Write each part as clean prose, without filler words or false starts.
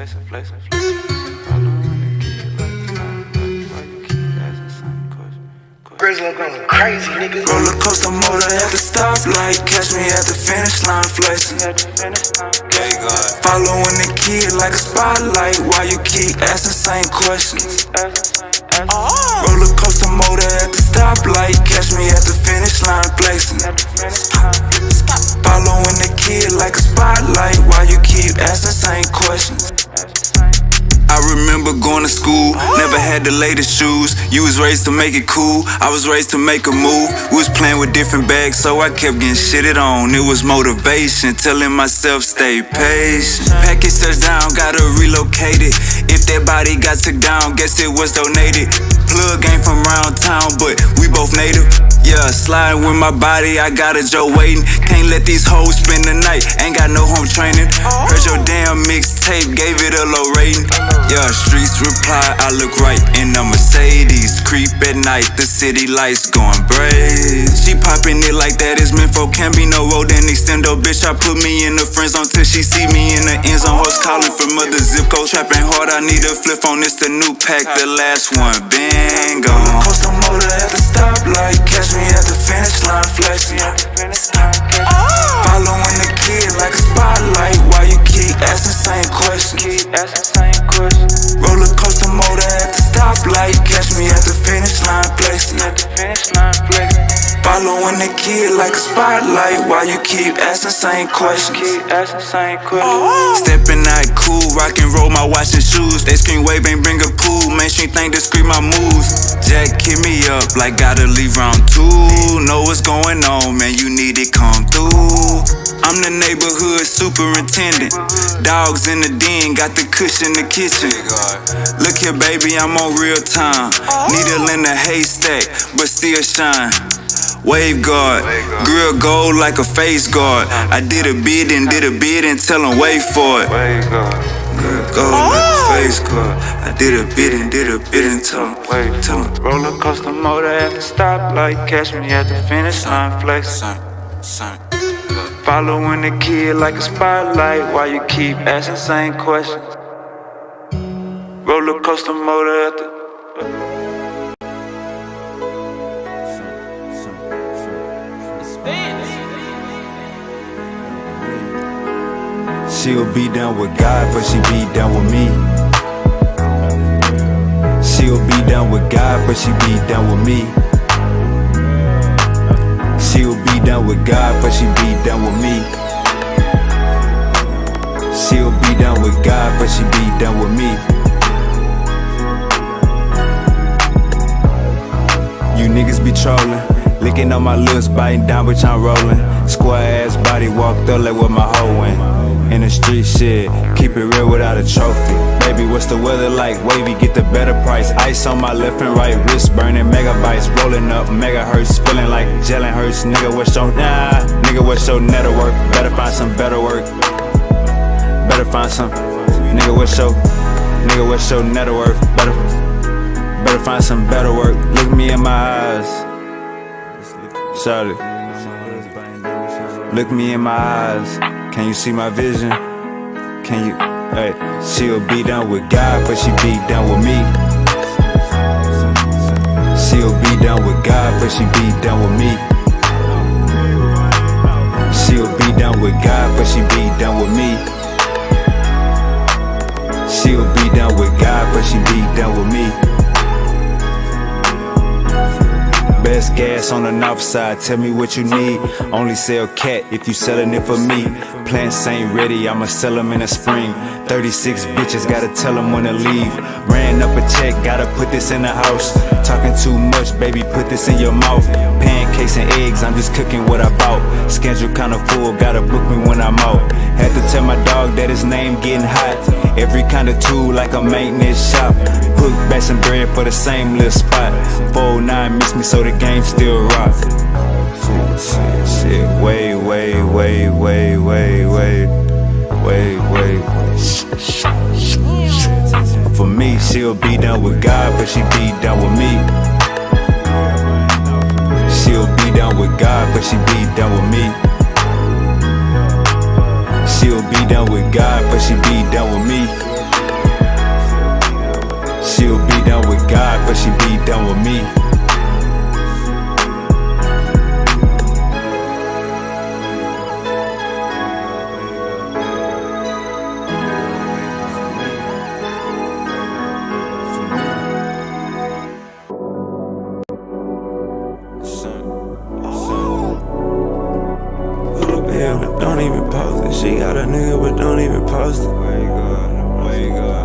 flexing. Following the kid like why you keep asking the same question? Grizzly going crazy, nigga. Roller coaster motor at the stoplight, catch me at the finish line flexing. Following the kid like a spotlight, why you keep asking the same questions? Roller coaster motor at the stoplight, catch me at the finish line flexing. Following the kid like a spotlight, why you keep asking the same questions? I remember going to school, never had the latest shoes. You was raised to make it cool, I was raised to make a move. We was playing with different bags, so I kept getting shitted on. It was motivation, telling myself stay patient. Package touchdown, gotta relocate it. If that body got took down, guess it was donated. Plug ain't from round town, but we both native. Yeah, sliding with my body, I got a Joe waiting. Can't let these hoes spend the night, ain't got no home training. Heard your damn mixtape, gave it a low rating. Yeah, streets reply, I look right in a Mercedes. Creep at night, the city lights going brave. She popping it like that is meant for, can't be no road and extendo. Bitch, I put me in the friend zone till she see me in the end zone. Horse calling from other zip code, trapping hard, I need a flip phone. It's the new pack, the last one been gone. Coaster motor at the stoplight, catch me at the finish line flexing. Following the kid like a spotlight, why you keep asking the same questions? Roller coaster motor at the stoplight, catch me at the finish line flexing. Following the kid like a spotlight, why you keep asking the same questions? Stepping out cool, rock and roll my watch and shoes. They scream wave, ain't bring a pool. Mainstream thing to scream my moves. Jack hit me up like gotta leave round 2. Know what's going on, man, you need it, come through. I'm the neighborhood superintendent. Dogs in the den, got the kush in the kitchen. Look here, baby, I'm on real time. Needle in the haystack, but still shine. Wave guard, grill gold like a face guard. I did a bid and tell them wait for it. Grill gold like a face guard. I did a bid and tell them wait for it. Roller coaster motor at the stoplight, catch me at the finish line flexing. Following the kid like a spotlight, why you keep asking the same questions? Roller coaster motor at the She'll be down with God, but she be down with me. She'll be down with God, but she be down with me. She'll be down with God, but she be down with me. She'll be down with God, but she be down with me. You niggas be trolling, licking on my lips, biting down, bitch, I'm rolling. Square ass body walked up like what my hoe went. In the street shit, keep it real without a trophy. Baby, what's the weather like? Wavy, get the better price. Ice on my left and right wrist, burning megabytes. Rolling up megahertz, feeling like gelling hurts. Nigga, what's your nigga, what's your network? Better find some better work. Better find some. Nigga, what's your network? Better find some better work. Look me in my eyes. Shout it. Look me in my eyes. Can you see my vision? Can you? Hey, she'll be down with God, but she be down with me. She'll be down with God, but she be down with me. She'll be down with God, but she be down with me. She'll be down with God, but she be down with me. Best gas on the north side, tell me what you need. Only sell cat if you sellin' it for me. Plants ain't ready, I'ma sell them in the spring. 36 bitches, gotta tell them when to leave. Ran up a check, gotta put this in the house. Talking too much, baby, put this in your mouth. Pancakes and eggs, I'm just cooking what I bought. Schedule kinda full, gotta book me when I'm out. Had to tell my dog that his name getting hot. Every kind of tool like a maintenance shop. Hook back some bread for the same little spot. 409 miss me so the game still rock. Shit, wait. For me, she'll be down with God, but she be down with me. She'll be down with God, but she be down with me. She'll be down with God, but she be down with me. but she be done with me. Don't even post it. She got a nigga, but don't even post it. Where you go?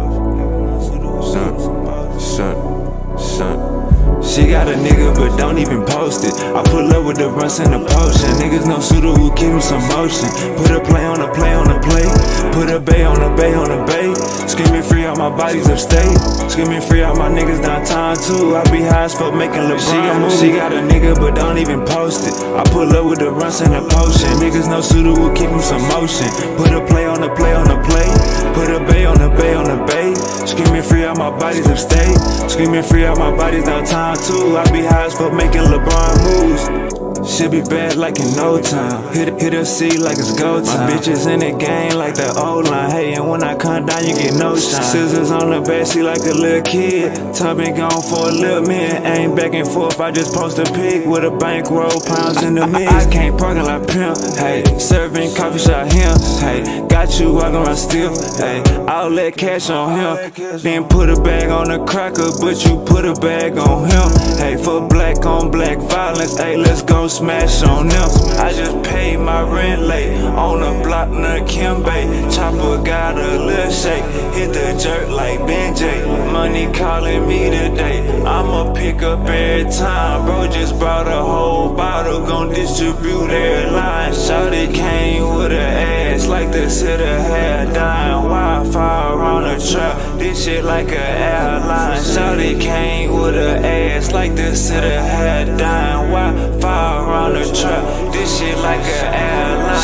Son. She got a nigga, but don't even post it. I pull up with the runs and the potion. Niggas know Suda will keep him some motion. Put a play on a play on a play. Put a bay on a bay on a bay. Screaming free out my bodies upstate. Screaming free out my niggas downtown too. I be high as fuck making LeBron moves. She got a nigga, but don't even post it. I pull up with the runs and the potion. Niggas know Suda will keep him some motion. Put a play on a play on a play. Put a bay on a bay on a bay. Screaming free out my bodies upstate. Screaming free out my bodies downtown too. I be high as fuck making LeBron moves. She'll be bad like in no time. Hit her seat like it's go time. My bitches in the game like the old line. Hey, and when I come down, you get no shine. Scissors on the backseat like a little kid. Time been gone for a little minute. Ain't back and forth, I just post a pic with a bankroll, pounds in the mix. I can't parking like pimp. Hey, serving coffee shop him. Hey, got you walking around still. Hey, I'll let cash on him. Then put a bag on the cracker, but you put a bag on him. Hey, for black on black violence. Hey, let's go smash on them. I just paid my rent late on the block near Kimbe. Chopper got a little shake, hit the jerk like Benjay. Money calling me today, I'ma pick up every time. Bro just brought a whole bottle, gon' distribute every line. Shawty came with her ass like the city had dying. Wi-Fi around the trap, this shit like a airline. Shawty came with her ass like the city had dying. Wi-Fi around the trap, this shit like an airline.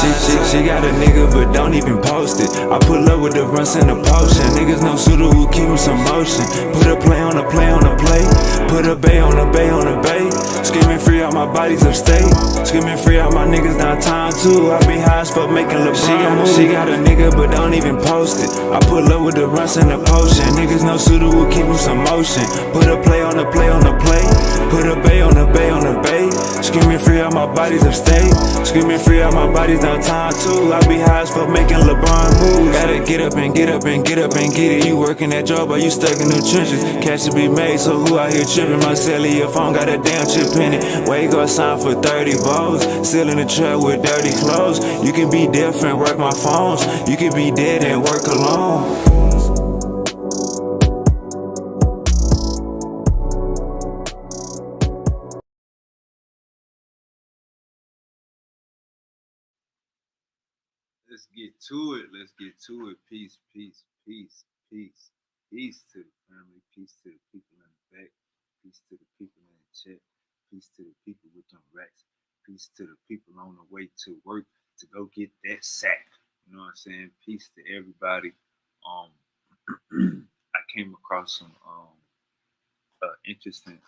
She got a nigga, but don't even post it. I pull up with the runs and the potion. Niggas know Suda will keep him some motion. Put a play on a play on a play. Put a bay on a bay on a bay. Screaming free out my bodies upstate. Screaming free out my niggas downtown too. I be high as fuck making LeBron moves. She got a nigga, but don't even post it. I pull up with the runs and the potion. Niggas know Suda will keep him some motion. Put a play on a play on a play. Put a bay on a bay on a bay. Screaming free out my bodies upstate. Screaming free out my bodies downtown too. I be high as fuck making LeBron moves. Gotta get up and get up and get up and get it. You working that job, or you stuck in the trenches? Cash to be made, so who out here tripping? My cellular phone got a damn chip in it. Where you gonna sign for 30 balls? Still in the trap with dirty clothes. You can be different, work my phones. You can be dead and work alone. Let's get to it. Let's get to it. Peace, peace, peace, peace. Peace to the family. Peace to the people in the back. Peace to the people in the chat. Peace to the people with them racks. Peace to the people on the way to work to go get that sack. You know what I'm saying? Peace to everybody. I came across some interesting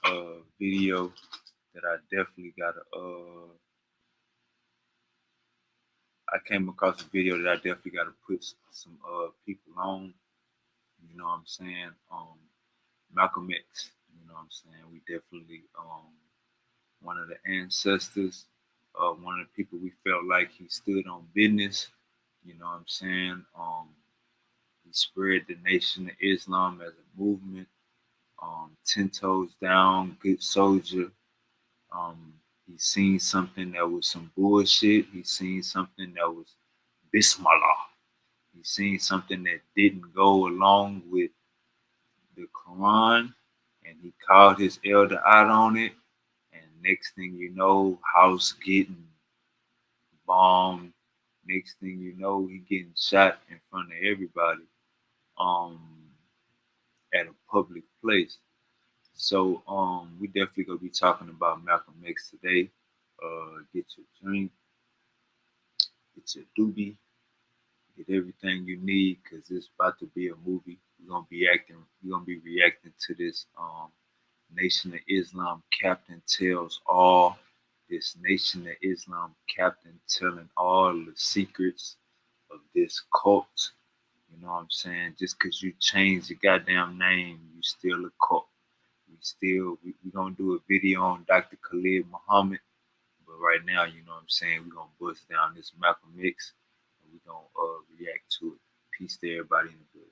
video that I definitely gotta I came across a video that I definitely got to put some people on. You know what I'm saying? Malcolm X. You know what I'm saying? We definitely one of the ancestors. One of the people we felt like he stood on business. You know what I'm saying? He spread the Nation of Islam as a movement. 10 toes down, good soldier. He seen something that was some bullshit. He seen something that was Bismillah. He seen something that didn't go along with the Quran, and he called his elder out on it. And next thing you know, house getting bombed. Next thing you know, he getting shot in front of everybody at a public place. So we definitely gonna be talking about Malcolm X today. Get your drink, get your doobie, get everything you need, cause it's about to be a movie. We're gonna be reacting to this Nation of Islam captain tells all. This Nation of Islam captain telling all the secrets of this cult. You know what I'm saying? Just cause you change your goddamn name, you still a cult. We we gonna do a video on Dr. Khalid Muhammad, but right now, you know what I'm saying, we gonna bust down this Malcolm X and we gonna react to it. Peace to everybody in the building.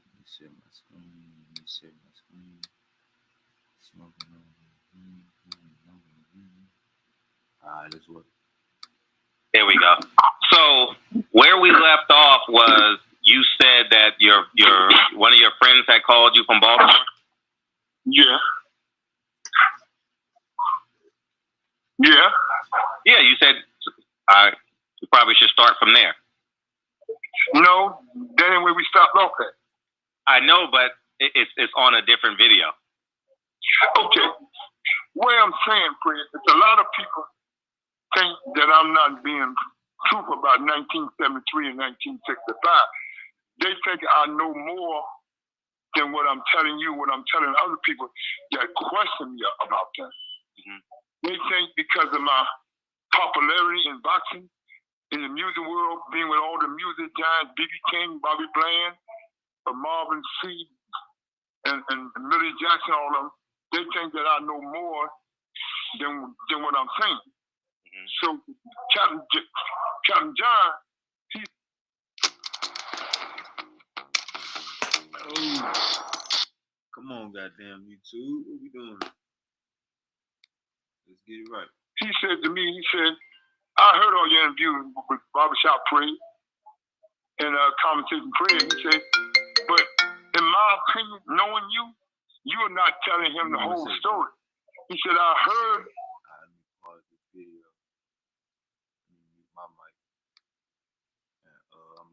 Let me share my screen. Let me share my screen. Smoking on. Alright, let's work. There we go. So where we left off was you said that your one of your friends had called you from Baltimore. Yeah. Yeah. Yeah, you said you probably should start from there. No, that ain't where we stopped off at. I know, but it's on a different video. Okay. What I'm saying, Fred, is a lot of people think that I'm not being truthful about 1973 and 1965. They think I know more than what I'm telling you, what I'm telling other people that question me about that. Mm-hmm. They think because of my popularity in boxing, in the music world, being with all the music giants, B.B. King, Bobby Bland, Marvin C., and Millie Jackson, all of them, they think that I know more than what I'm saying. Mm-hmm. So Captain John, he... Come on, goddamn YouTube. What we doing? Let's get it right. He said to me, he said, I heard all your interviews with Barbershop Fred and Conversation Fred. He said, but in my opinion, knowing you, you're not telling him the whole story. He said, I heard. Let me pause this video. Let me mute my mic. And, I'm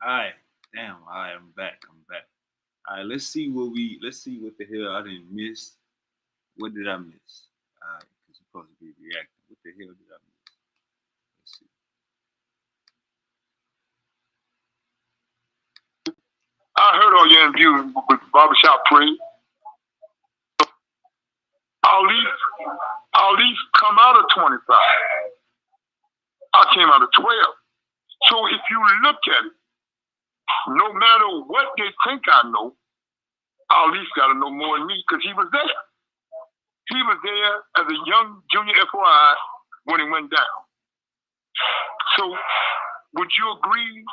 All right. Damn. All right. I'm back. All right. Let's see what the hell I didn't miss. What did I miss? All right. Because you're supposed to be reacting. What the hell did I miss? Let's see. I heard all your interviews with Barbershop Pray. I'll least come out of 25. I came out of 12. So if you look at it, no matter what they think I know, I'll at least got to know more than me because he was there. He was there as a young junior FYI when it went down. So would you agree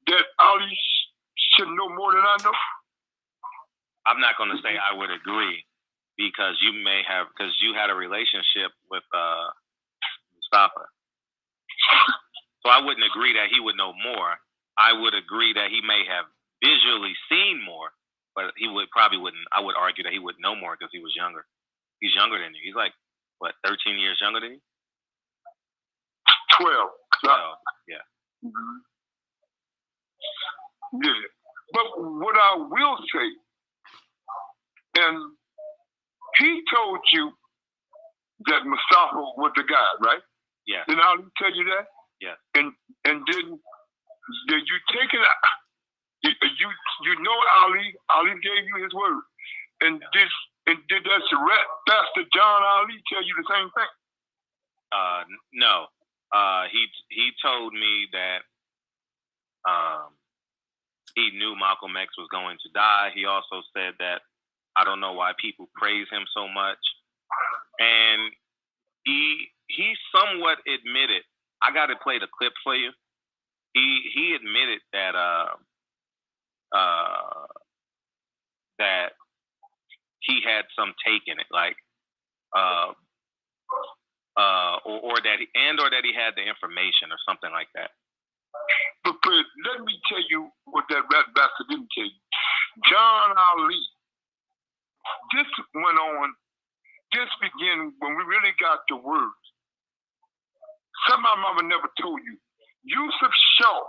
that Ali should know more than I know? I'm not going to say I would agree because you had a relationship with Mustafa. So I wouldn't agree that he would know more. I would agree that he may have visually seen more, but I would argue that he would know more because he was younger. He's younger than you. He's like, what, 13 years younger than you? 12. 12, yeah. Mm-hmm. Yeah. But what I will say, and he told you that Mustafa was the guy, right? Yeah. Did Ali tell you that? Yeah. And did you take it? You know Ali gave you his word, and did that Pastor John Ali tell you the same thing? No. He told me that he knew Malcolm X was going to die. He also said that I don't know why people praise him so much, and he somewhat admitted. I got to play the clip for you. He admitted that that he had some take in it, like or that he had the information or something like that. But let me tell you what that rat bastard didn't tell you. John Ali. This went on. This began when we really got the words. Some my mama never told you. Yusuf Shaw,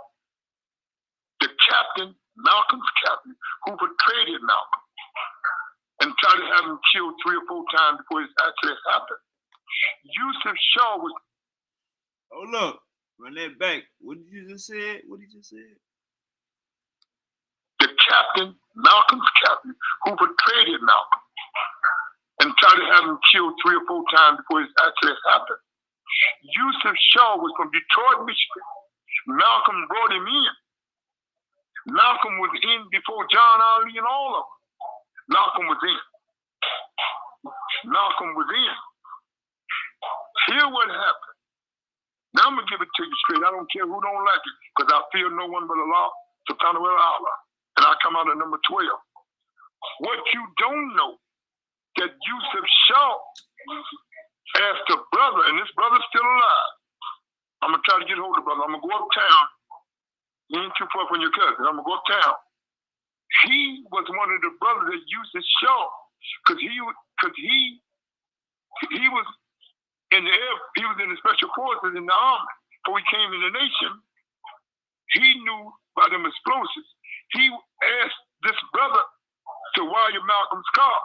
the captain, Malcolm's captain, who betrayed Malcolm and tried to have him killed 3 or 4 times before it actually happened. Yusuf Shaw was. Hold up. Run that back. What did you just say? The captain, Malcolm's captain, who betrayed Malcolm and tried to have him killed 3 or 4 times before it actually happened. Yusuf Shaw was from Detroit, Michigan. Malcolm brought him in. Malcolm was in before John Ali and all of them. Malcolm was in. Here's what happened. Now I'm going to give it to you straight. I don't care who don't like it because I fear no one but Allah, subhanahu wa ta'ala. And I come out at number 12. What you don't know, that Yusuf Shaw asked a brother, and this brother's still alive. I'm going to try to get hold of the brother. I'm going to go uptown. You ain't too far from your cousin. I'm going to go uptown. He was one of the brothers that Yusuf Shaw, because he was in the air, he was in the special forces in the army. Before he came in the nation, he knew about them explosives. He asked this brother to wire Malcolm's car.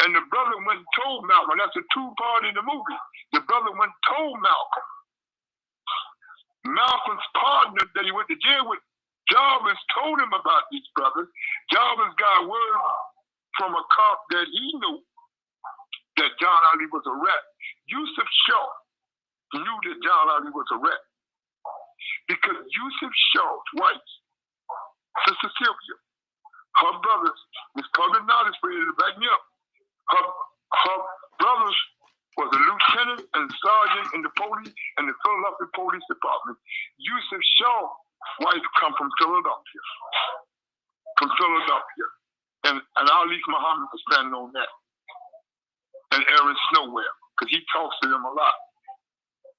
And the brother went and told Malcolm. That's a 2-part in the movie. The brother went and told Malcolm. Malcolm's partner that he went to jail with, Jarvis, told him about these brothers. Jarvis got word from a cop that he knew that John Ali was a rat. Yusuf Shaw knew that John Ali was a rat. Because Yusuf Shaw's wife, Sister Sylvia, her brothers, this public knowledge for you to back me up. Her brothers was a lieutenant and sergeant in the police and the Philadelphia Police Department. Yusuf Shaw's wife come from Philadelphia. And Ali Muhammad was standing on that. And Aaron Snowwell, because he talks to them a lot.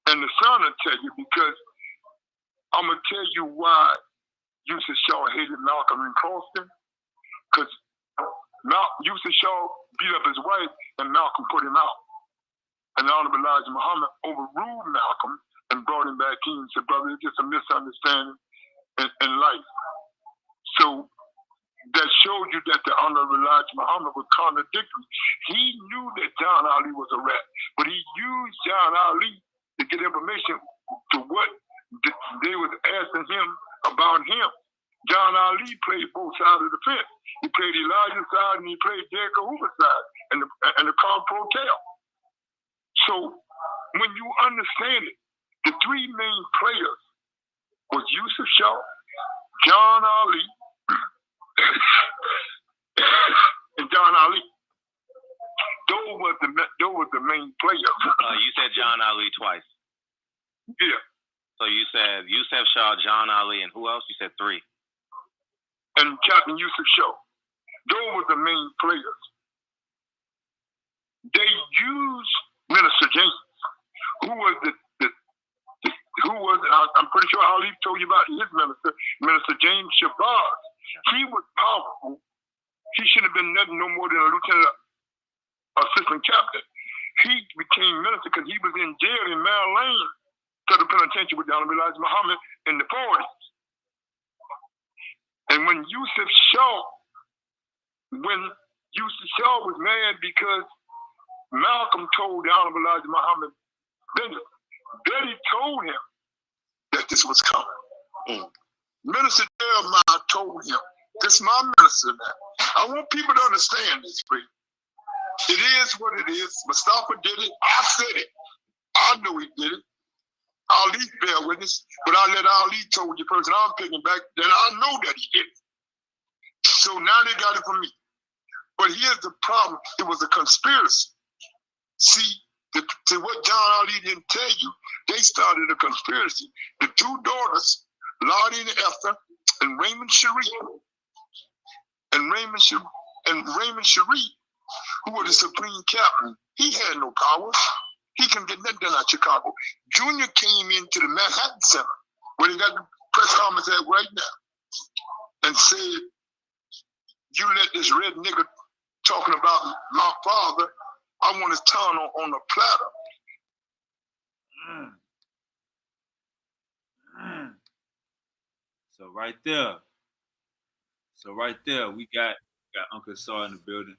And the son will tell you, because I'm going to tell you why Yusuf Shaw hated Malcolm and Croston. Because Yusuf Shaw beat up his wife and Malcolm put him out. And Honorable Elijah Muhammad overruled Malcolm and brought him back in and said, brother, it's just a misunderstanding in life. So that showed you that the Honorable Elijah Muhammad was contradictory. He knew that John Ali was a rat, but he used John Ali to get information to what they was asking him about him. John Ali played both sides of the fence. He played Elijah's side and he played Derek Hoover's side and the Carl Protel. So when you understand it, the three main players was Yusuf Shaw, John Ali, and John Ali. Those were the main players. You said John Ali twice. Yeah. So you said Yusuf Shaw, John Ali, and who else? You said three. And Captain Yusuf Shaw. Those were the main players. They used Minister James, who was I'm pretty sure Ali told you about his minister, Minister James Shabazz. He was powerful. He should have been nothing no more than a lieutenant assistant captain. He became minister because he was in jail in Maryland to the penitentiary with Honorable Elijah Muhammad in the 40s. And when Yusuf Shaw was mad because Malcolm told the Honorable Elijah Muhammad, Betty told him that this was coming. Minister Jeremiah told him, this is my minister now. I want people to understand this, please. It is what it is. Mustafa did it. I said it. I know he did it. Ali bear witness, but I let Ali told you first, and I'm picking back, then I know that he did it. So now they got it from me. But here's the problem. It was a conspiracy. See, to what John Ali didn't tell you, they started a conspiracy. The two daughters, Lottie and Esther, and Raymond Sharif, who was the supreme captain, he had no power. He can get nothing done out Chicago. Junior came into the Manhattan Center, where they got the press conference at right now, and said, you let this red nigga talking about my father, I want his tongue on a platter. So right there, we got Uncle Saw in the building.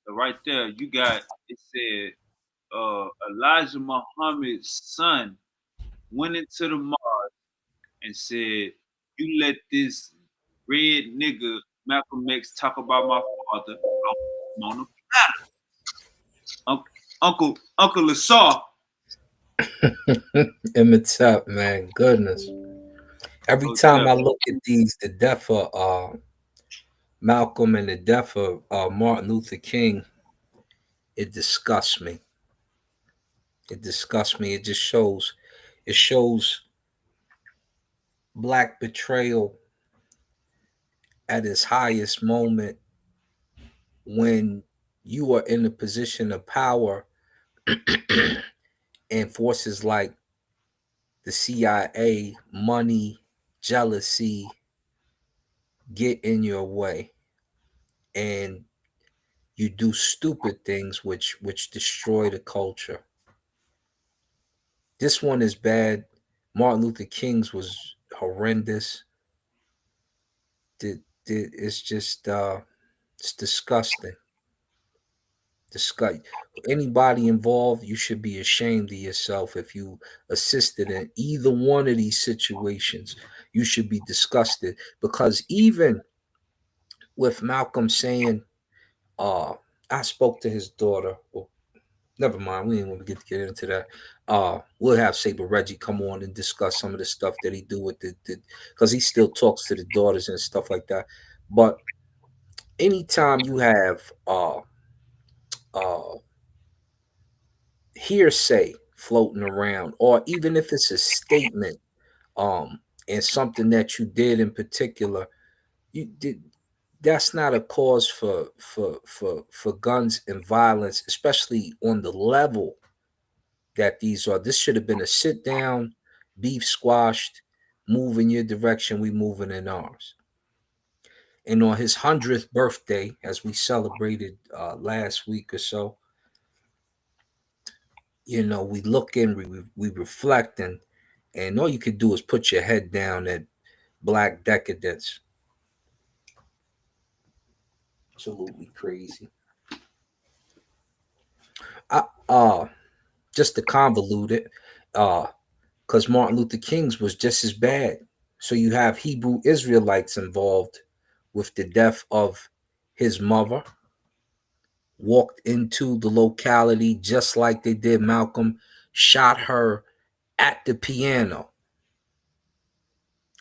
So right there, you got, it said, Elijah Muhammad's son went into the Mars and said, you let this red nigga Malcolm X talk about my father. I'm on the platter. Uncle Lasar. Imhotep, man, goodness. Every time I look at the death of Malcolm and the death of Martin Luther King, it disgusts me. It disgusts me. It just shows black betrayal at its highest moment when you are in a position of power and forces like the CIA, money, jealousy get in your way, and you do stupid things which destroy the culture. This one is bad. Martin Luther King's was horrendous. It's just it's disgusting. Anybody involved, you should be ashamed of yourself if you assisted in either one of these situations. You should be disgusted, because even with Malcolm saying, I spoke to his daughter. Well, never mind, we ain't want to get into that. We'll have Saber Reggie come on and discuss some of the stuff that he do with the because he still talks to the daughters and stuff like that. But anytime you have uh hearsay floating around, or even if it's a statement, and something that you did in particular, you did, that's not a cause for guns and violence, especially on the level that these are. This should have been a sit down, beef squashed, move in your direction, we moving in ours. And on his 100th birthday, as we celebrated last week or so, we look in, we reflect, and all you could do is put your head down at black decadence. Absolutely crazy. I, uh, just to convolute it, because Martin Luther King's was just as bad. So you have Hebrew Israelites involved with the death of his mother, walked into the locality just like they did Malcolm, shot her at the piano,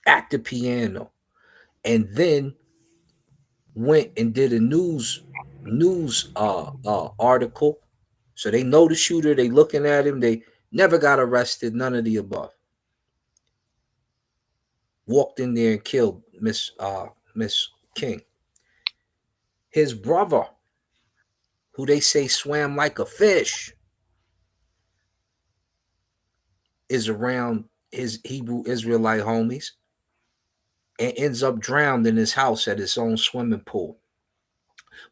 at the piano, and then went and did a news article. So they know the shooter, they looking at him, they never got arrested, none of the above. Walked in there and killed Miss King. His brother, who they say swam like a fish, is around his Hebrew Israelite homies and ends up drowned in his house at his own swimming pool.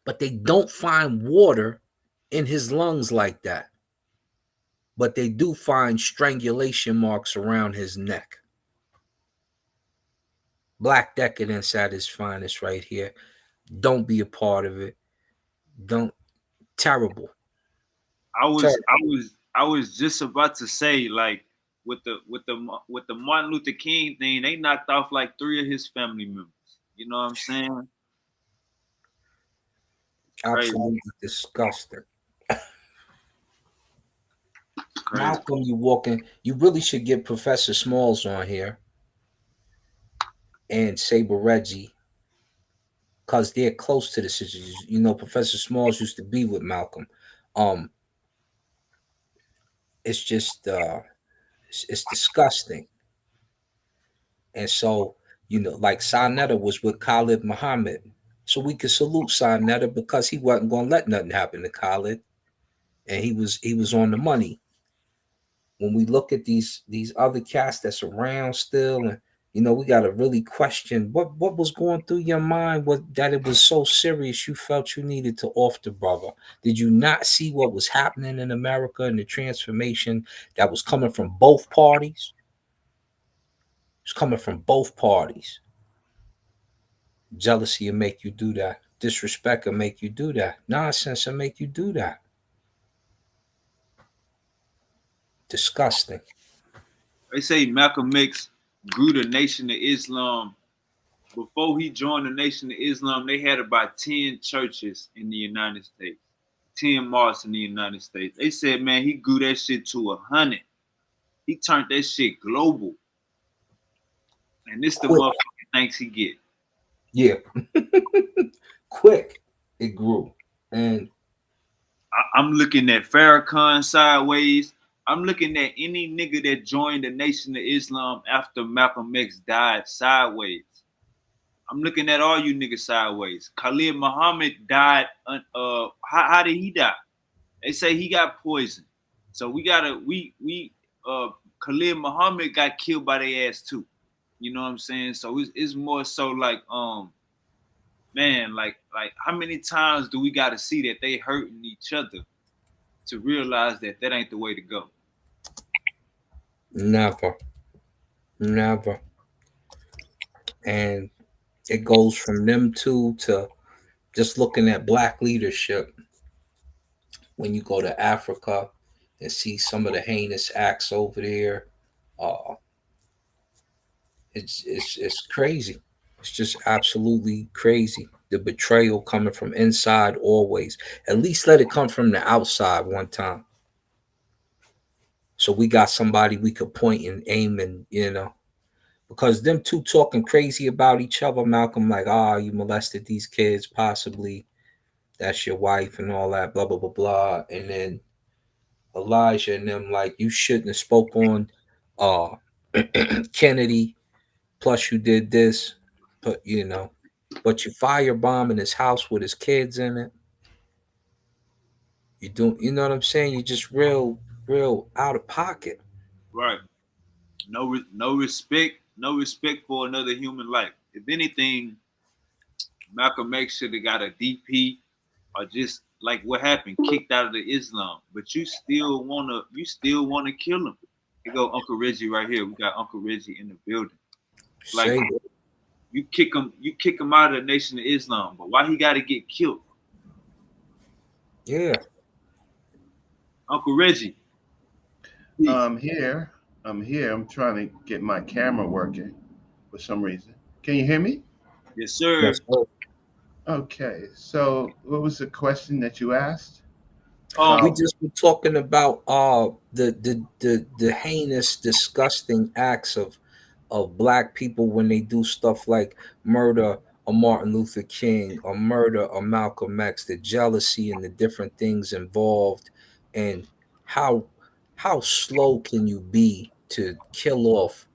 But they don't find water in his lungs like that. But they do find strangulation marks around his neck. Black decadence at its finest right here. Don't be a part of it. Don't. Terrible. Terrible. I was just about to say, like, with the Martin Luther King thing, they knocked off like 3 of his family members. You know what I'm saying? Crazy, Absolutely disgusting. crazy. Malcolm, you walking. You really should get Professor Smalls on here and Saber Reggie because they're close to the situation. You know, Professor Smalls used to be with Malcolm. Um, it's just it's disgusting. And so, like Sinetta was with Khalid Muhammad. So we could salute Sinetta because he wasn't gonna let nothing happen to Khalid. And he was on the money. When we look at these other cats that's around still, and we got to really question what was going through your mind, what that it was so serious you felt you needed to off the brother. Did you not see what was happening in America and the transformation that was coming from both parties? It's coming from both parties. Jealousy will make you do that. Disrespect will make you do that. Nonsense will make you do that. Disgusting. They say Malcolm X grew the Nation of Islam. Before he joined the Nation of Islam, they had about 10 churches in the United States, 10 mosques in the United States. They said, man, he grew that shit to 100. He turned that shit global. And this the Quick. motherfucking thanks he get. Yeah. Quick. It grew. And I'm looking at Farrakhan sideways. I'm looking at any nigga that joined the Nation of Islam after Malcolm X died sideways. I'm looking at all you niggas sideways. Khalid Muhammad died. How did he die? They say he got poisoned. So Khalid Muhammad got killed by their ass too. You know what I'm saying? So it's more so like man, like how many times do we got to see that they hurting each other to realize that that ain't the way to go? never. Never. And it goes from them two to just looking at black leadership when you go to Africa and see some of the heinous acts over there. Uh, it's crazy. It's just absolutely crazy. The betrayal coming from inside always. At least let it come from the outside one time. So we got somebody we could point and aim and because them two talking crazy about each other, Malcolm, like, you molested these kids, possibly. That's your wife and all that, blah, blah, blah, blah. And then Elijah and them, like, you shouldn't have spoke on uh Kennedy, plus you did this, but but you firebombing his house with his kids in it. You know what I'm saying? You're just real out of pocket. Right. No respect, no respect for another human life. If anything, Malcolm X should have got a DP or just like what happened, kicked out of the Islam. But you still wanna kill him. Here go Uncle Reggie right here. We got Uncle Reggie in the building. Like, Say you kick him out of the Nation of Islam. But why he got to get killed? Yeah. Uncle Reggie, please. Here. I'm here. I'm trying to get my camera working for some reason. Can you hear me? Yes, sir. Yes, sir. Okay. So, what was the question that you asked We about? just were talking about the heinous, disgusting acts of black people when they do stuff like murder a Martin Luther King or murder a Malcolm X, the jealousy and the different things involved, and how how slow can you be to kill off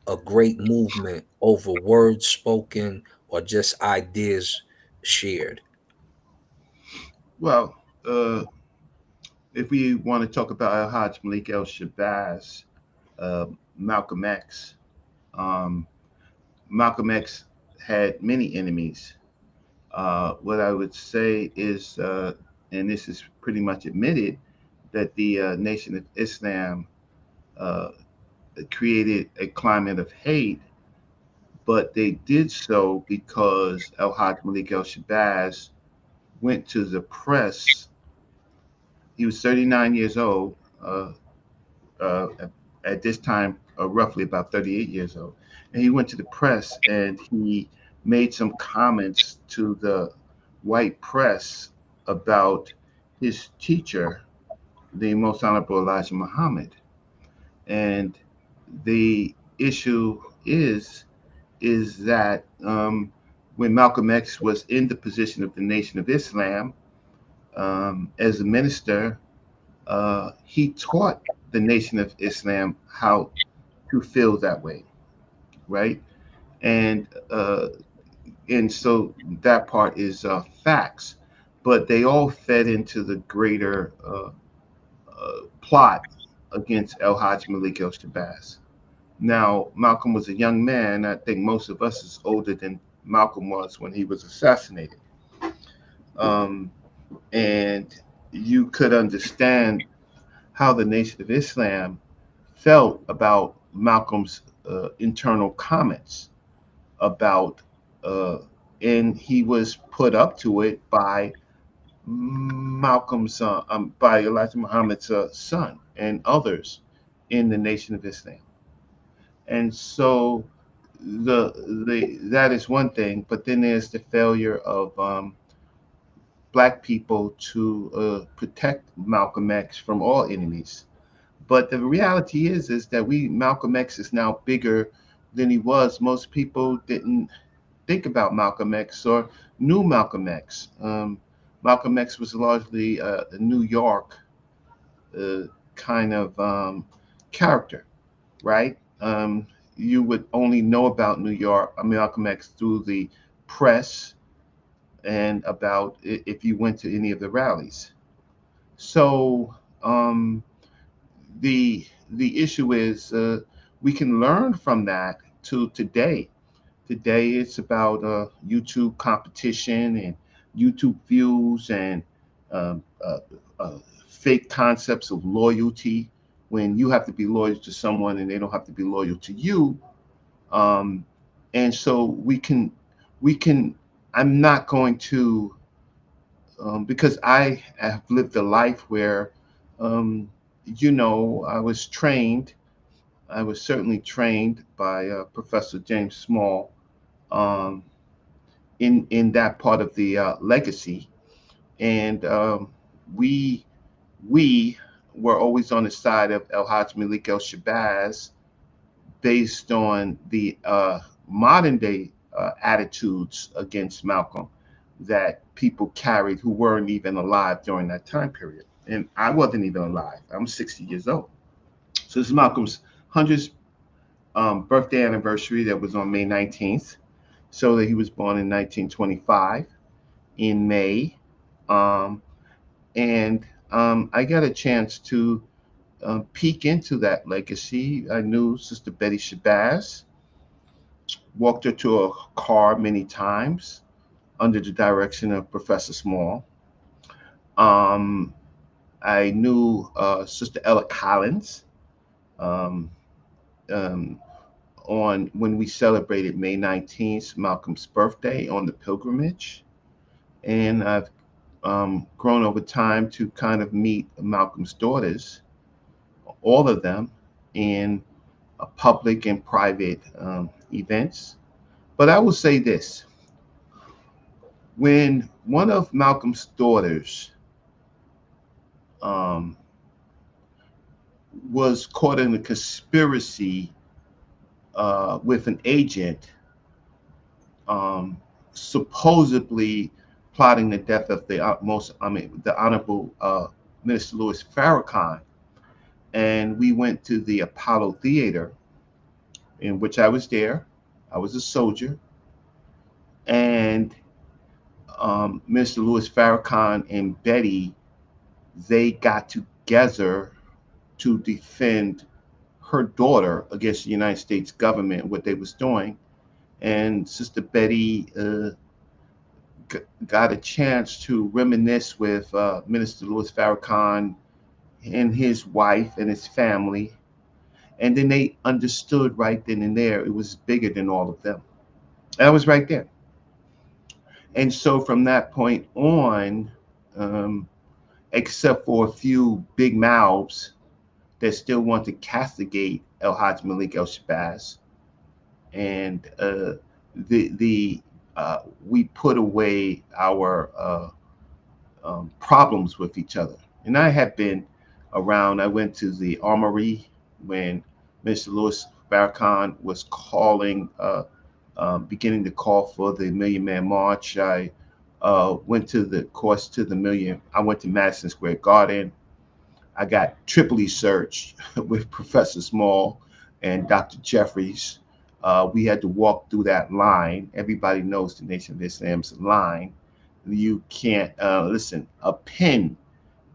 a great movement over words spoken or just ideas shared? Well, uh, if we want to talk about Al Hajj Malik El Shabazz, uh, Malcolm X, um, Malcolm X had many enemies. What I would say is, and this is pretty much admitted, that the Nation of Islam uh, created a climate of hate, but they did so because Al Hajj Malik El Shabazz went to the press. He was 39 years old at this time, roughly about 38 years old. And he went to the press and he made some comments to the white press about his teacher, the Most Honorable Elijah Muhammad. And the issue is that when Malcolm X was in the position of the Nation of Islam as a minister, he taught the Nation of Islam how to feel that way, right? And uh, and so that part is facts, but they all fed into the greater plot against El Hajj Malik El Shabazz. Now, Malcolm was a young man. I think most of us is older than Malcolm was when he was assassinated. Um, and you could understand how the Nation of Islam felt about Malcolm's internal comments about, uh, and he was put up to it by by Elijah Muhammad's son and others in the Nation of Islam. And so that is one thing, but then there's the failure of black people to protect Malcolm X from all enemies. But the reality is that Malcolm X is now bigger than he was. Most people didn't think about Malcolm X or knew Malcolm X. Malcolm X was largely a New York uh, kind of character, right? You would only know about New York, Malcolm X, through the press and about if you went to any of the rallies. So um, the the issue is we can learn from that to today. Today it's about YouTube competition and YouTube views and um, uh, uh, fake concepts of loyalty when you have to be loyal to someone and they don't have to be loyal to you. Um, and so we can. I'm not going to because I have lived a life where, um, I was trained. I was certainly trained by Professor James Small um, in that part of the legacy, and we we were always on the side of El Hajj Malik El Shabazz based on the modern day attitudes against Malcolm that people carried who weren't even alive during that time period. And I wasn't even alive. I'm 60 years old. So this is Malcolm's 100th birthday anniversary that was on May 19th. So that he was born in 1925 in May. Um, and I got a chance to peek into that legacy. I knew Sister Betty Shabazz, walked her to a car many times under the direction of Professor Small. Um, I knew Sister Ella Collins, um, um, on when we celebrated May 19th, Malcolm's birthday, on the pilgrimage. And I've grown over time to kind of meet Malcolm's daughters, all of them, in public and private events. But I will say this: when one of Malcolm's daughters um, was caught in a conspiracy with an agent, um, supposedly plotting the death of the Honorable Minister Louis Farrakhan, and we went to the Apollo Theater, in which I was there. I was a soldier, and Mr. Louis Farrakhan and Betty, they got together to defend her daughter against the United States government, what they was doing. And Sister Betty got a chance to reminisce with Minister Louis Farrakhan and his wife and his family. And then they understood right then and there it was bigger than all of them. I was right there. And so from that point on, um, except for a few big mouths that still want to castigate El Hajj Malik El Shabazz, and the we put away our problems with each other. And I have been around. I went to the Armory when Mr. Louis Farrakhan was beginning to call for the Million Man March. I went to the course to the Million. I went to Madison Square Garden. I got triply searched with Professor Small and Dr. Jeffries. We had to walk through that line. Everybody knows the Nation of Islam's line. You can't listen. A pin,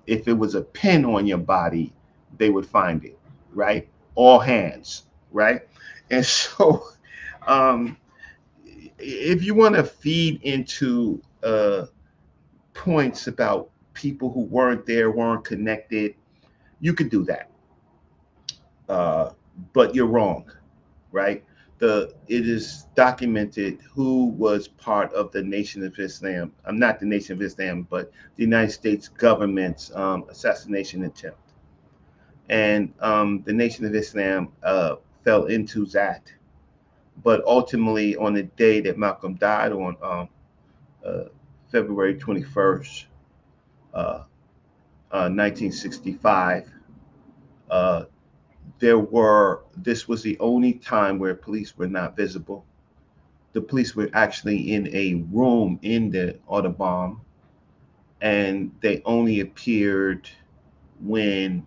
if it was a pin on your body, they would find it, right? All hands, right? And so, um, if you want to feed into points about people who weren't there, weren't connected, you could do that. Uh, but you're wrong, right? It is documented who was part of the Nation of Islam. I'm not the Nation of Islam, but the United States government's assassination attempt, and the Nation of Islam fell into that. But ultimately, on the day that Malcolm died, on uh, February 21st, uh, 1965, uh, this was the only time where police were not visible. The police were actually in a room in the Audubon, and they only appeared when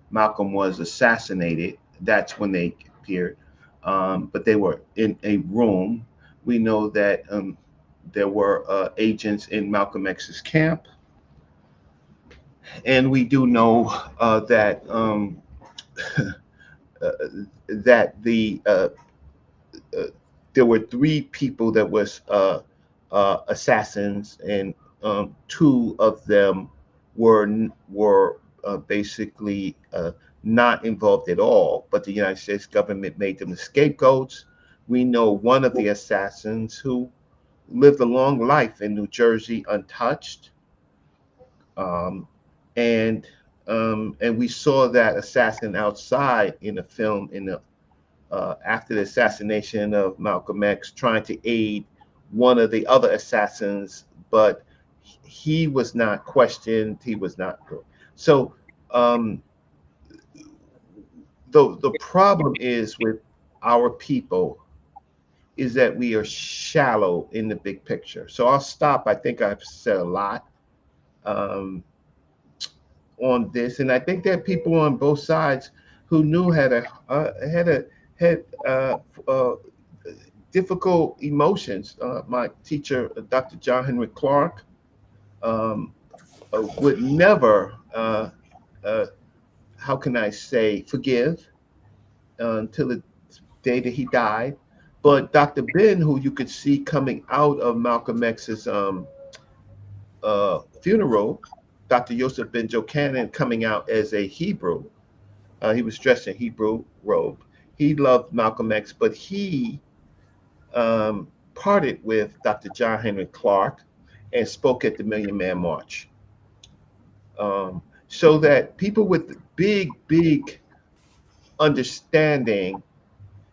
Malcolm was assassinated. That's when they appeared. But they were in a room. We know that there were agents in Malcolm X's camp, and we do know that uh, that uh, there were three people that was assassins, and two of them were basically not involved at all. But the United States government made them the scapegoats. We know one of the assassins who lived a long life in New Jersey untouched, um, and and we saw that assassin outside in a film in the after the assassination of Malcolm X, trying to aid one of the other assassins, but he was not questioned. He was not. So um, the problem is with our people is that we are shallow in the big picture. So I'll stop. I think I've said a lot um, on this, and I think there are people on both sides who knew had uh, difficult emotions. My teacher, Dr. John Henry Clark, um, would never, uh, how can I say, forgive until the day that he died. But Dr. Ben, who you could see coming out of Malcolm X's funeral, Dr. Yosef Ben Jochanan coming out as a Hebrew, he was dressed in Hebrew robe. He loved Malcolm X, but he parted with Dr. John Henry Clark and spoke at the Million Man March. So that people with big understanding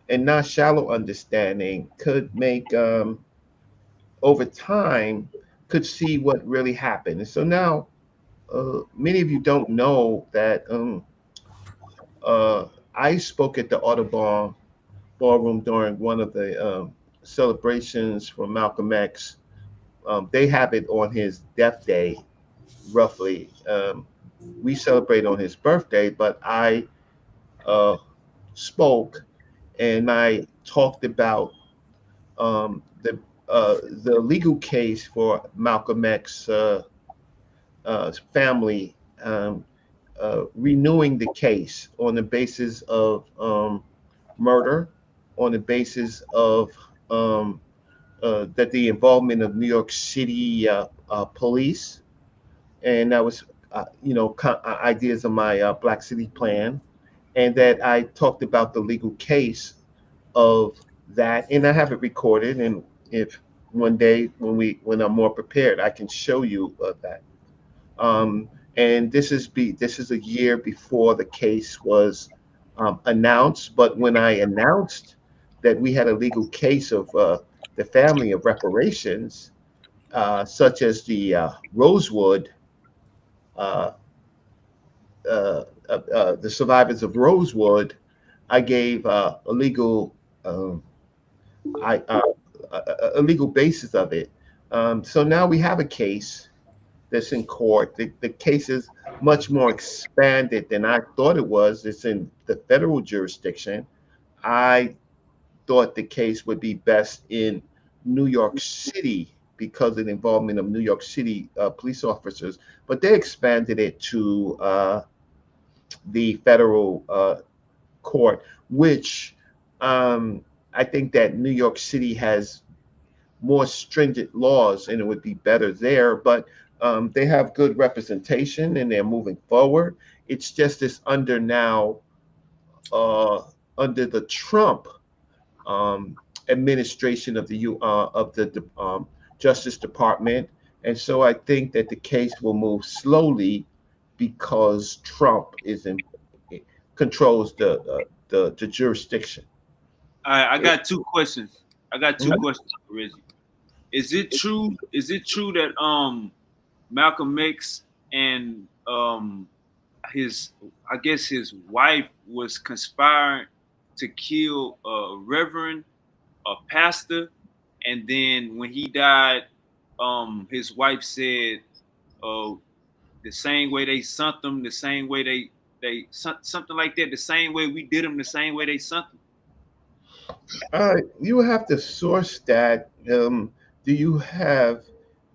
and not shallow understanding could make over time could see what really happened. And so now many of you don't know that uh, I spoke at the Audubon Ballroom during one of the celebrations for Malcolm X. They have it on his death day, roughly. We celebrate on his birthday, but I uh, spoke and I talked about um, the the legal case for Malcolm X family, renewing the case on the basis of murder, on the basis of that the involvement of New York City police, and that was ideas of my Black City plan, and that I talked about the legal case of that, and I have it recorded. And if one day when I'm more prepared, I can show you that. Um, and this is a year before the case was announced. But when I announced that we had a legal case of the family of reparations, such as the Rosewood, uh, the survivors of Rosewood, I gave a legal I a legal basis of it. So now we have a case that's in court. The case is much more expanded than I thought it was. It's in the federal jurisdiction. I thought the case would be best in New York City because of the involvement of New York City police officers, but they expanded it to the federal court, which I think that New York City has more stringent laws and it would be better there. But they have good representation and they're moving forward. It's just this uh, under the Trump um, administration of the Justice Department, and so I think that the case will move slowly because Trump is in controls the jurisdiction. All right, I It- got two questions. I got two Mhm. questions, Reggie. Is it true? Is it true that Malcolm X and his, I guess his wife was conspiring to kill a reverend, a pastor, and then when he died, his wife said, uh, the same way they sent them, the same way something like that, the same way we did them, the same way they sent them. You have to source that. Do you have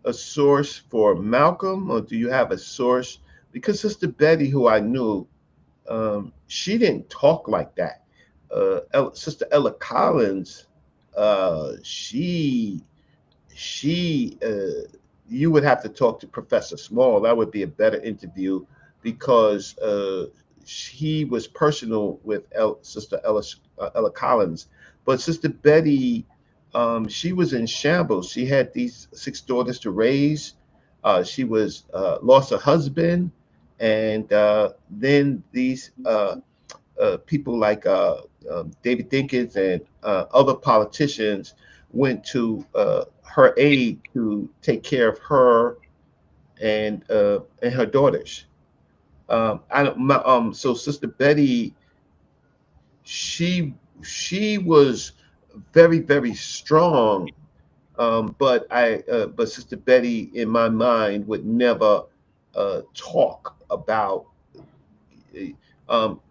a source for Malcolm, or do you have a source? Because Sister Betty, who I knew, she didn't talk like that. Sister Ella Collins, she you would have to talk to Professor Small. That would be a better interview because he was personal with Sister Ella Collins. But Sister Betty, she was in shambles. She had these six daughters to raise. She was lost her husband, and then these people like David Dinkins and other politicians went to her aid to take care of her and her daughters. I don't, my, so Sister Betty, she she was very strong, but Sister Betty, in my mind, would never talk about um,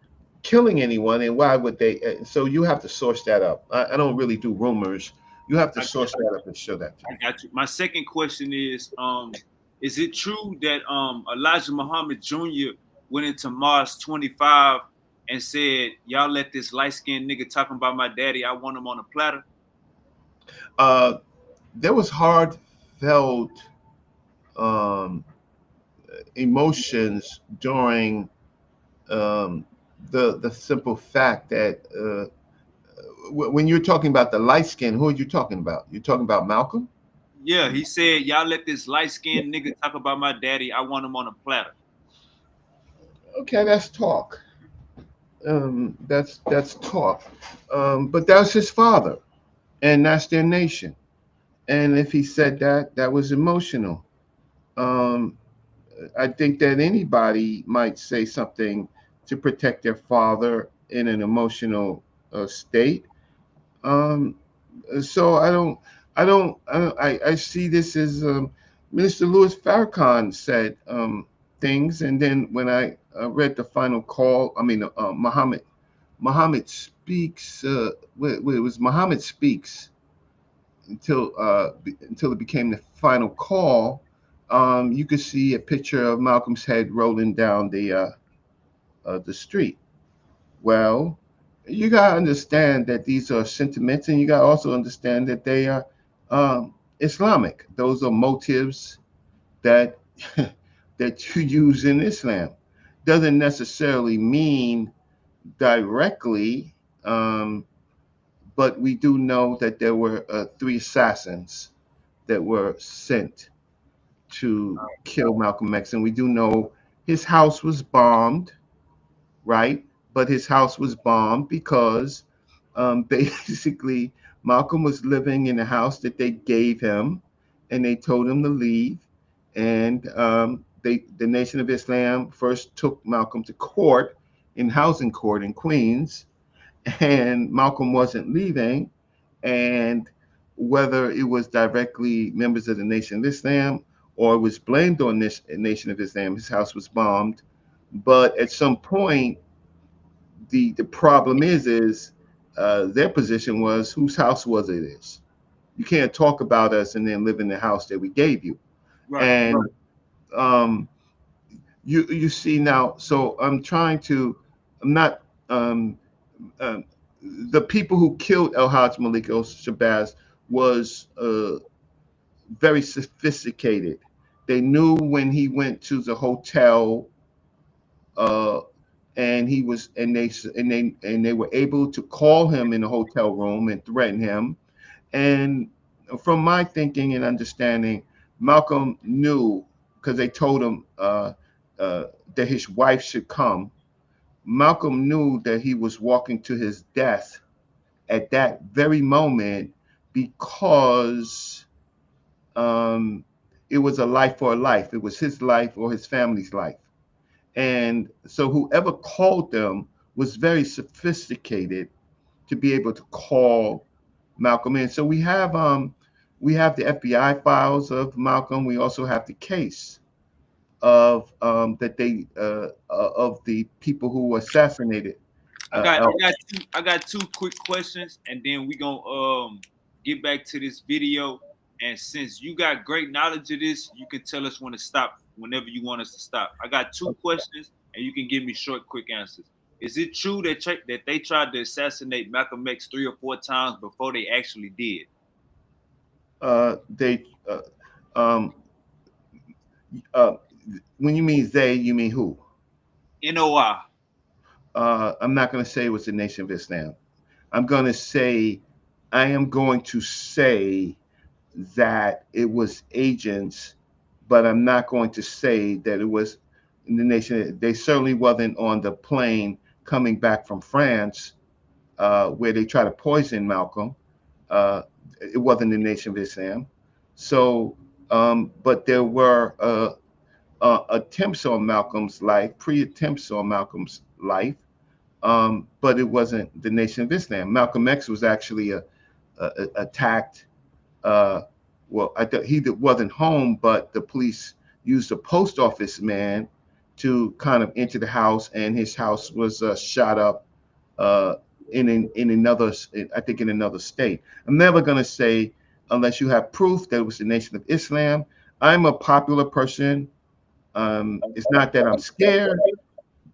killing anyone, and why would they? So you have to source that up. I don't really do rumors. You have to I, source that up and show that to I me. got you. My second question is it true that Elijah Muhammad Jr. went into Mars 25 and said, "Y'all let this light skinned nigga talking about my daddy. I want him on a platter." Uh, there was heartfelt um, emotions during um, the simple fact that when you're talking about the light skin, who are you talking about? You're talking about Malcolm? Yeah, he said, y'all let this light skinned nigga talk about my daddy. I want him on a platter. Okay, that's talk. That's talk. But that's his father, and that's their nation. And if he said that, that was emotional. Um, I think that anybody might say something to protect their father in an emotional state. Um, so I see this as Minister Louis Farrakhan said things, and then when I read the final call, I mean Muhammad speaks. It was Muhammad speaks until it became the final call. You could see a picture of Malcolm's head rolling down the street. Well, you gotta understand that these are sentiments, and you gotta also understand that they are Islamic. Those are motives that that you use in Islam. Doesn't necessarily mean directly, but we do know that there were three assassins that were sent to kill Malcolm X, and we do know his house was bombed, right? But his house was bombed because basically Malcolm was living in a house that they gave him, and they told him to leave. And the Nation of Islam first took Malcolm to court, in housing court in Queens, and Malcolm wasn't leaving. And whether it was directly members of the Nation of Islam or it was blamed on this Nation of Islam, his house was bombed. But at some point, the problem is their position was, whose house was it is. You can't talk about us and then live in the house that we gave you. Right. And um, you see now, so I'm not um, the people who killed El Hajj Malik El Shabazz was very sophisticated. They knew when he went to the hotel, uh, and he was, and they were able to call him in the hotel room and threaten him. And from my thinking and understanding, Malcolm knew, because they told him uh, that his wife should come. Malcolm knew that he was walking to his death at that very moment, because um, it was a life for a life. It was his life or his family's life. And so whoever called them was very sophisticated to be able to call Malcolm in. So we have the FBI files of Malcolm. We also have the case of that they of the people who assassinated El. I got two quick questions, and then we gonna get back to this video. And since you got great knowledge of this, you can tell us when to stop whenever you want us to stop. I got two questions, and you can give me short, quick answers. Is it true that they tried to assassinate Malcolm X 3 or 4 times before they actually did? They um, uh, when you mean they, you mean who? NOI. I'm not going to say it was the Nation of Islam. I'm going to say, I am going to say that it was agents, but I'm not going to say that it was in the nation. They certainly wasn't on the plane coming back from France, where they tried to poison Malcolm. Uh, it wasn't the Nation of Islam. So, but there were attempts on Malcolm's life, pre-attempts on Malcolm's life, but it wasn't the Nation of Islam. Malcolm X was actually attacked. Uh, well, he wasn't home, but the police used a post office man to kind of enter the house, and his house was shot up uh, in another, I think, in another state. I'm never going to say unless you have proof that it was the Nation of Islam. I'm a popular person. It's not that I'm scared,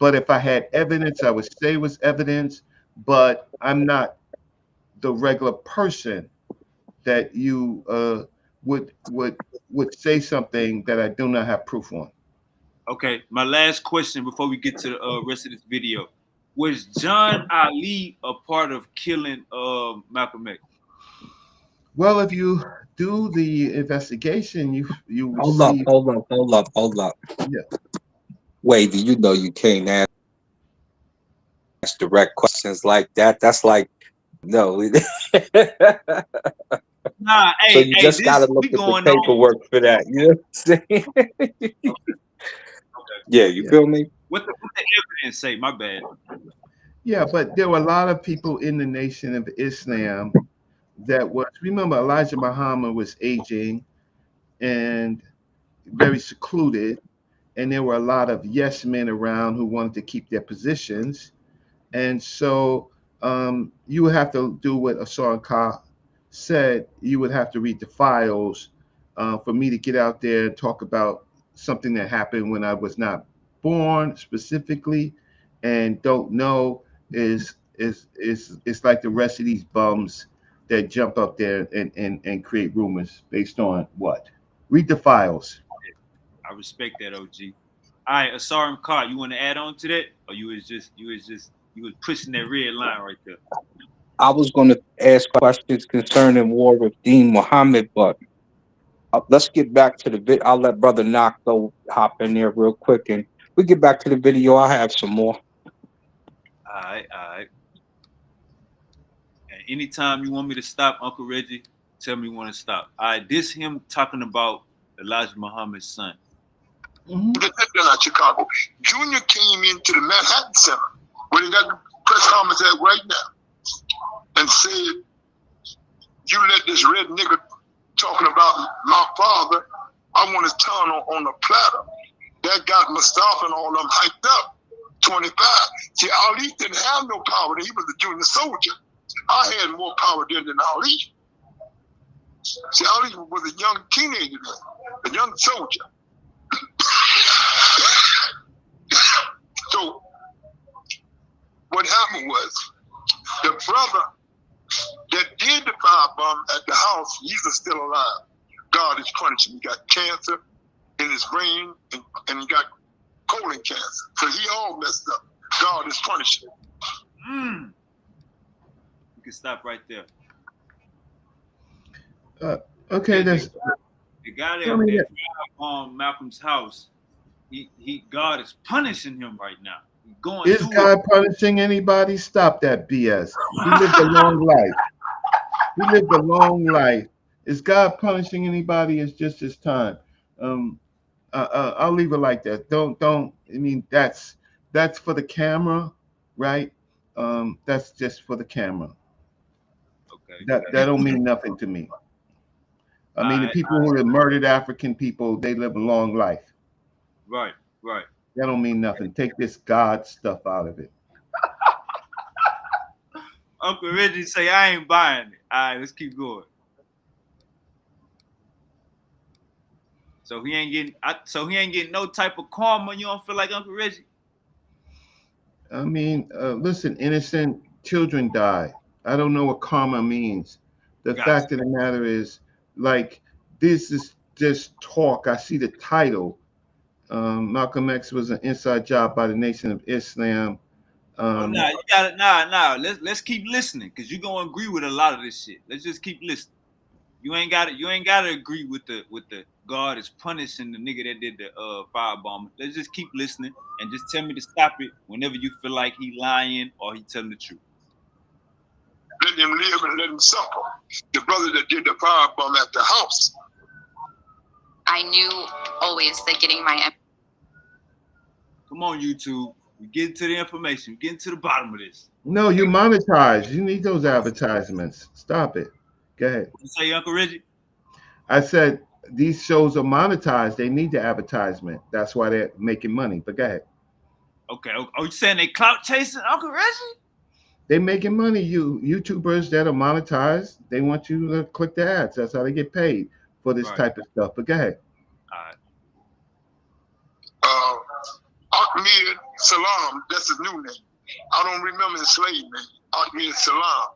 but if I had evidence, I would say it was evidence. But I'm not the regular person that you would say something that I do not have proof on. Okay, my last question before we get to the rest of this video. Was John Ali a part of killing Malcolm X? Well, if you do the investigation, you will Hold up, see. hold up. Yeah, Wait, do you know you can't ask direct questions like that? That's like no. Nah, So hey, you hey, just gotta this look we at the going on. paperwork for that. You know what I'm saying? Okay. Yeah, you yeah, feel me? What the evidence say? My bad. yeah. But there were a lot of people in the Nation of Islam that was. Remember, Elijah Muhammad was aging and very secluded, and there were a lot of yes men around who wanted to keep their positions. And so you would have to do what Asar Khan said. You would have to read the files for me to get out there and talk about something that happened when I was not born specifically and don't know is it's like the rest of these bums that jump up there and create rumors based on what? Read the files. I respect that, OG. All right, Asarum Khan, you want to add on to that, or you was pushing that red line right there? I was going to ask questions concerning war with Dean Muhammad, but let's get back to the video. I'll let Brother Nocto hop in there real quick, and we get back to the video. I have some more. All right, all right. And anytime you want me to stop, Uncle Reggie, tell me when to stop. All right, this him talking about Elijah Muhammad's son. Mhm. Out Chicago. Junior came into the Manhattan Center where they got the press conference at right now and said, "You let this red nigga talking about my father, I want his tongue on a platter." That got Mustafa and all of them hyped up. 25. See, Ali didn't have no power. He was a junior soldier. I had more power then than Ali. See, Ali was a young teenager then, a young soldier. So what happened was the brother that did the firebomb at the house, he's still alive. God is punishing him. He got cancer in his brain and he got colon cancer. So he all messed up. God is punishing him. You can stop right there. Okay, The that's guy tell me that that. on Malcolm's house, he God is punishing him right now. He's going Is through it. God punishing anybody? Stop that BS. He lived a long life. He lived a long life. Is God punishing anybody? It's just his time. Um, I'll leave it like that. Don't. I mean, that's for the camera, right? That's just for the camera. Okay. That don't mean nothing to me. I mean, the Alright, people who have murdered African people, they live a long life. right, right. That don't mean nothing. Take this God stuff out of it. Uncle Reggie say I ain't buying it. All right, let's keep going. So he ain't getting no type of karma. You don't feel like Uncle Reggie? I mean, listen, innocent children die. I don't know what karma means. The Gotcha. fact of the matter is, like, this is just talk. I see the title. Malcolm X was an inside job by the Nation of Islam. Oh nah, you got it. Nah. Let's keep listening, cause you gonna agree with a lot of this shit. Let's just keep listening. You ain't gotta agree with the God is punishing the nigga that did the firebomb. Let's just keep listening and just tell me to stop it whenever you feel like he lying or he telling the truth. Let him live and let him suffer. The brother that did the firebomb at the house. I knew always that getting my Come on, YouTube. We getting to the information. We getting to the bottom of this. No, you monetize. You need those advertisements. Stop it. Go ahead. What you say, Uncle Reggie? I said these shows are monetized. They need the advertisement. That's why they're making money. But go ahead. Okay. Oh, you saying they clout chasing Uncle Reggie? They're making money. YouTubers that are monetized, they want you to click the ads. That's how they get paid for this Right. type of stuff. But go ahead. All right. Ahmed Salam, that's his new name. I don't remember his slave name. Ahmed Salam.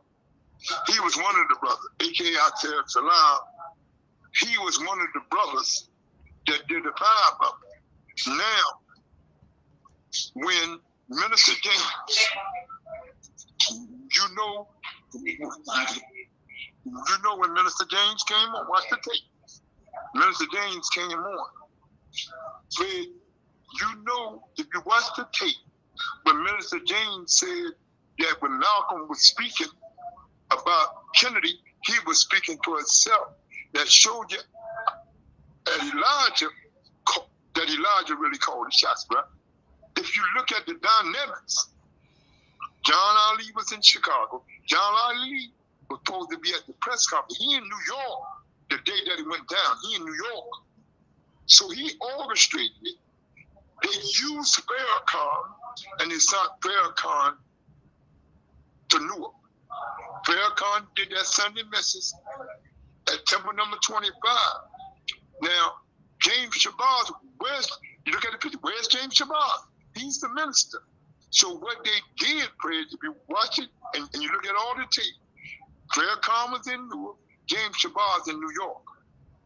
He was one of the brothers, aka Akhtar Salam. He was one of the brothers that did the firebomb. Now, when Minister James, you know, when Minister James came on, watch the tape. Minister James came on. Said, if you watch the tape, when Minister James said that when Malcolm was speaking about Kennedy, he was speaking for himself. That showed you that Elijah really called the shots, bro. If you look at the dynamics, John Ali was in Chicago. John Ali was supposed to be at the press conference. He in New York the day that it went down. He in New York. So he orchestrated it. They used Farrakhan and they sent Farrakhan to Newark. Farrakhan did that Sunday message at Temple number 25. Now, James Shabazz, you look at the picture, where's James Shabazz? He's the minister. So what they did, Fred, if you watch it and you look at all the tape, Farrakhan was in Newark, James Shabazz in New York.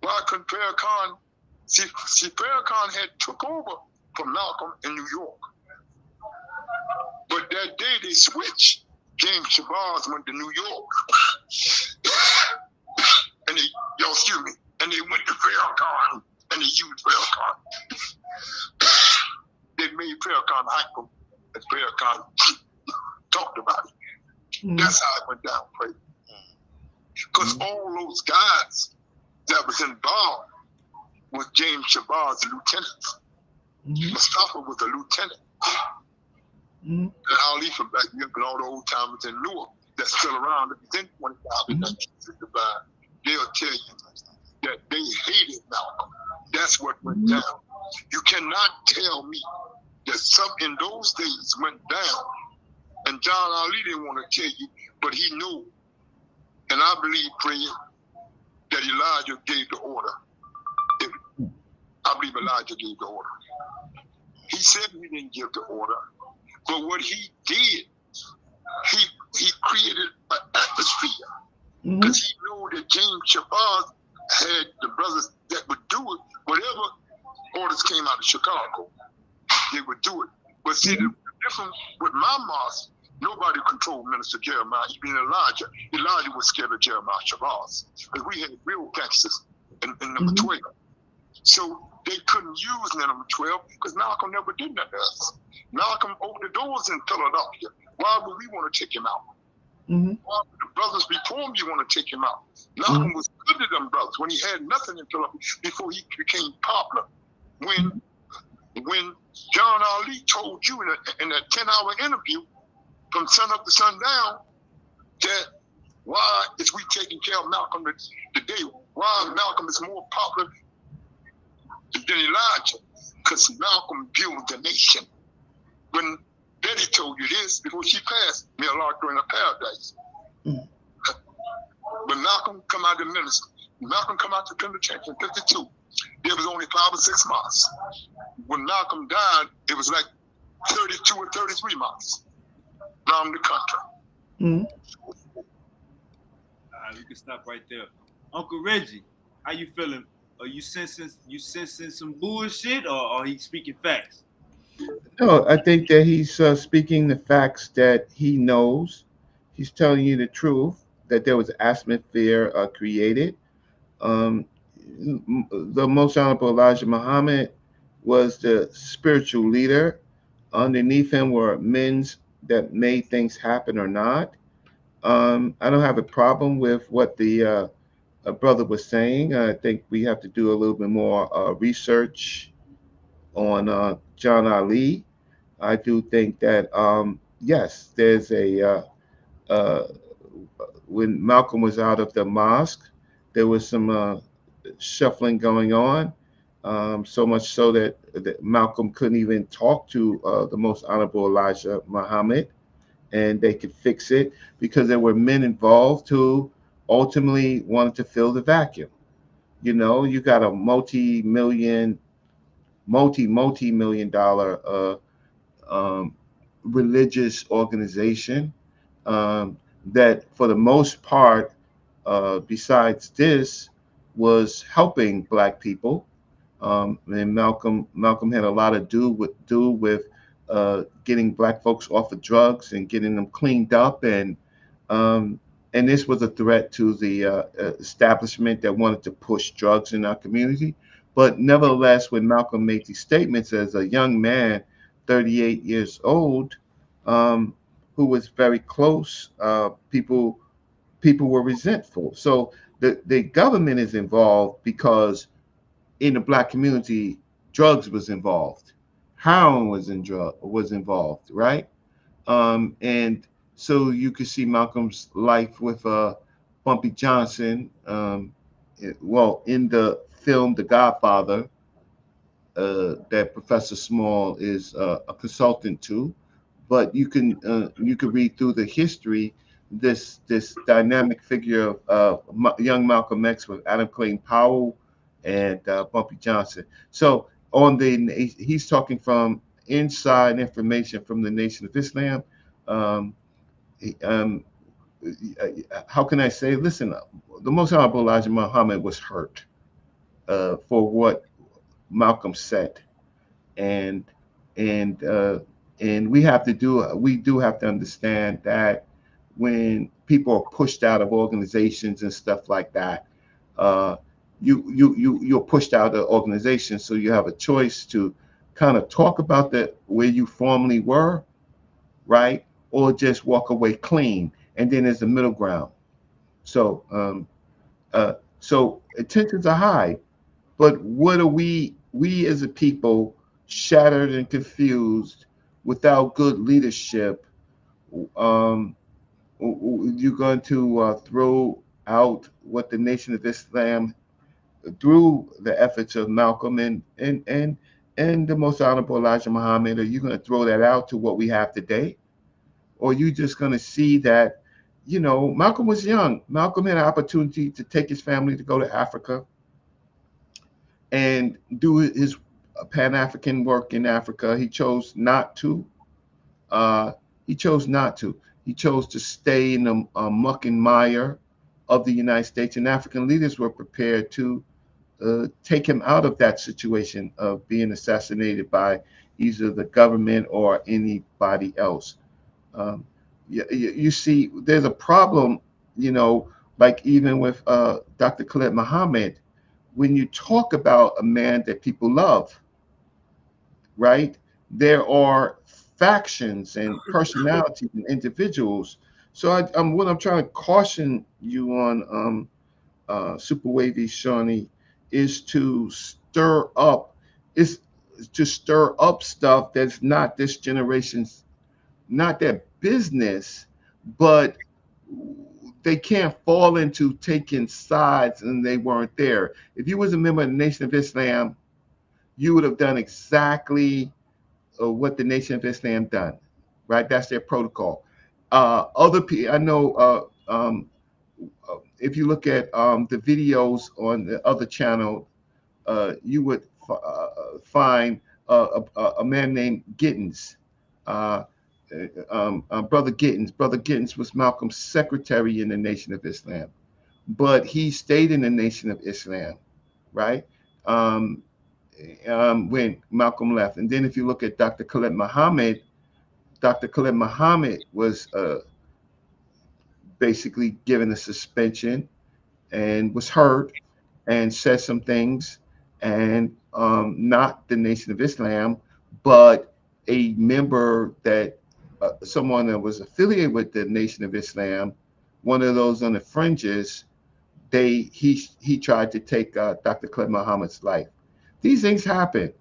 Why couldn't Farrakhan, see Farrakhan had took over from Malcolm in New York. But that day they switched. James Shabazz went to New York. And and they went to Farrakhan and they used Farrakhan. They made Farrakhan hype him and Farrakhan talked about it. Mm. That's how it went down, Fred. Because all those guys that was involved with James Shabazz, the lieutenant. Mm-hmm. Mustafa was a lieutenant. Mm-hmm. And Ali from back then, and all the old timers in Newark that's still around, within 25 in 1965, they'll tell you that they hated Malcolm. That's what went down. You cannot tell me that something in those days went down. And John Ali didn't want to tell you, but he knew. And I believe, Fred, that Elijah gave the order. I believe Elijah gave the order. He said he didn't give the order, but what he did, he created an atmosphere because he knew that James Shabazz had the brothers that would do it. Whatever orders came out of Chicago, they would do it. But see, the difference with my mosque, nobody controlled Minister Jeremiah, even Elijah. Elijah was scared of Jeremiah Shabazz because we had real gangsters in number 12. So they couldn't use number 12 because Malcolm never did that to us. Malcolm opened the doors in Philadelphia. Why would we want to take him out? Mm-hmm. Why would the brothers before me want to take him out? Malcolm was good to them brothers when he had nothing in Philadelphia before he became popular. When John Ali told you in a 10-hour interview from sun up to sundown that why is we taking care of Malcolm today? Why Malcolm is more popular than Elijah? Because Malcolm built the nation. When Betty told you this before she passed, may Allah grant her paradise. When Malcolm come out the ministry, Malcolm come out the penitentiary in 52, there was only 5 or 6 months. When Malcolm died, it was like 32 or 33 months around the country. We can stop right there. Uncle Reggie, how you feeling? Are you sensing some bullshit, or are he speaking facts? No, I think that he's speaking the facts that he knows. He's telling you the truth that there was atmosphere created. The Most Honorable Elijah Muhammad was the spiritual leader. Underneath him were men that made things happen or not. I don't have a problem with what the brother was saying. I think we have to do a little bit more research on John Ali. I do think that yes, there's when Malcolm was out of the mosque, there was some shuffling going on. So much so that Malcolm couldn't even talk to the Most Honorable Elijah Muhammad, and they could fix it because there were men involved who ultimately wanted to fill the vacuum. You know, you got a multi-million dollar religious organization that, for the most part, besides this, was helping Black people. And Malcolm had a lot to do with getting black folks off of drugs and getting them cleaned up, um, and this was a threat to the establishment that wanted to push drugs in our community. But nevertheless, when Malcolm made these statements as a young man, 38 years old, um, who was very close, people were resentful. So the government is involved because in the black community, drugs was involved, heroin was involved, right? And so you could see Malcolm's life with Bumpy Johnson. Well, in the film The Godfather, that Professor Small is a consultant to, but you can read through the history. This dynamic figure of young Malcolm X with Adam Clayton Powell and Bumpy Johnson. So he's talking from inside information from the Nation of Islam. Um, um, how can I say? Listen, the Most Honorable Elijah Muhammad was hurt for what Malcolm said, and and uh, and we do have to understand that when people are pushed out of organizations and stuff like that, uh, you're pushed out of organizations, so you have a choice to kind of talk about the where you formerly were, right, or just walk away clean, and then there's the middle ground. So so tensions are high, but what are we as a people, shattered and confused, without good leadership? Um, you're going to throw out what the Nation of Islam, through the efforts of Malcolm and the Most Honorable Elijah Muhammad, are you going to throw that out to what we have today? Or are you just going to see that, Malcolm was young. Malcolm had an opportunity to take his family to go to Africa and do his Pan African work in Africa. He chose not to. Uh, he chose not to. He chose to stay in the muck and mire of the United States, and African leaders were prepared to take him out of that situation of being assassinated by either the government or anybody else. Um, you see, there's a problem, you know, like even with Dr. Khalid Muhammad, when you talk about a man that people love, right? There are factions and personalities and individuals. So what I'm trying to caution you on, Super Wavy Shawnee, is to is stir up stuff that's not this generation's, not their business, but they can't fall into taking sides and they weren't there. If you was a member of the Nation of Islam, you would have done exactly what the Nation of Islam done, right? That's their protocol. Other people, I know, if you look at the videos on the other channel, you would find a man named Gittins, uh, Brother Gittins. Brother Gittins was Malcolm's secretary in the Nation of Islam, but he stayed in the Nation of Islam, right? Um, when Malcolm left. And then if you look at Dr. Khalid Muhammad, Dr. Khalid Muhammad was basically given a suspension and was hurt and said some things, and not the Nation of Islam, but a member that someone that was affiliated with the Nation of Islam, one of those on the fringes. He tried to take Dr. Khalid Muhammad's life. These things happen.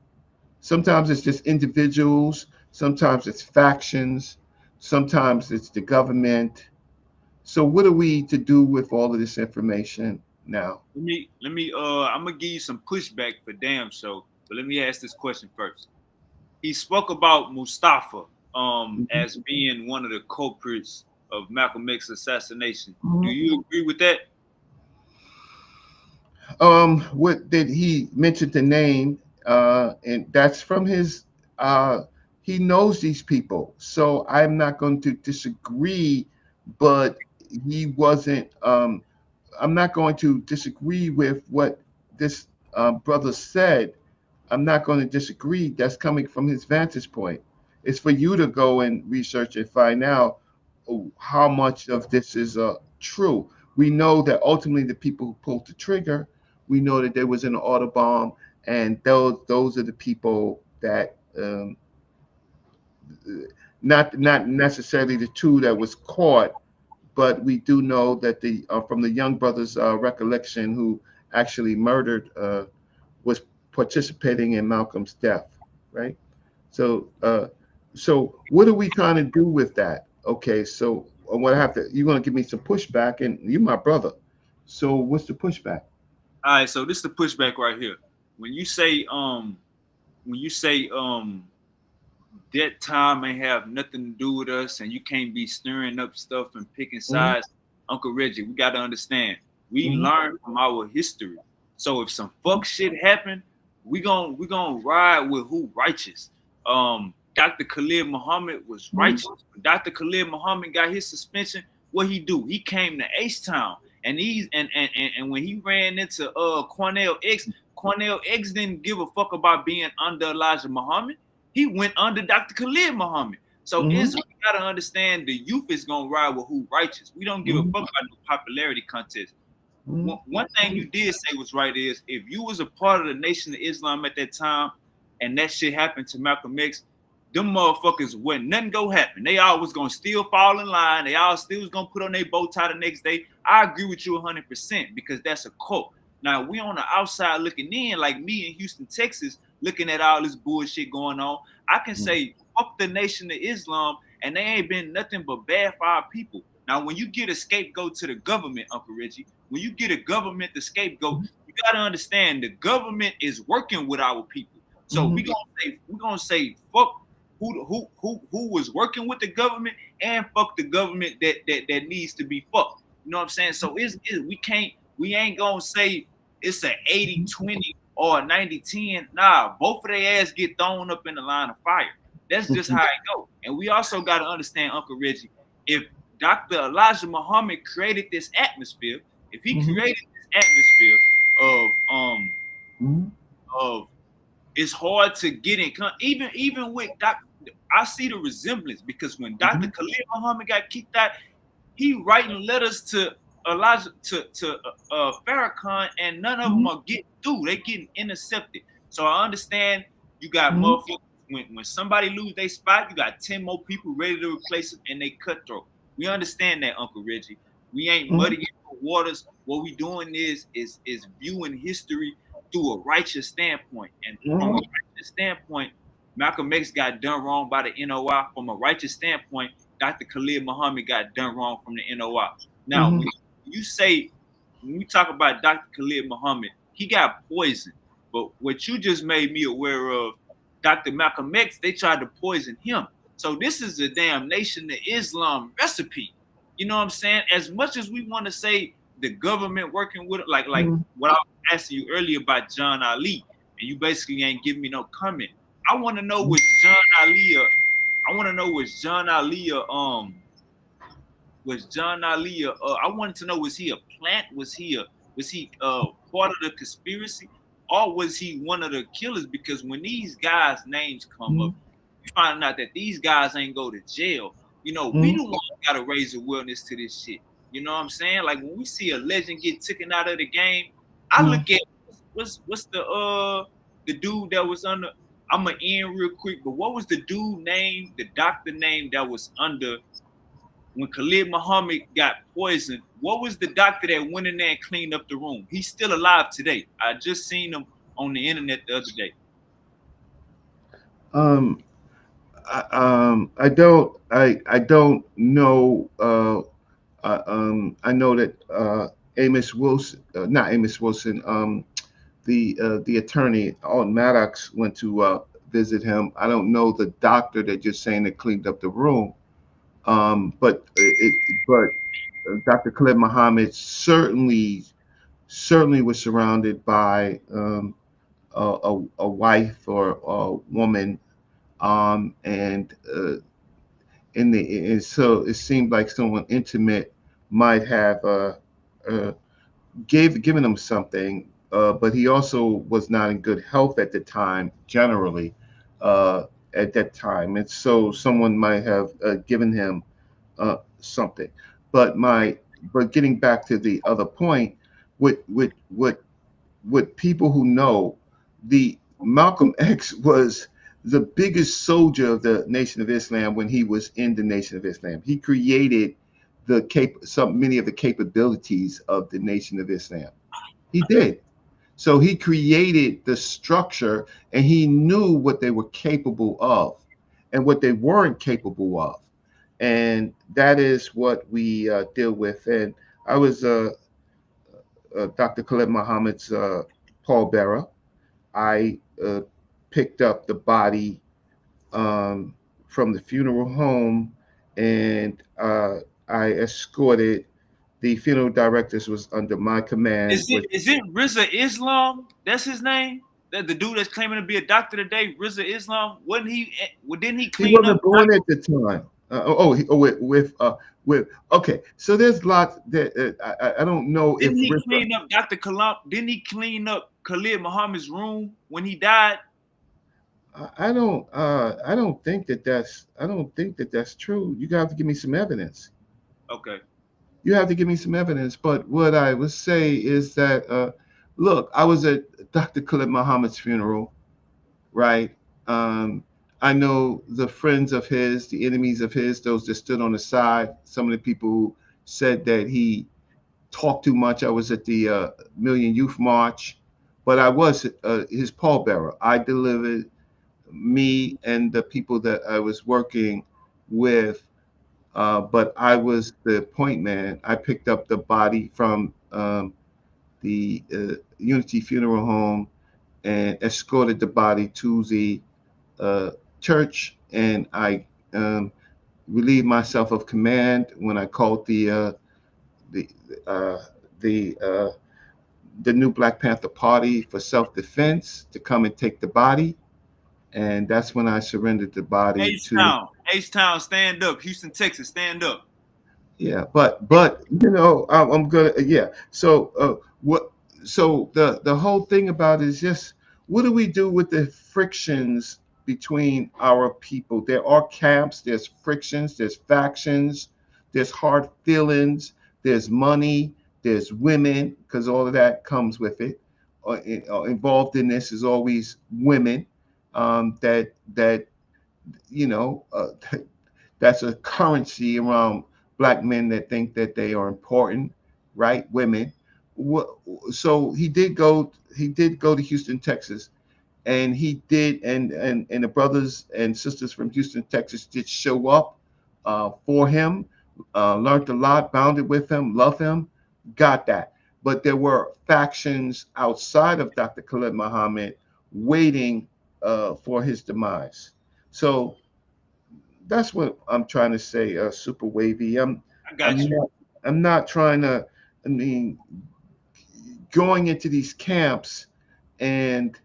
Sometimes it's just individuals, sometimes it's factions, sometimes it's the government. So what are we to do with all of this information now? I'm gonna give you some pushback for damn show, but let me ask this question first. He spoke about Mustafa as being one of the culprits of Malcolm X's assassination. Do you agree with that? What did he mention the name? And that's from his. He knows these people, so I'm not going to disagree. But he wasn't. I'm not going to disagree with what this brother said. I'm not going to disagree. That's coming from his vantage point. It's for you to go and research and find out how much of this is true. We know that ultimately the people who pulled the trigger, we know that there was an Autobomb, and those are the people that not necessarily the two that was caught, but we do know that the from the Young Brothers' recollection, who actually murdered was participating in Malcolm's death, right? So, so what are we trying to do with that? Okay, so what I have to, you're gonna give me some pushback, and you're my brother. So, what's the pushback? All right, so this is the pushback right here. When you say when you say that time ain't have nothing to do with us and you can't be stirring up stuff and picking Mm-hmm, sides, Uncle Reggie, we got to understand we mm-hmm, learn from our history. So if some fuck shit happen, we gonna ride with who righteous. Dr. Khalid Muhammad was mm-hmm, righteous. When Dr. Khalid Muhammad got his suspension, what he do? He came to H Town, and and when he ran into Cornell X didn't give a fuck about being under Elijah Muhammad. He went under Dr. Khalid Muhammad. So mm-hmm, Israel, we gotta understand the youth is gonna ride with who righteous. We don't give a mm-hmm, fuck about no popularity contest. mm-hmm, One thing you did say was right is if you was a part of the Nation of Islam at that time and that shit happened to Malcolm X, them motherfuckers wasn't nothing go happen. They always gonna still fall in line. They all still was gonna put on their bow tie the next day. I agree with you 100% because that's a cult. Now we on the outside looking in, like me in Houston, Texas, looking at all this bullshit going on. I can say fuck the Nation of Islam, and they ain't been nothing but bad for our people. Now, when you get a scapegoat to the government, Uncle Reggie, when you get a government the scapegoat, you gotta understand the government is working with our people. So mm-hmm, we gonna say fuck who was working with the government and fuck the government that needs to be fucked. You know what I'm saying? So we ain't gonna say it's a 80-20 or a 90-10. Nah, both of their ass get thrown up in the line of fire. That's just how it go. And we also gotta understand, Uncle Reggie, if Dr. Elijah Muhammad created this atmosphere, if he mm-hmm, created this atmosphere of mm-hmm, of it's hard to get in even with Dr. I see the resemblance because when mm-hmm, Dr. Khalid Muhammad got kicked out, he writing letters to Elijah to Farrakhan, and none of them mm-hmm, are getting through. They getting intercepted. So I understand you got mm-hmm, motherfuckers when somebody lose their spot, you got 10 more people ready to replace them, and they cutthroat. We understand that, Uncle Reggie. We ain't mm-hmm, muddying the waters. What we doing is viewing history through a righteous standpoint, and from a mm-hmm, righteous standpoint, Malcolm X got done wrong by the NOI. From a righteous standpoint, Dr. Khalid Muhammad got done wrong from the NOI. Now, mm-hmm, when you say, when we talk about Dr. Khalid Muhammad, he got poisoned. But what you just made me aware of, Dr. Malcolm X, they tried to poison him. So this is a damn Nation of Islam recipe. You know what I'm saying? As much as we want to say the government working with it, like mm-hmm, what I was asking you earlier about John Ali, and you basically ain't giving me no comment. I want to know was John Ali I want to know was John Ali I wanted to know was he a plant? Was he part of the conspiracy? Or was he one of the killers? Because when these guys' names come up, you find out that these guys ain't go to jail. You know, we mm-hmm, the ones gotta raise awareness to this shit. You know what I'm saying? Like when we see a legend get taken out of the game, I mm-hmm. look at what's the dude that was under. I'm gonna end real quick, but what was the dude name, the doctor name that was under when Khalid Muhammad got poisoned? What was the doctor that went in there and cleaned up the room? He's still alive today. I just seen him on the internet the other day. Um, I don't know. I know that Amos Wilson, not Amos Wilson, the attorney, Alton Maddox, went to visit him. I don't know the doctor that you're saying that cleaned up the room, but Dr. Khalid Muhammad certainly was surrounded by a wife or a woman, and and so it seemed like someone intimate might have uh, given him something, but he also was not in good health at the time generally. at that time, and so someone might have given him something. But getting back to the other point, with people who know, the Malcolm X was the biggest soldier of the Nation of Islam when he was in the Nation of Islam. He created many of the capabilities of the Nation of Islam. He did. So he created the structure, and he knew what they were capable of and what they weren't capable of. And that is what we deal with. And I was Dr. Khalid Muhammad's pallbearer. I picked up the body from the funeral home, and I escorted. The funeral directors was under my command. Is it Rizza Islam? That's his name. That the dude that's claiming to be a doctor today, Rizza Islam. Wasn't he? Didn't he He clean up? wasn't born at the time. With okay. So there's lots that I don't know if Didn't he Rissa, clean up Dr. Kalam? Didn't he clean up Khalid Muhammad's room when he died? I don't think that that's true. You have to give me some evidence. Okay. You have to give me some evidence. But what I would say is that look, I was at Dr. Khalid Muhammad's funeral, right? Um, I know the friends of his, the enemies of his, those that stood on the side. Some of the people who said that he talked too much. I was at the Million Youth March, but I was his pallbearer. I delivered, me and the people that I was working with, but I was the point man. I picked up the body from the Unity Funeral Home and escorted the body to the uh, church, and I relieved myself of command when I called the uh, the uh, the new Black Panther Party for self-defense to come and take the body, and that's when I surrendered the body H to. Town, H Town, stand up. Houston, Texas, stand up. Yeah, but I'm gonna yeah. So what? So the whole thing about it is just, what do we do with the frictions between our people? There are camps, there's frictions, there's factions, there's hard feelings, there's money, there's women, because all of that comes with it. Involved in this is always women, that you know uh, that's a currency around black men that think that they are important, right? Women. So he did go to Houston, Texas, and he did, and the brothers and sisters from Houston, Texas did show up for him, learned a lot, bounded with him, loved him, got that. But there were factions outside of Dr. Khalid Muhammad waiting for his demise. So that's what I'm trying to say, super wavy. I I'm got you. not I'm not trying to, I mean, going into these camps, and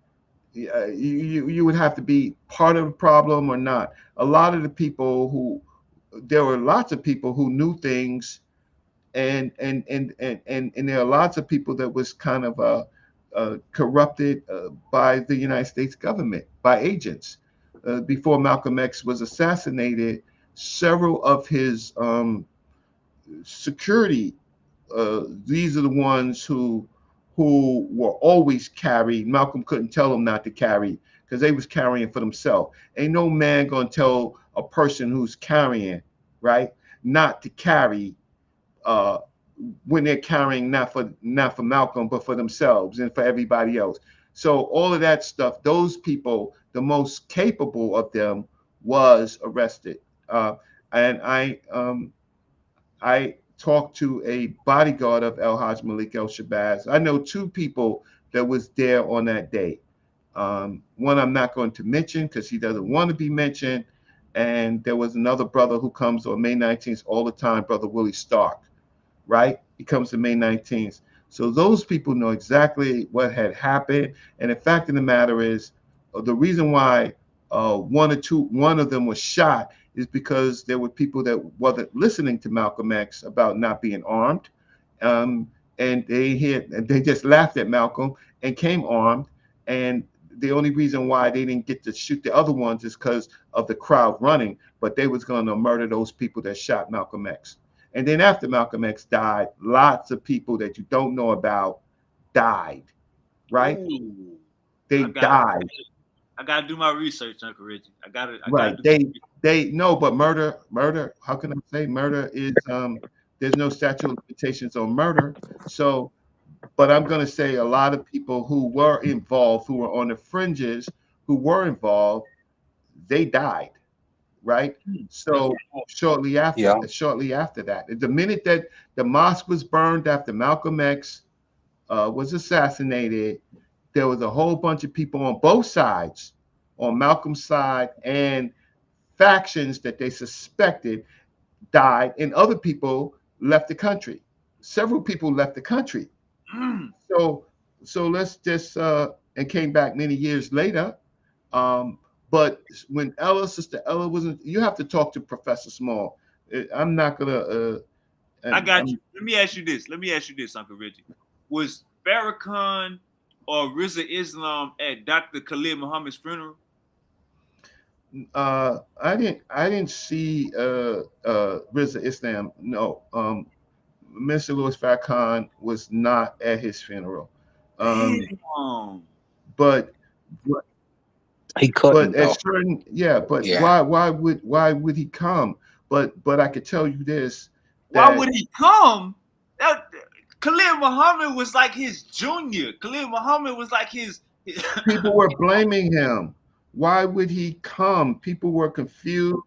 you would have to be part of the problem or not. A lot of the people who There were lots of people who knew things, and there are lots of people that was kind of corrupted by the United States government, by agents. Before Malcolm X was assassinated, several of his security, these are the ones who were always carried. Malcolm couldn't tell them not to carry because they was carrying for themselves. Ain't no man gonna tell a person who's carrying, right, not to carry uh, when they're carrying not for Malcolm but for themselves and for everybody else. So all of that stuff, those people, the most capable of them, was arrested. And I talked to a bodyguard of El Haj Malik El Shabazz. I know two people that was there on that day. One I'm not going to mention because he doesn't want to be mentioned. And there was another brother who comes on May 19th all the time, Brother Willie Stark, right? He comes to May 19th. So those people know exactly what had happened. And the fact of the matter is, the reason why one of them was shot is because there were people that wasn't listening to Malcolm X about not being armed. And they just laughed at Malcolm and came armed. And the only reason why they didn't get to shoot the other ones is because of the crowd running, but they was going to murder those people that shot Malcolm X. And then after Malcolm X died, lots of people that you don't know about died, right? Ooh, They died. I gotta do my research, Uncle Reggie. I gotta Right. do. They no, but murder. How can I say murder is there's no statute of limitations on murder. So, but I'm going to say a lot of people who were involved, who were on the fringes, who were involved, they died, right? So shortly after that, the minute that the mosque was burned after Malcolm X was assassinated, there was a whole bunch of people on both sides, on Malcolm's side and factions that they suspected died, and other people left the country. Several people left the country. So let's just and came back many years later. Um, but when Sister Ella wasn't, you have to talk to Professor Small. I'm not gonna. I got you. Let me ask you this, Uncle Reggie. Was Farrakhan or Rizza Islam at Dr. Khalid Muhammad's funeral? I didn't see Rizza Islam. No. Mr. Louis Farrakhan was not at his funeral. But he couldn't. But at certain, why would he come? But I could tell you this. Why would he come? Khalid Muhammad was like his junior. Khalid Muhammad was like his. People were blaming him. Why would he come? People were confused.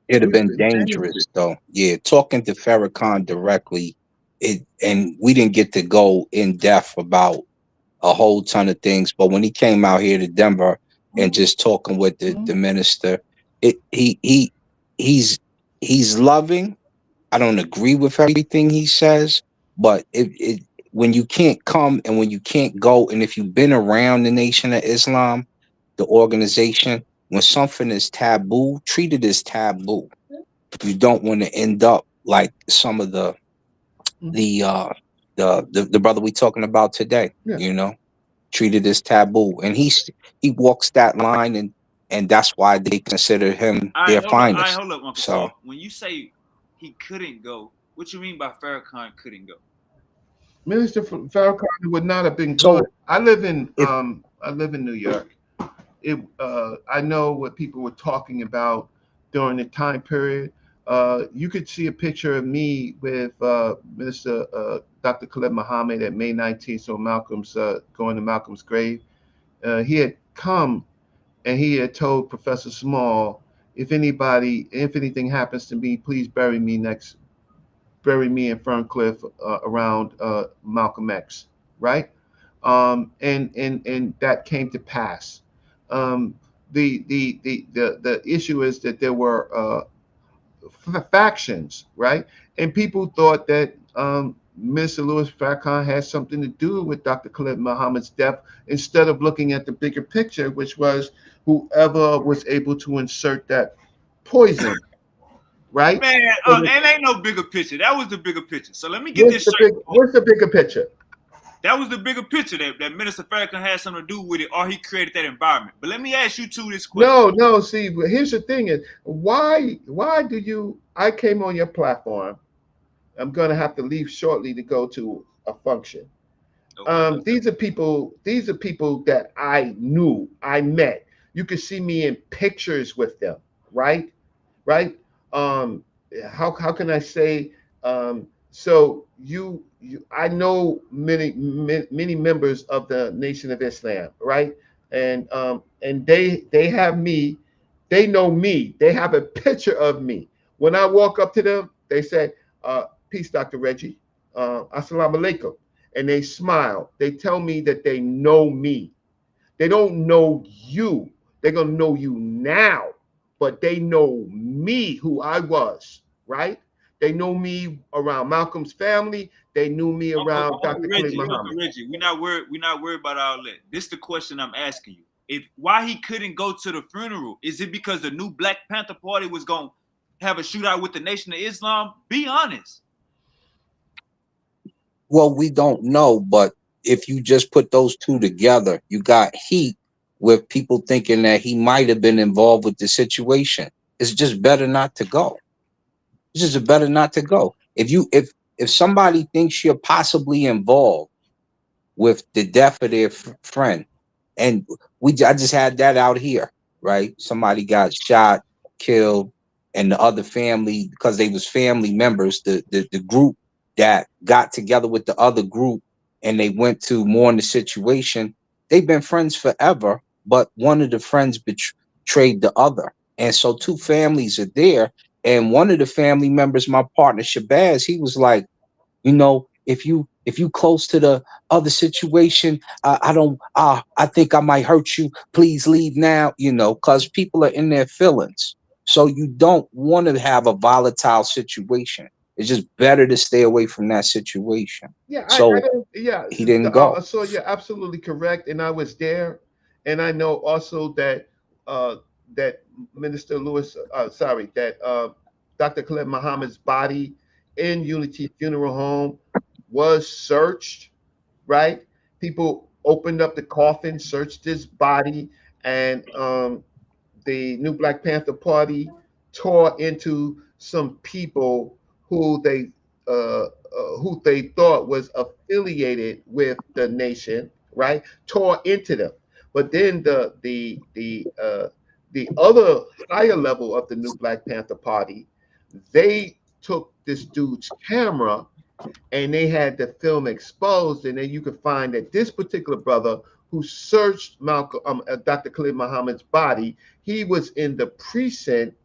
It'd have been dangerous, though. Yeah, talking to Farrakhan directly, and we didn't get to go in depth about a whole ton of things. But when he came out here to Denver and just talking with the minister, he's loving. I don't agree with everything he says, but when you can't come and when you can't go, and if you've been around the Nation of Islam, the organization, when something is taboo, treat it as taboo. You don't want to end up like some of the brother we talking about today. You know, treat it as taboo, and he walks that line, and that's why they consider him their finest. Hold up, Uncle Paul. When you say he couldn't go, what you mean by Farrakhan couldn't go? Minister Farrakhan would not have been good. I live in New York. I know what people were talking about during the time period. You could see a picture of me with Minister Dr. Khalid Muhammad at May 19th, so Malcolm's going to Malcolm's grave. He had come and he had told Professor Small, if anything happens to me, please bury me in Ferncliff around Malcolm X, right? And that came to pass. The issue is that there were factions, right? And people thought that Mr. Louis Farrakhan had something to do with Dr. Khalid Muhammad's death, instead of looking at the bigger picture, which was whoever was able to insert that poison, right? Man, and ain't no bigger picture. That was the bigger picture. So let me get this straight. What's the bigger picture? That was the bigger picture that Minister Farrakhan had something to do with it, or he created that environment. But let me ask you two this question. No. See, here's the thing: is why do you? I came on your platform. I'm gonna have to leave shortly to go to a function. Okay. These are people that I knew, I met. You could see me in pictures with them, right? How can I say? So I know many members of the Nation of Islam, right? And they have me, they know me, they have a picture of me. When I walk up to them, they say, "Peace, Dr. Reggie, Assalamu alaikum," and they smile. They tell me that they know me. They don't know you. They're gonna know you now, but they know me, who I was, right? They know me around Malcolm's family. They knew me around Dr. Khalid Muhammad. Reggie, we're not worried about all that. This is the question I'm asking you. Why he couldn't go to the funeral? Is it because the new Black Panther Party was going to have a shootout with the Nation of Islam? Be honest. Well, we don't know, but if you just put those two together, you got heat with people thinking that he might have been involved with the situation. It's just better not to go. It's just better not to go. If somebody thinks you're possibly involved with the death of their friend, and I just had that out here, right? Somebody got shot, killed, and the other family, because they was family members, the group that got together with the other group and they went to mourn the situation, they've been friends forever, but one of the friends betrayed the other, and so two families are there. And one of the family members, my partner Shabazz, he was like, if you close to the other situation, I don't I think I might hurt you, please leave now, because people are in their feelings. So you don't want to have a volatile situation. It's just better to stay away from that situation. Yeah, I So don't. Yeah, he didn't go. so you're absolutely correct, and I was there, and I know also that uh, that Minister Lewis, sorry, that Dr. Khalid Muhammad's body in Unity Funeral Home was searched. Right? People opened up the coffin, searched his body, and the New Black Panther Party tore into some people who they who they thought was affiliated with the nation, right? Tore into them. But then the other higher level of the New Black Panther Party, they took this dude's camera and they had the film exposed, and then you could find that this particular brother who searched Dr. Khalid Muhammad's body, he was in the precinct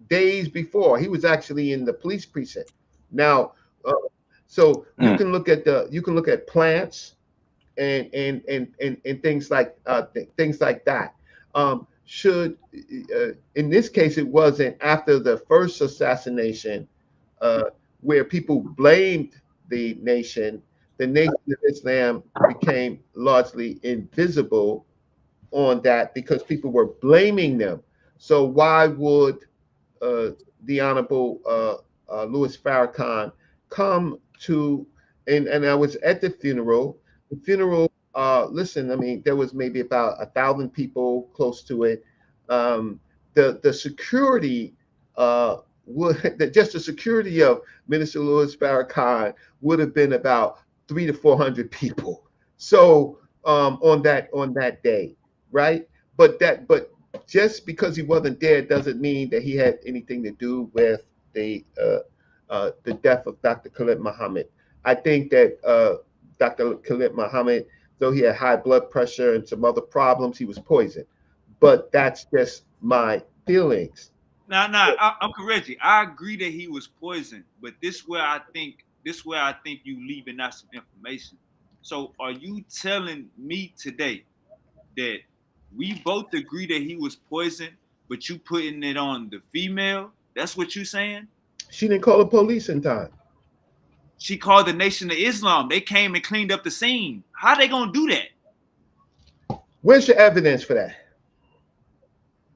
days before. He was actually in the police precinct. Now, uh, so Mm. you can look at plants and things like things like that. Should In this case, it wasn't after the first assassination uh, where people blamed the nation. The Nation of Islam became largely invisible on that because people were blaming them. So why would uh, the Honorable Louis Farrakhan come to, and I was at the funeral. The funeral, listen, I mean, there was maybe about 1,000 people close to it. The security just the security of Minister Louis Farrakhan would have been about 300 to 400 people. So on that day, right? But just because he wasn't there doesn't mean that he had anything to do with the death of Dr. Khalid Muhammad. I think that Dr. Khalid Muhammad, though he had high blood pressure and some other problems, he was poisoned. But that's just my feelings. I'm correct. I agree that he was poisoned, but this where I think you leaving out some information. So are you telling me today that we both agree that he was poisoned, but you putting it on the female? That's what you saying? She didn't call the police in time. She called the Nation of Islam. They came and cleaned up the scene. How they gonna do that? Where's your evidence for that?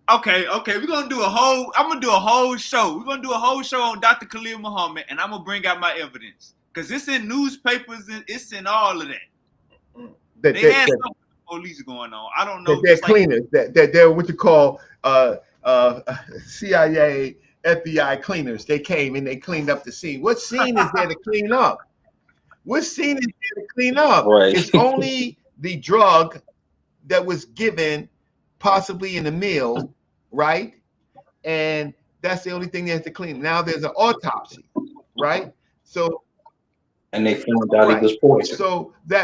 Okay, we're gonna do a whole. I'm gonna do a whole show. We're gonna do a whole show on Dr. Khalil Muhammad, and I'm gonna bring out my evidence because it's in newspapers and it's in all of that. They had some police going on. I don't know. That they're cleaners. That they're what you call CIA, FBI cleaners. They came and they cleaned up the scene. What scene is there to clean up? What scene is there to clean up? Right. It's only the drug that was given, possibly in the meal, right? And that's the only thing they have to clean. Now there's an autopsy, right? So And they found out he right. was poisoned.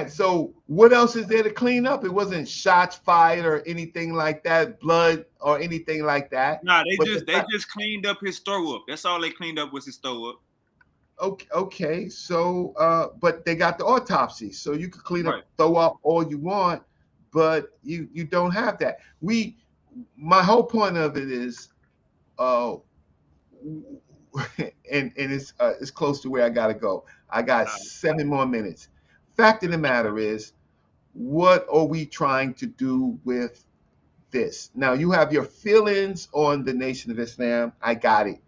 So what else is there to clean up? It wasn't shots fired or anything like that, blood or anything like that. Nah, they But just cleaned up his throw up. That's all they cleaned up was his throw up. okay, so but they got the autopsy, so you could clean Right. up, throw up all you want, but you don't have that. My whole point of it is, and it's close to where I gotta go. I got 7 more minutes. Fact of the matter is, what are we trying to do with this? Now you have your feelings on the Nation of Islam. I got it.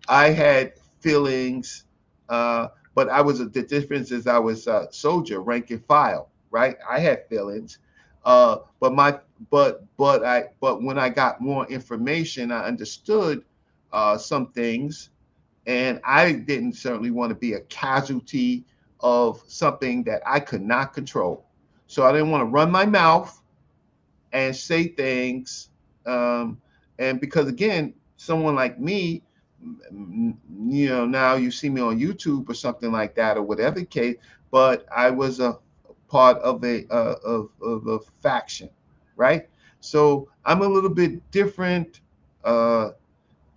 I had feelings, but the difference is I was a soldier, rank and file, right? I had feelings. But when I got more information, I understood some things, and I didn't certainly want to be a casualty of something that I could not control. So I didn't want to run my mouth and say things. Um, and because again, someone like me, now you see me on YouTube or something like that or whatever the case, but I was a part of a faction, right? So I'm a little bit different. Uh,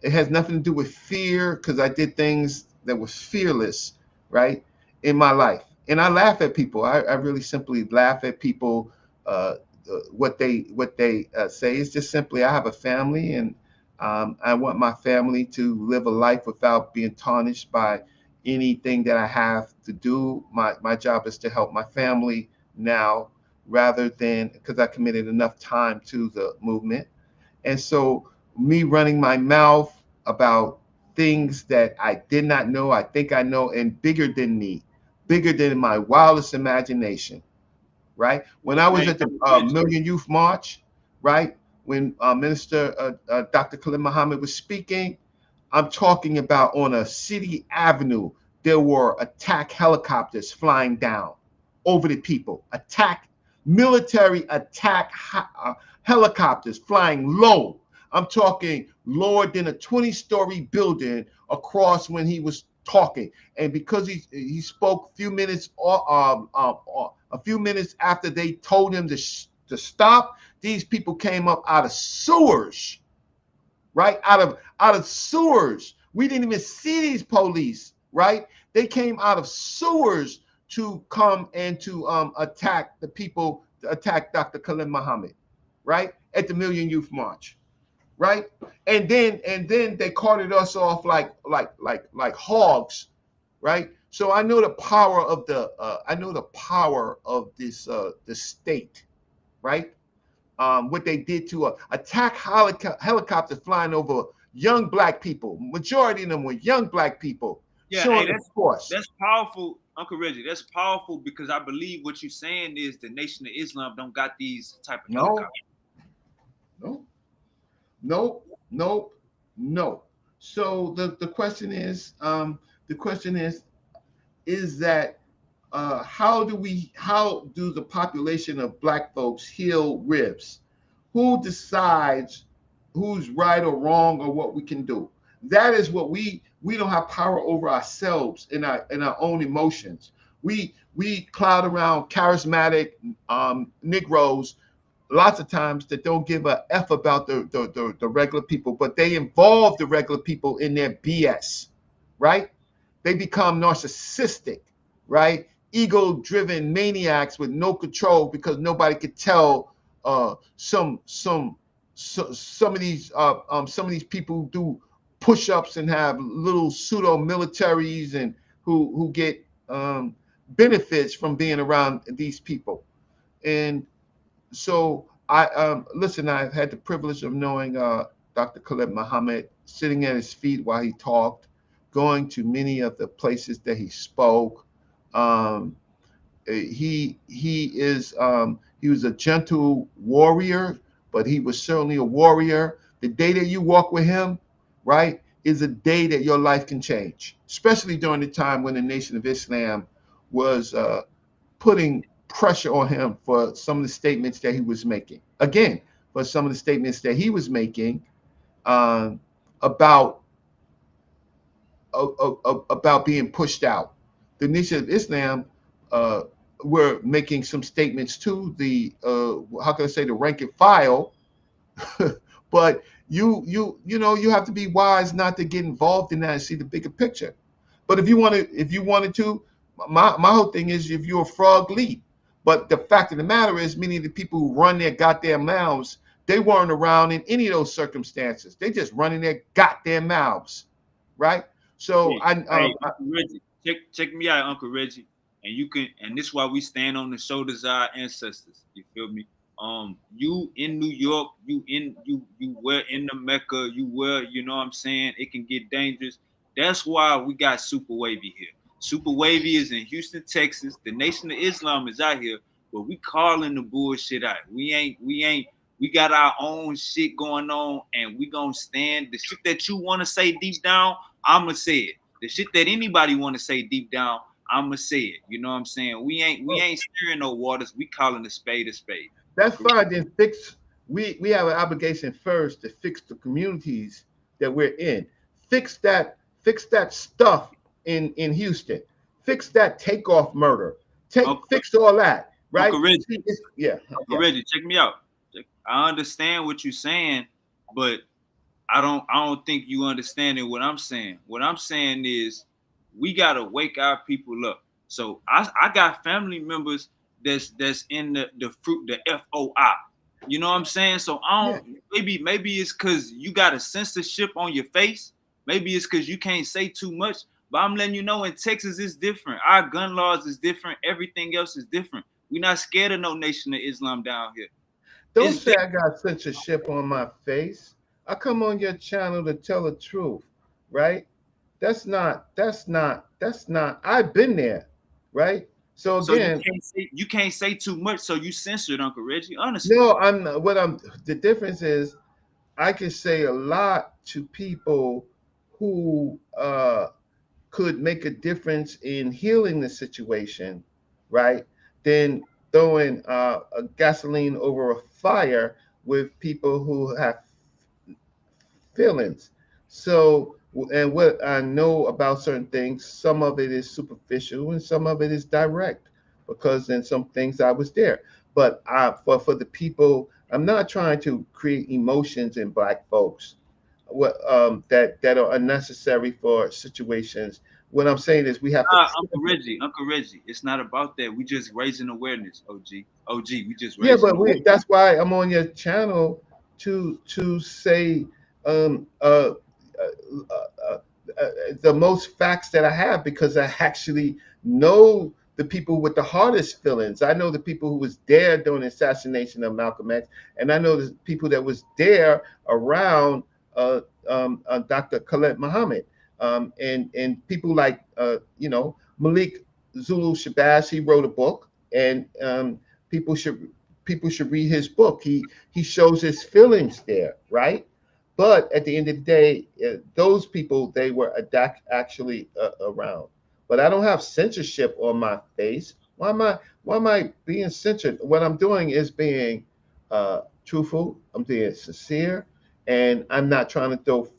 it has nothing to do with fear because I did things that was fearless, right, in my life. And I laugh at people. I really simply laugh at people. Uh, what they say is just simply, I have a family, and I want my family to live a life without being tarnished by anything that I have to do. My job is to help my family now, rather than because I committed enough time to the movement. And so, me running my mouth about things that I did not know, I think I know, and bigger than me, bigger than my wildest imagination, right? When I was Hey, at the Uncle Reggie. Million Youth March, right? When Minister Dr. Khalid Muhammad was speaking, I'm talking about on a city avenue, there were attack helicopters flying down over the people. Military attack helicopters flying low. I'm talking lower than a 20-story building across when he was talking. And because he spoke a few minutes after they told him to stop, these people came up out of sewers, right? Out of sewers. We didn't even see these police, right? They came out of sewers to come and to attack the people, to attack Dr. Khalid Muhammad, right? At the Million Youth March, right? And then they carted us off like hogs, right? So I know the power of this the state, right? What they did to attack helicopters flying over young black people. Majority of them were young black people Yeah, hey, showing the force. that's powerful, Uncle Reggie. That's powerful because I believe what you're saying is the Nation of Islam don't got these type of No, helicopters. no, no, no, no. So the question is that how do the population of black folks heal ribs? Who decides who's right or wrong or what we can do? That is what we don't have power over ourselves in our own emotions. We cloud around charismatic Negroes lots of times that don't give a f about the regular people, but they involve the regular people in their BS, right? They become narcissistic, right? Ego-driven maniacs with no control because nobody could tell some of these people who do push-ups and have little pseudo militaries and who get benefits from being around these people. And so I listen. I've had the privilege of knowing Dr. Khalid Muhammad, sitting at his feet while he talked, going to many of the places that he spoke. Um, he was a gentle warrior, but he was certainly a warrior. The day that you walk with him, right, is a day that your life can change, especially during the time when the Nation of Islam was putting pressure on him for some of the statements that he was making. Again, for some of the statements that he was making um, about about being pushed out. The Nation of Islam uh, were making some statements to the how can I say the rank and file, but you have to be wise not to get involved in that and see the bigger picture. But if you wanted to, my whole thing is if you're a frog, leap. But the fact of the matter is, many of the people who run their goddamn mouths, they weren't around in any of those circumstances. They just running their goddamn mouths, right? So Hey, hey, Uncle Reggie, check me out, Uncle Reggie, and you can, and this is why we stand on the shoulders of our ancestors. You feel me? You in New York, you were in the Mecca, you were, you know what I'm saying? It can get dangerous. That's why we got Super Wavy here. Super Wavy is in Houston, Texas. The Nation of Islam is out here. but we calling the bullshit out. We got our own shit going on, and we gonna stand the shit that you want to say deep down. I'ma say it. The shit that anybody want to say deep down, I'ma say it. You know what I'm saying? We ain't steering no waters. We calling a spade a spade. That's Uncle, fine. Then fix. We have an obligation first to fix the communities that we're in. Fix that. Fix that stuff in Houston. Fix that takeoff murder. Uncle, Fix all that. Right? Uncle Reggie, See, yeah. Uncle Yeah. Reggie, check me out. I understand what you're saying, but I don't think you understanding what I'm saying. What I'm saying is we gotta wake our people up. So I got family members that's in the fruit, the FOI. You know what I'm saying? So I Yeah. don't maybe it's cause you got a censorship on your face. Maybe it's cause you can't say too much. But I'm letting you know in Texas it's different. Our gun laws is different. Everything else is different. We're not scared of no nation of Islam down here. Don't It's say different. I got censorship on my face. I come on your channel to tell the truth, right? That's not I've been there, right? So So you again, can't say too much, so you censored Uncle Reggie. Honestly. no, I'm the difference is I can say a lot to people who could make a difference in healing the situation, right? Than throwing a gasoline over a fire with people who have feelings. So, and what I know about certain things, some of it is superficial and some of it is direct, because in some things I was there. But for the people, I'm not trying to create emotions in Black folks, that are unnecessary for situations. What I'm saying is we have to. Uncle Reggie, it's not about that. We just raising awareness, OG, we just Yeah, raising but awareness. that's why I'm on your channel to say um, uh, the most facts that I have, because I actually know the people with the hardest feelings. I know the people who was there during the assassination of Malcolm X, and I know the people that was there around Dr. Khaled Muhammad, and people like Malik Zulu Shabazz. He wrote a book, and people should people should read his book. He shows his feelings there, right? But at the end of the day, those people, they were actually around. But I don't have censorship on my face. Why am I being censored? What I'm doing is being truthful. I'm being sincere, and I'm not trying to throw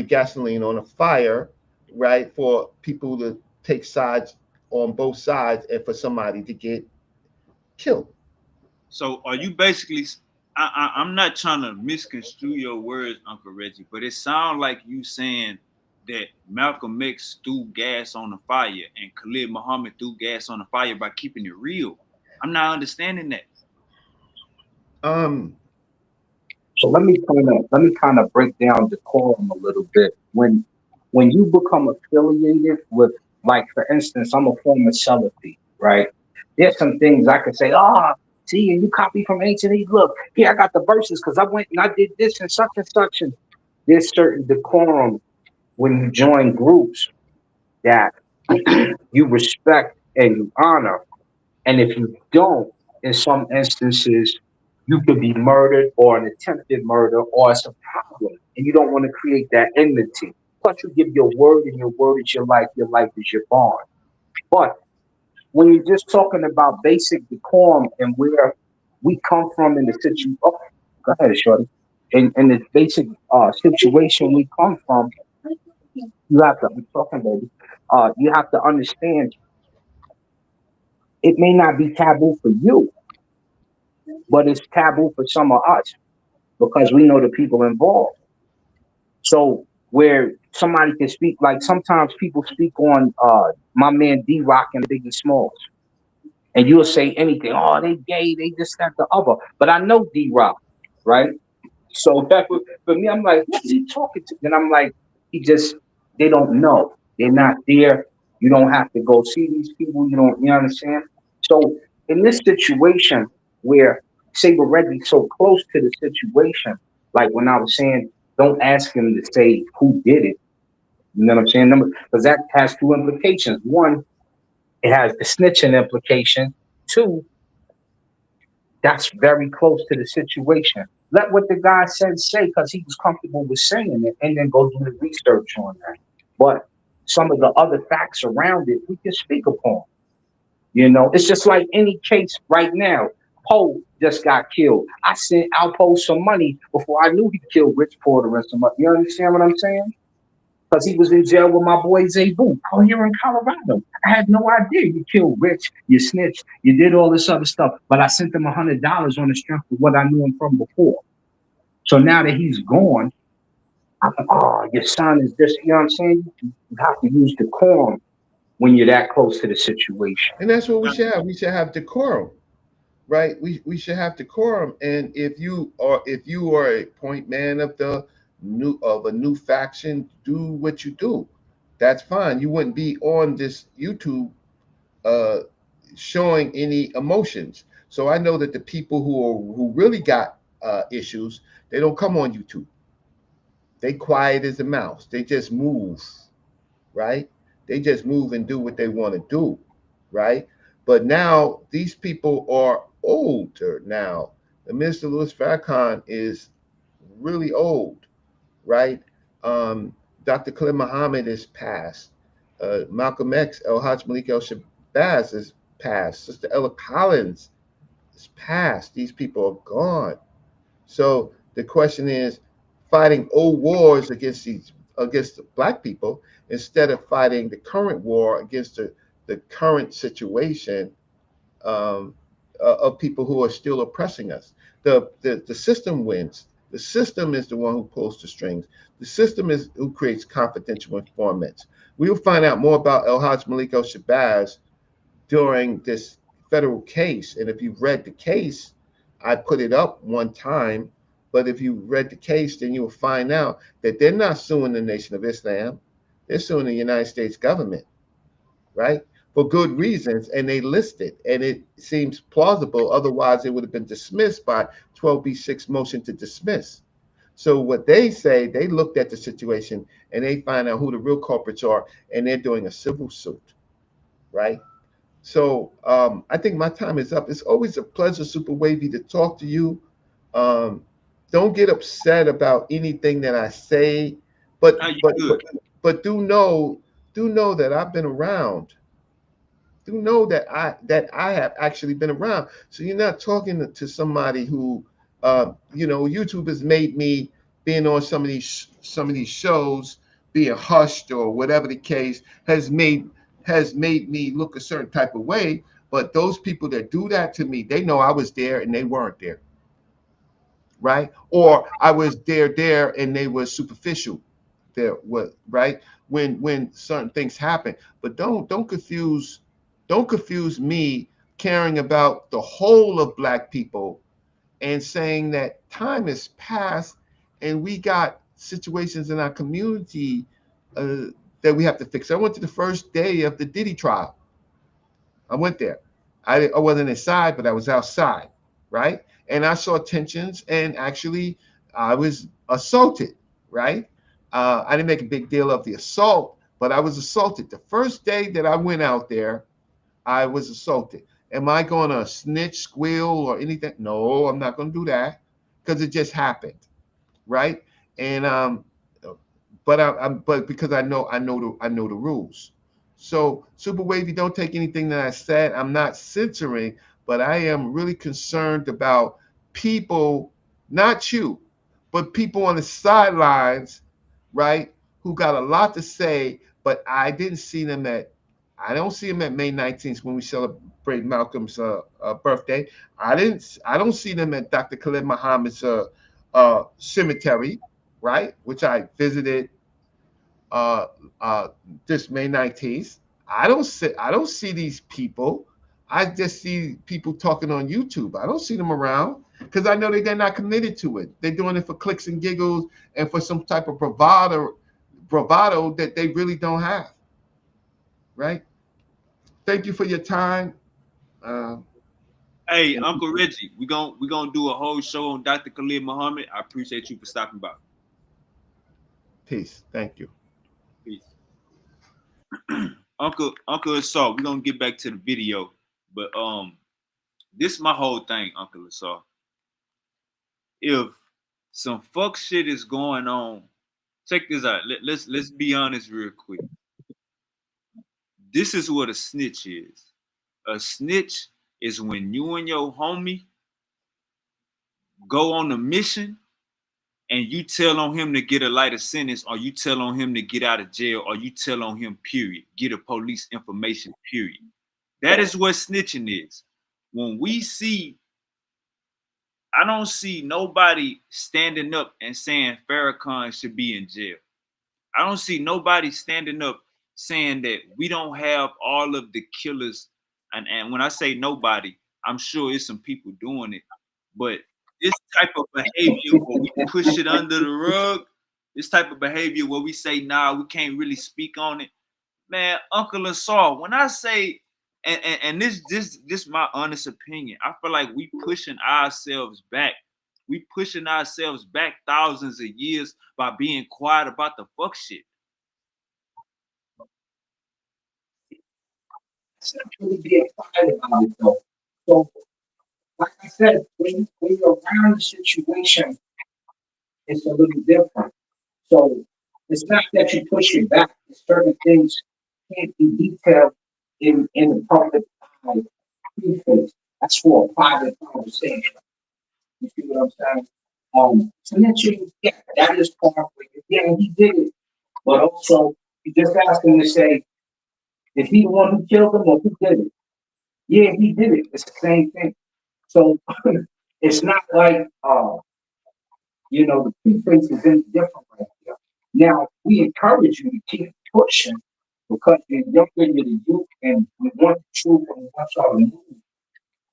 gasoline on a fire, right? For people to take sides on both sides, and for somebody to get killed. So are you basically? I'm not trying to misconstrue your words, Uncle Reggie, but it sounds like you saying that Malcolm X threw gas on the fire and Khalid Muhammad threw gas on the fire by keeping it real. I'm not understanding that. Um, So let me kind of break down decorum a little bit. When you become affiliated with, like, for instance, I'm a former Salafi, right? There's some things I could say, see, and you copy from ancient Egypt. Look, here I got the verses because I went and I did this and such. And there's certain decorum when you join groups that you respect and you honor. And if you don't, in some instances, you could be murdered or an attempted murder, or it's a problem. And you don't want to create that enmity. Plus, you give your word, and your word is your life is your bond. But when you're just talking about basic decorum and where we come from in the situation, go ahead, Shorty. In the basic situation we come from, you have to, I'm talking, baby. You have to understand it may not be taboo for you, but it's taboo for some of us because we know the people involved. So where somebody can speak, like sometimes people speak on my man D Rock and Biggie Smalls, and you'll say anything. Oh, they gay, they this, that, the other. But I know D Rock, right? So that for me, I'm like, what's he talking to? Then I'm like, he just they don't know. They're not there. You don't have to go see these people. You understand? So in this situation where Saber Reddy's so close to the situation, like when I was saying, don't ask him to say who did it. You know what I'm saying? Because that has two implications. One, it has the snitching implication. Two, that's very close to the situation. Let what the guy said say because he was comfortable with saying it, and then go do the research on that. But some of the other facts around it, we can speak upon. It's just like any case right now. Poe just got killed. I sent Alpo some money before I knew he killed Rich Porter and some. You understand what I'm saying? Because he was in jail with my boy Zabu out here in Colorado. I had no idea you killed Rich, you snitched, you did all this other stuff. But I sent him $100 on the strength of what I knew him from before. So now that he's gone, I'm like, oh, your son is this. You know what I'm saying? You have to use decorum when you're that close to the situation. And that's what we should have. We should have decorum, right? We should have decorum. And if you are a point man of a new faction, do what you do. That's fine. You wouldn't be on this YouTube uh, showing any emotions. So I know that the people who really got issues, they don't come on YouTube. They quiet as a mouse. They just move, right? They just move and do what they want to do, right? But now these people are older now. The Mr. Louis Farrakhan is really old, right? Dr. Khalid Muhammad is passed. Malcolm X, El Hajj Malik El Shabazz is passed. Sister Ella Collins is passed. These people are gone. So the question is, fighting old wars against the black people instead of fighting the current war against the current situation um, of people who are still oppressing us. The system wins. The system is the one who pulls the strings. The system is who creates confidential informants. We will find out more about El Hajj Malik El Shabazz during this federal case. And if you've read the case, I put it up one time. But if you read the case, then you will find out that they're not suing the Nation of Islam. They're suing the United States government, right? For good reasons. And they list it. And it seems plausible. Otherwise, it would have been dismissed by 12B6 motion to dismiss. So what they say, they looked at the situation and they find out who the real culprits are, and they're doing a civil suit, right? So I think my time is up. It's always a pleasure, Super Wavy, to talk to you. Um, don't get upset about anything that I say, but How you but good? but, but do know that I've been around. Do know that I have actually been around. So you're not talking to somebody who YouTube has made me being on some of these shows, being hushed or whatever the case has made me look a certain type of way. But those people that do that to me, they know I was there and they weren't there, right? Or I was there and they were superficial. There was right when certain things happen. But don't confuse me caring about the whole of black people and saying that time has passed and we got situations in our community uh, that we have to fix. I went to the first day of the Diddy trial. I went there. I wasn't inside, but I was outside, right? And I saw tensions, and actually, I was assaulted, right? I didn't make a big deal of the assault, but I was assaulted. The first day that I went out there, I was assaulted. Am I going to snitch, squeal, or anything? No, I'm not going to do that because it just happened, right? And but because I know the rules. So Super Wavy, don't take anything that I said. I'm not censoring, but I am really concerned about people, not you, but people on the sidelines, right, who got a lot to say, but I don't see them at May 19th when we celebrate Malcolm's birthday. I don't see them at Dr. Khalid Muhammad's cemetery, right, which I visited uh, uh, this May 19th. I don't see these people. I just see people talking on YouTube. I don't see them around because I know they're not committed to it. They're doing it for clicks and giggles and for some type of bravado that they really don't have. Right? Thank you for your time. Uh, Hey, Uncle Reggie, we gonna do a whole show on Dr. Khalid Muhammad. I appreciate you for stopping by. Peace. Thank you. Peace. Uncle Assault, we're gonna get back to the video, but This is my whole thing, Uncle Lasar. If some fuck shit is going on, check this out. Let's be honest real quick. This is what a snitch is. A snitch is when you and your homie go on a mission and you tell on him to get a lighter sentence, or you tell on him to get out of jail, or you tell on him, period. Get a police information, period. That is what snitching is. When we see, I don't see nobody standing up and saying Farrakhan should be in jail. I don't see nobody standing up saying that we don't have all of the killers. And when I say nobody, I'm sure it's some people doing it. But this type of behavior where we push it under the rug, this type of behavior where we say, nah, we can't really speak on it. Man, Uncle Asar, when I say, and this my honest opinion, I feel like we pushing ourselves back. We pushing ourselves back thousands of years by being quiet about the fuck shit. It's not really being quiet about it though. So, like I said, when you're around the situation, it's a little different. So it's not that you push it back. Certain things can't be detailed in the public eye preface. That's for a private conversation. You see what I'm saying? Snitching, yeah, that is part of it. Yeah, he did it. But also, you just ask him to say, is he the one who killed him or who did it? Yeah, he did it. It's the same thing. So it's not like the preface is any different right here. Now we encourage you to keep pushing because you're younger, you're the youth, and we want the truth and we want y'all to move.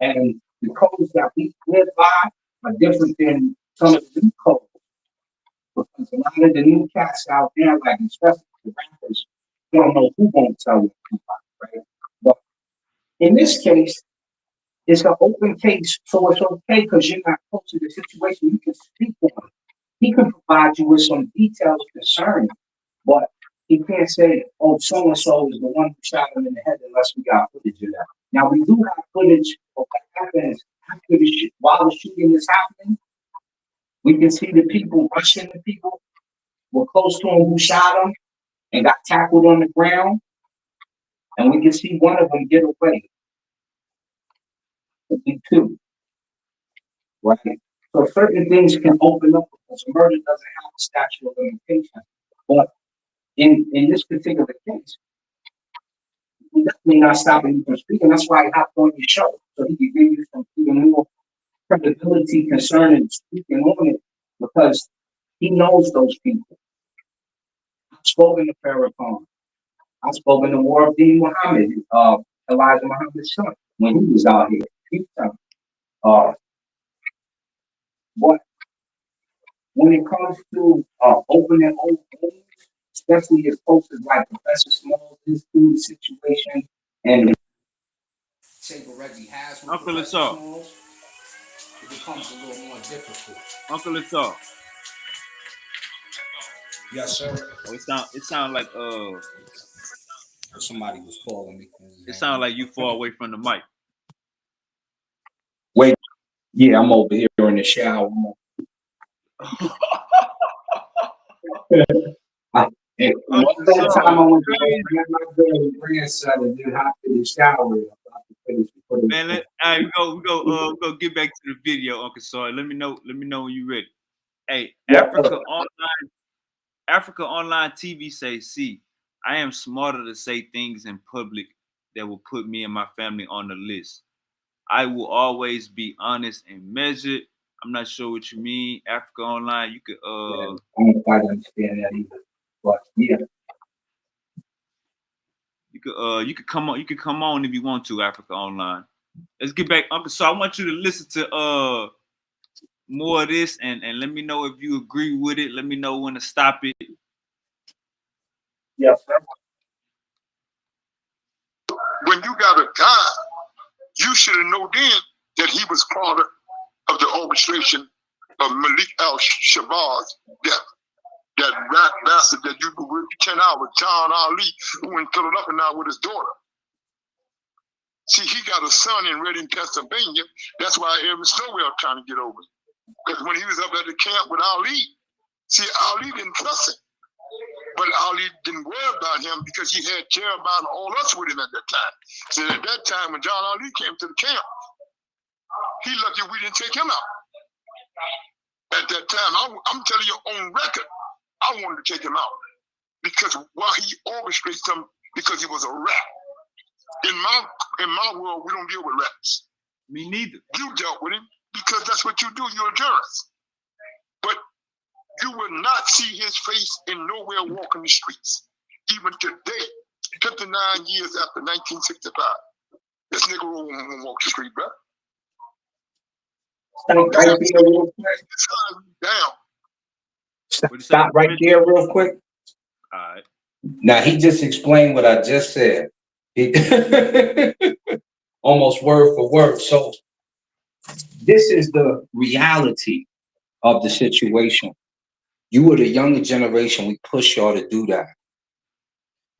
And the codes that we live by are different than some of the new codes. Because a lot of the new cats out there, like especially the rappers, don't know who won't tell them, right? But in this case, it's an open case, so it's okay because you're not close to the situation. You can speak on it. He can provide you with some details concerning, but he can't say, "Oh, so and so is the one who shot him in the head," unless we got footage of that. Now we do have footage of what happens after while the shooting is happening. We can see the people rushing the people. We're close to him who shot him and got tackled on the ground, and we can see one of them get away. Could be two. Right? So certain things can open up because murder doesn't have a statute of limitation. But in this particular case, we're definitely not stopping you from speaking. That's why I hopped on your show. So he can give you some even more credibility concerning speaking on it because he knows those people. I've spoken to Farrakhan. I've spoken to Muhammad, Elijah Muhammad's son, when he was out here. But when it comes to opening old wounds, especially as close as like Professor Small this food situation, and Saber Reggie has with Uncle Professor Asar, Smalls, it becomes a little more difficult. Uncle Asar. Yes, sir. Oh, it sound like Somebody was calling me. it sound like you far away from the mic. Wait, yeah, I'm over here in the shower. One Uncle time I went to crazy. my grandson and then hopped in the shower. Man, all right, we go get back to the video, Uncle Sorry. Let me know when you ready. Hey, Africa Online TV says, see, I am smarter to say things in public that will put me and my family on the list. I will always be honest and measured. I'm not sure what you mean. Africa Online, you could I don't quite understand that either. But yeah. You could come on if you want to, Africa Online. Let's get back, Uncle. So I want you to listen to more of this and let me know if you agree with it. Let me know when to stop it. Yes, sir. When you got a guy, you should have known then that he was part of the orchestration of Malik al-Shabaab's death. That rat bastard that you were with 10 hours, John Ali, who in Philadelphia now with his daughter. See, he got a son in Reading, Pennsylvania. That's why Everett Snowell trying to get over it. Because when he was up at the camp with Ali, see, Ali didn't trust him. But Ali didn't worry about him because he had Jeremiah and all us with him at that time. So at that time, when John Ali came to the camp, he lucky we didn't take him out. At that time, I'm telling you on record, I wanted to take him out. Because while he orchestrated something, because he was a rat. In my world, we don't deal with rats. Me neither. You dealt with him because that's what you do. You're a journalist. But you will not see his face in nowhere walking the streets. Even today, 59 years after 1965, this nigga won't walk the street, bro. Stop right there real quick. Down. Stop right there real quick. All right. Now, he just explained what I just said. Almost word for word. So this is the reality of the situation. You are the younger generation. We push y'all to do that.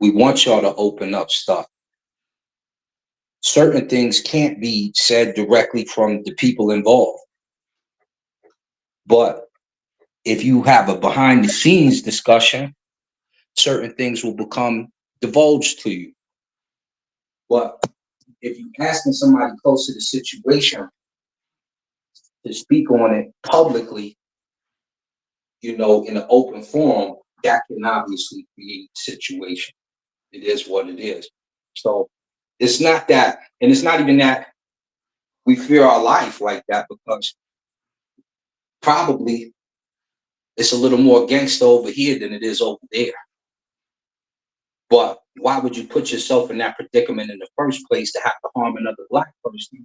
We want y'all to open up stuff. Certain things can't be said directly from the people involved. But if you have a behind the scenes discussion, certain things will become divulged to you. But if you're asking somebody close to the situation to speak on it publicly, you know, in an open forum, that can obviously create a situation. It is what it is. So it's not that, and it's not even that we fear our life like that, because probably it's a little more gangster over here than it is over there. But why would you put yourself in that predicament in the first place to have to harm another black person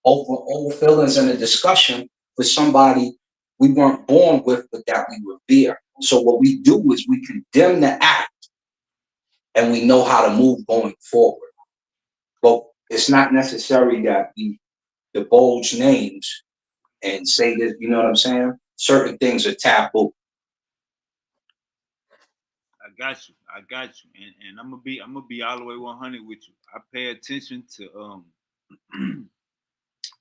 over old feelings and a discussion with somebody we weren't born with, but that we revere? So what we do is we condemn the act and we know how to move going forward. But it's not necessary that we divulge names and say that, you know what I'm saying? Certain things are taboo. I got you. And I'm gonna be all the way 100 with you. I pay attention to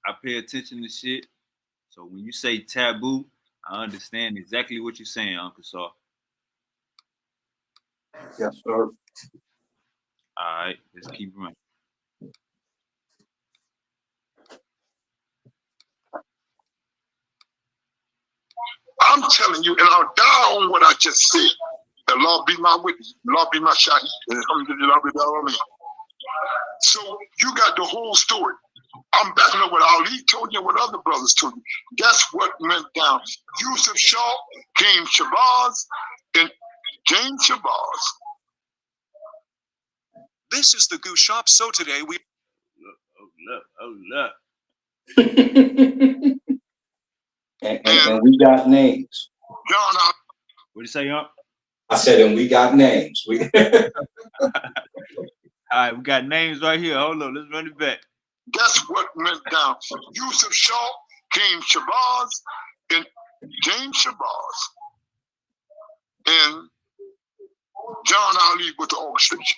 I pay attention to shit. So when you say taboo, I understand exactly what you're saying, Uncle Saw. Yes, sir. All right, let's keep running. I'm telling you, and I'll die on what I just said. The Lord be my witness. The Lord be my shahid. So you got the whole story. I'm backing up what Ali told you and what other brothers told you. That's what went down. Yusuf Shaw, James Shabazz, and James Shabazz. This is the Goose Shop. So today we... Look. And we got names. John, what do you say, Unc? I said, and we got names. All right, we got names right here. Hold on, let's run it back. That's what went down. Yusuf Shaw, James Shabazz, and James Shabazz, and John Ali with the orchestration.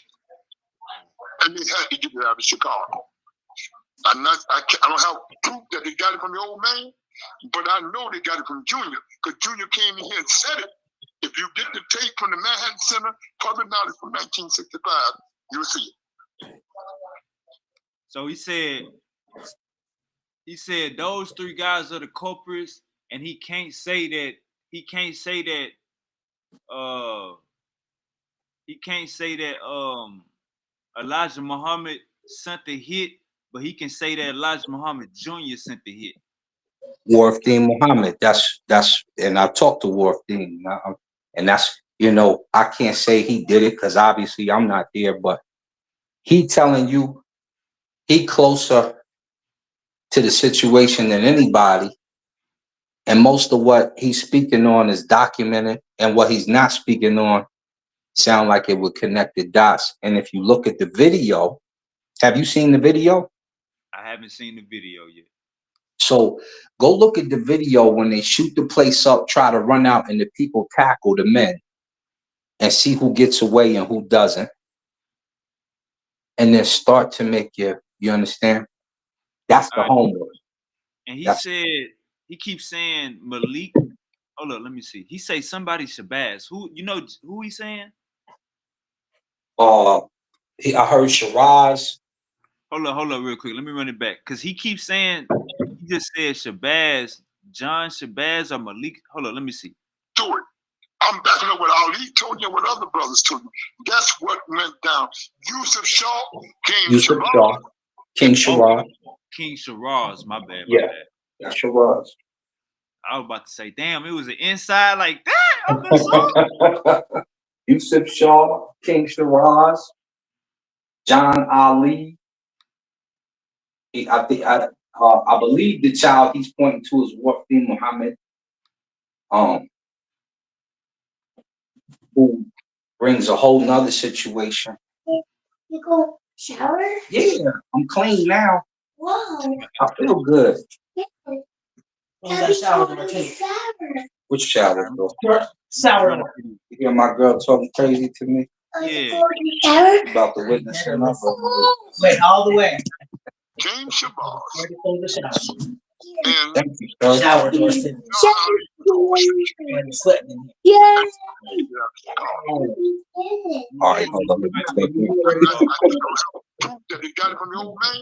And they had to get it out of Chicago. I don't have proof that they got it from the old man, but I know they got it from Junior, because Junior came in here and said it. If you get the tape from the Manhattan Center, public knowledge from 1965, you'll see it. So he said those three guys are the culprits, and he can't say that Elijah Muhammad sent the hit, but he can say that Elijah Muhammad Jr. sent the hit. Warfdeen Muhammad. That's and I talked to Warfdeen, and that's, you know, I can't say he did it because obviously I'm not there, but he telling you he closer to the situation than anybody, and most of what he's speaking on is documented, and what he's not speaking on sound like it would connect the dots. And if you look at the video, have you seen the video? I haven't seen the video yet. So go look at the video when they shoot the place up, try to run out, and the people tackle the men, and see who gets away and who doesn't. And then start to make your You understand? That's the All right. homework. And he That's said he keeps saying Malik. Hold up, let me see. He say somebody Shabazz. Who you know who he saying? I heard Shiraz. Hold up, real quick. Let me run it back. Cause he keeps saying he just said Shabazz, John Shabazz or Malik. Hold up, let me see. Do it. I'm backing up what Ali told you and what other brothers told you. That's what went down. Yusuf Shaw came Yusuf Shiraz. Shaw, King Shiraz. King Shiraz, my bad. Yeah, that's Shiraz. I was about to say, damn, it was an inside like that, Uncle Son. Yusuf Shaw, King Shiraz, John Ali. I believe the child he's pointing to is Wafi Muhammad, who brings a whole nother situation. You go shower? Yeah, I'm clean now. Wow. I feel good. Which shower, bro? Shower. You hear my girl talking crazy to me? Yeah. About to witness another. Wait, all the way. James Shabazz. Thank you, sir. Shower door sitting. Yes. All right, hold on. Let me take you. That he got it from the old man.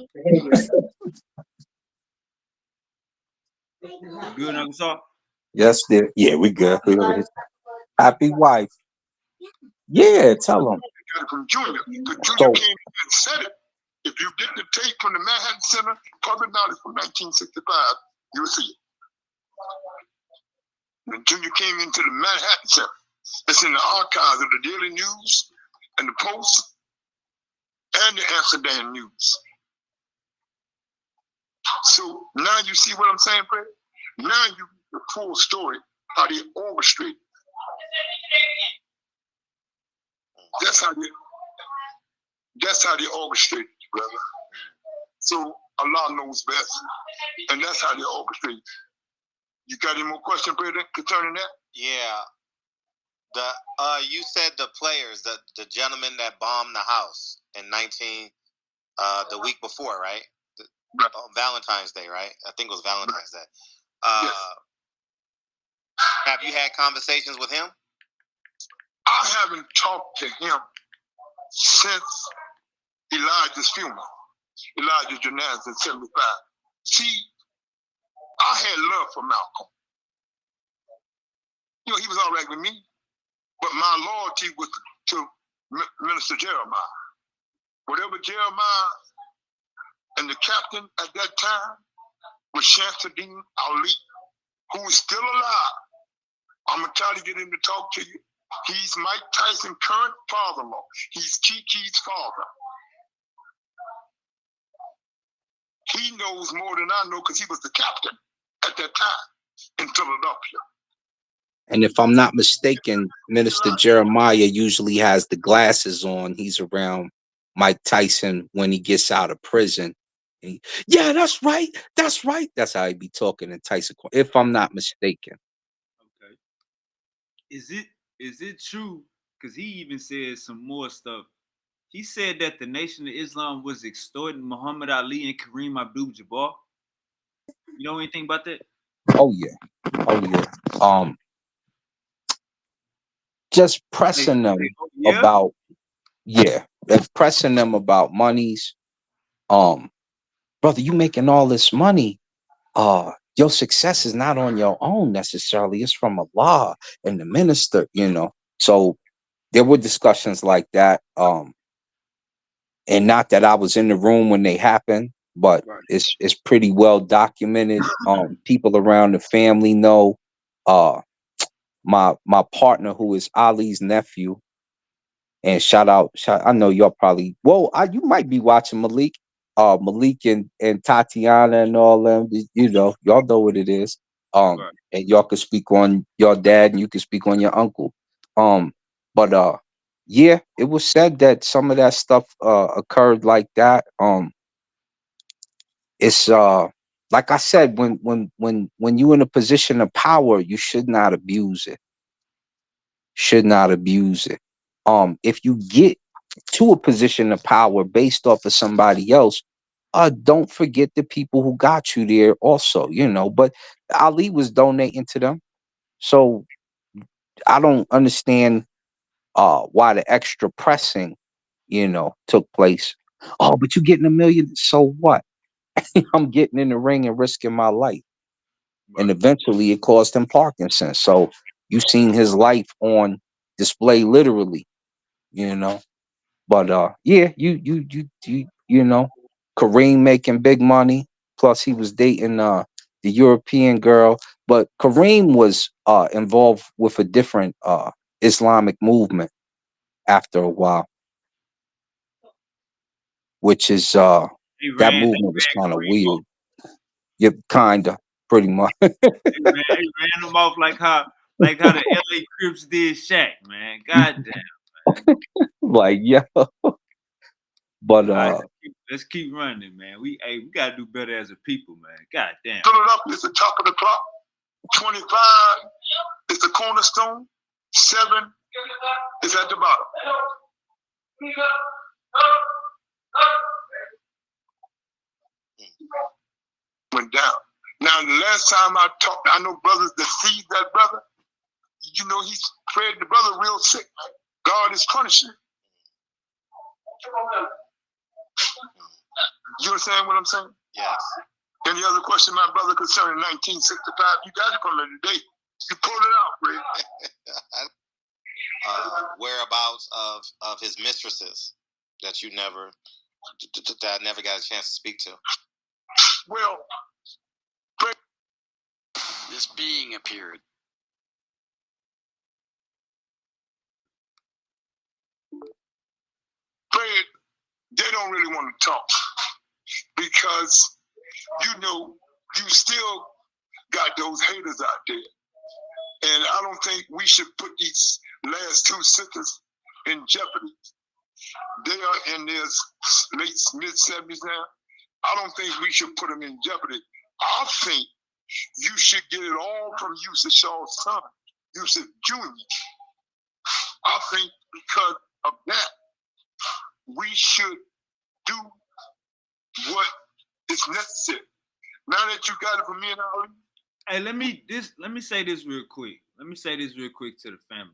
Good, Uncle Son? Yes, dear. Yeah, we good. Happy wife. Yeah, tell him. Got it from Junior. Because Junior came in and said it. If you get the tape from the Manhattan Center, public knowledge from 1965, you'll see it. When Junior came into the Manhattan Center, it's in the archives of the Daily News and the Post and the Amsterdam News. So now you see what I'm saying, Fred? Now you the full story, how they orchestrate. That's how they orchestrate, brother. So Allah knows best. And that's how they orchestrate. You got any more questions, brother, concerning that? Yeah. You said the players, the gentleman that bombed the house in the week before, right? Valentine's Day, right? I think it was Valentine's Day. Yes. Have you had conversations with him? I haven't talked to him since Elijah's funeral, Elijah's Janaz in 75. See, I had love for Malcolm. You know, he was all right with me, but my loyalty was to Minister Jeremiah. Whatever Jeremiah and the captain at that time was Shamsuddin Ali, who is still alive. I'm going to try to get him to talk to you. He's Mike Tyson's current father-in-law. He's Kiki's father. He knows more than I know because he was the captain at that time in Philadelphia. And if I'm not mistaken, Minister Jeremiah usually has the glasses on. He's around Mike Tyson when he gets out of prison. Yeah, that's right. That's right. That's how he be talking in Tyson, if I'm not mistaken. Okay. Is it true? Because he even said some more stuff. He said that the Nation of Islam was extorting Muhammad Ali and Kareem Abdul-Jabbar. You know anything about that? Oh yeah. Just pressing them about pressing them about monies. Brother, you making all this money. Your success is not on your own necessarily. It's from Allah and the minister, you know. So there were discussions like that. And not that I was in the room when they happened, but it's pretty well documented. People around the family know. My partner, who is Ali's nephew, and shout out, I know y'all probably you might be watching Malik and Tatiana and all them. You know, y'all know what it is. And y'all can speak on your dad, and you can speak on your uncle. But yeah, it was said that some of that stuff occurred like that. It's like I said, when you're in a position of power, you should not abuse it. Should not abuse it. If you get to a position of power based off of somebody else, don't forget the people who got you there also, you know. But Ali was donating to them. So I don't understand why the extra pressing, took place. Oh, but you getting a million, so what? I'm getting in the ring and risking my life. And Right. eventually it caused him Parkinson's. So you seen his life on display literally, you know. But yeah, Kareem making big money. Plus he was dating the European girl. But Kareem was involved with a different Islamic movement after a while, which is He that ran. They movement was ran kind of Kareem off. weird. Yeah, kinda, pretty much. They ran him off like how the LA Crips did Shaq, man. God damn. Like, yeah. But All right, let's keep running, man. We gotta do better as a people, man. God damn. Fill it up. It's the top of the clock. 25 is the cornerstone. 7 is at the bottom. Went down. Now, the last time I talked, I know brothers that see that brother. You know, he's prayed the brother real sick. God is punishing. You understand what I'm saying? Yes. Any other question, my brother, concerning 1965? You got it from the date. You pulled it out, Ray. Whereabouts of his mistresses that you never that I never got a chance to speak to? Well, This being appeared. Fred, they don't really want to talk because you know you still got those haters out there. And I don't think we should put these last 2 sisters in jeopardy. They are in their late mid-70s now. I don't think we should put them in jeopardy. I think you should get it all from Yusuf Shaw's son, Yusuf Jr. I think because of that, we should do what is necessary. Now that you got it from me and Ali. Hey, let me say this real quick. Let me say this real quick to the family.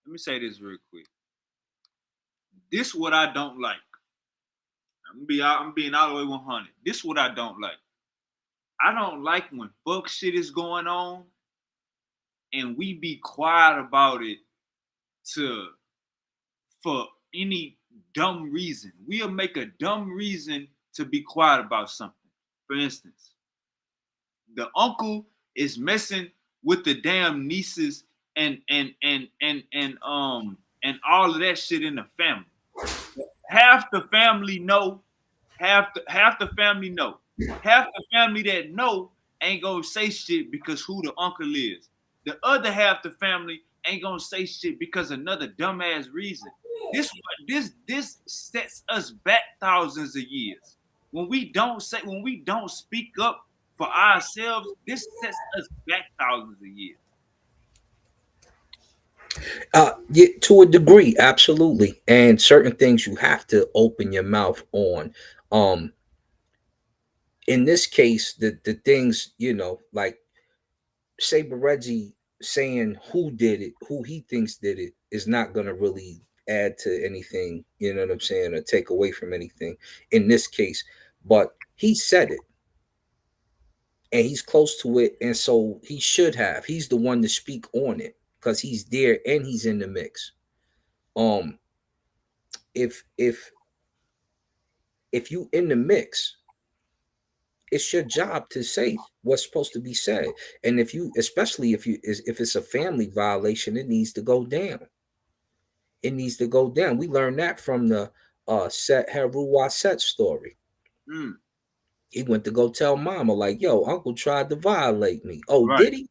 Let me say this real quick. This what I don't like. I'm being all the way 100. This what I don't like. I don't like when fuck shit is going on and we be quiet about it for any dumb reason. We'll make a dumb reason to be quiet about something. For instance, the uncle is messing with the damn nieces and all of that shit in the family. Half the family know, half the family know. Half the family that know ain't gonna say shit because who the uncle is. The other half the family ain't gonna say shit because another dumbass reason. This sets us back thousands of years. When we don't speak up for ourselves, this sets us back thousands of years. Yeah, to a degree, absolutely. And certain things you have to open your mouth on. Um, in this case, the things, like Saber Reggie saying who did it, who he thinks did it, is not gonna really add to anything, you know what I'm saying, or take away from anything in this case. But he said it and he's close to it, and so he should have. He's the one to speak on it because he's there and he's in the mix. Um, if you in the mix, it's your job to say what's supposed to be said. And if you, especially if it's a family violation, it needs to go down. It needs to go down. We learned that from the Set Heru Set story. Mm. He went to go tell mama, like, yo, uncle tried to violate me. Oh, Right, did he?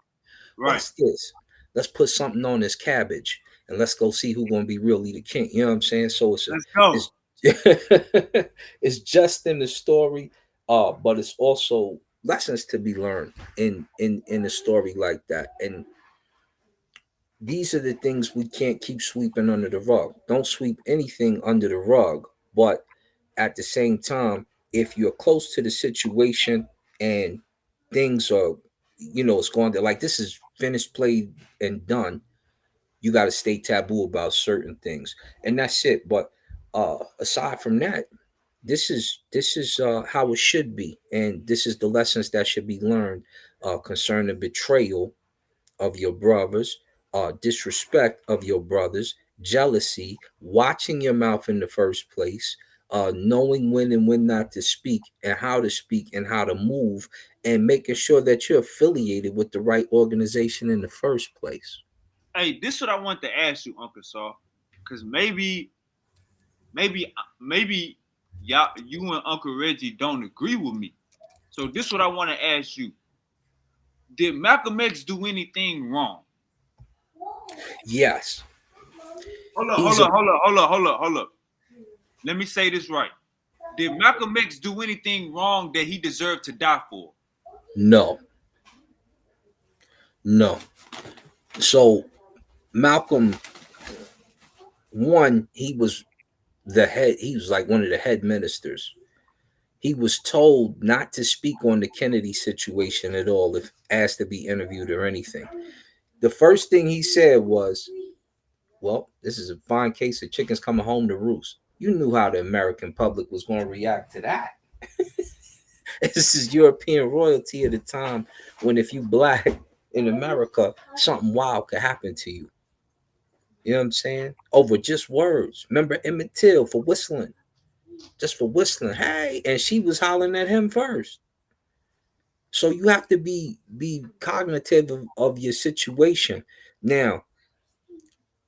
right. Watch this. Let's put something on this cabbage and let's go see who's gonna be really the king. You know what I'm saying? So Let's go. it's it's just in the story, but it's also lessons to be learned in a story like that. And these are the things we can't keep sweeping under the rug. Don't sweep anything under the rug, but at the same time, if you're close to the situation and things are, it's going to, like, this is finished, played, and done, you got to stay taboo about certain things, and that's it. But aside from that, this is how it should be, and this is the lessons that should be learned concerning betrayal of your brothers, disrespect of your brothers, jealousy, watching your mouth in the first place, knowing when and when not to speak, and how to speak and how to move, and making sure that you're affiliated with the right organization in the first place. Hey, this is what I want to ask you, Uncle Saul, because maybe y'all, you and Uncle Reggie don't agree with me. So this is what I want to ask you: did Malcolm X do anything wrong? Yes. Hold up, He's hold a up, hold up, hold up, hold up, hold up. Let me say this right. Did Malcolm X do anything wrong that he deserved to die for? No. No. So Malcolm, one, he was like one of the head ministers. He was told not to speak on the Kennedy situation at all if asked to be interviewed or anything. The first thing he said was, well, this is a fine case of chickens coming home to roost. You knew how the American public was going to react to that. This is European royalty at a time when, if you black in America, something wild could happen to you. You know what I'm saying? Over just words. Remember Emmett Till for whistling, just for whistling. Hey, and she was hollering at him first. So you have to be cognitive of your situation. Now,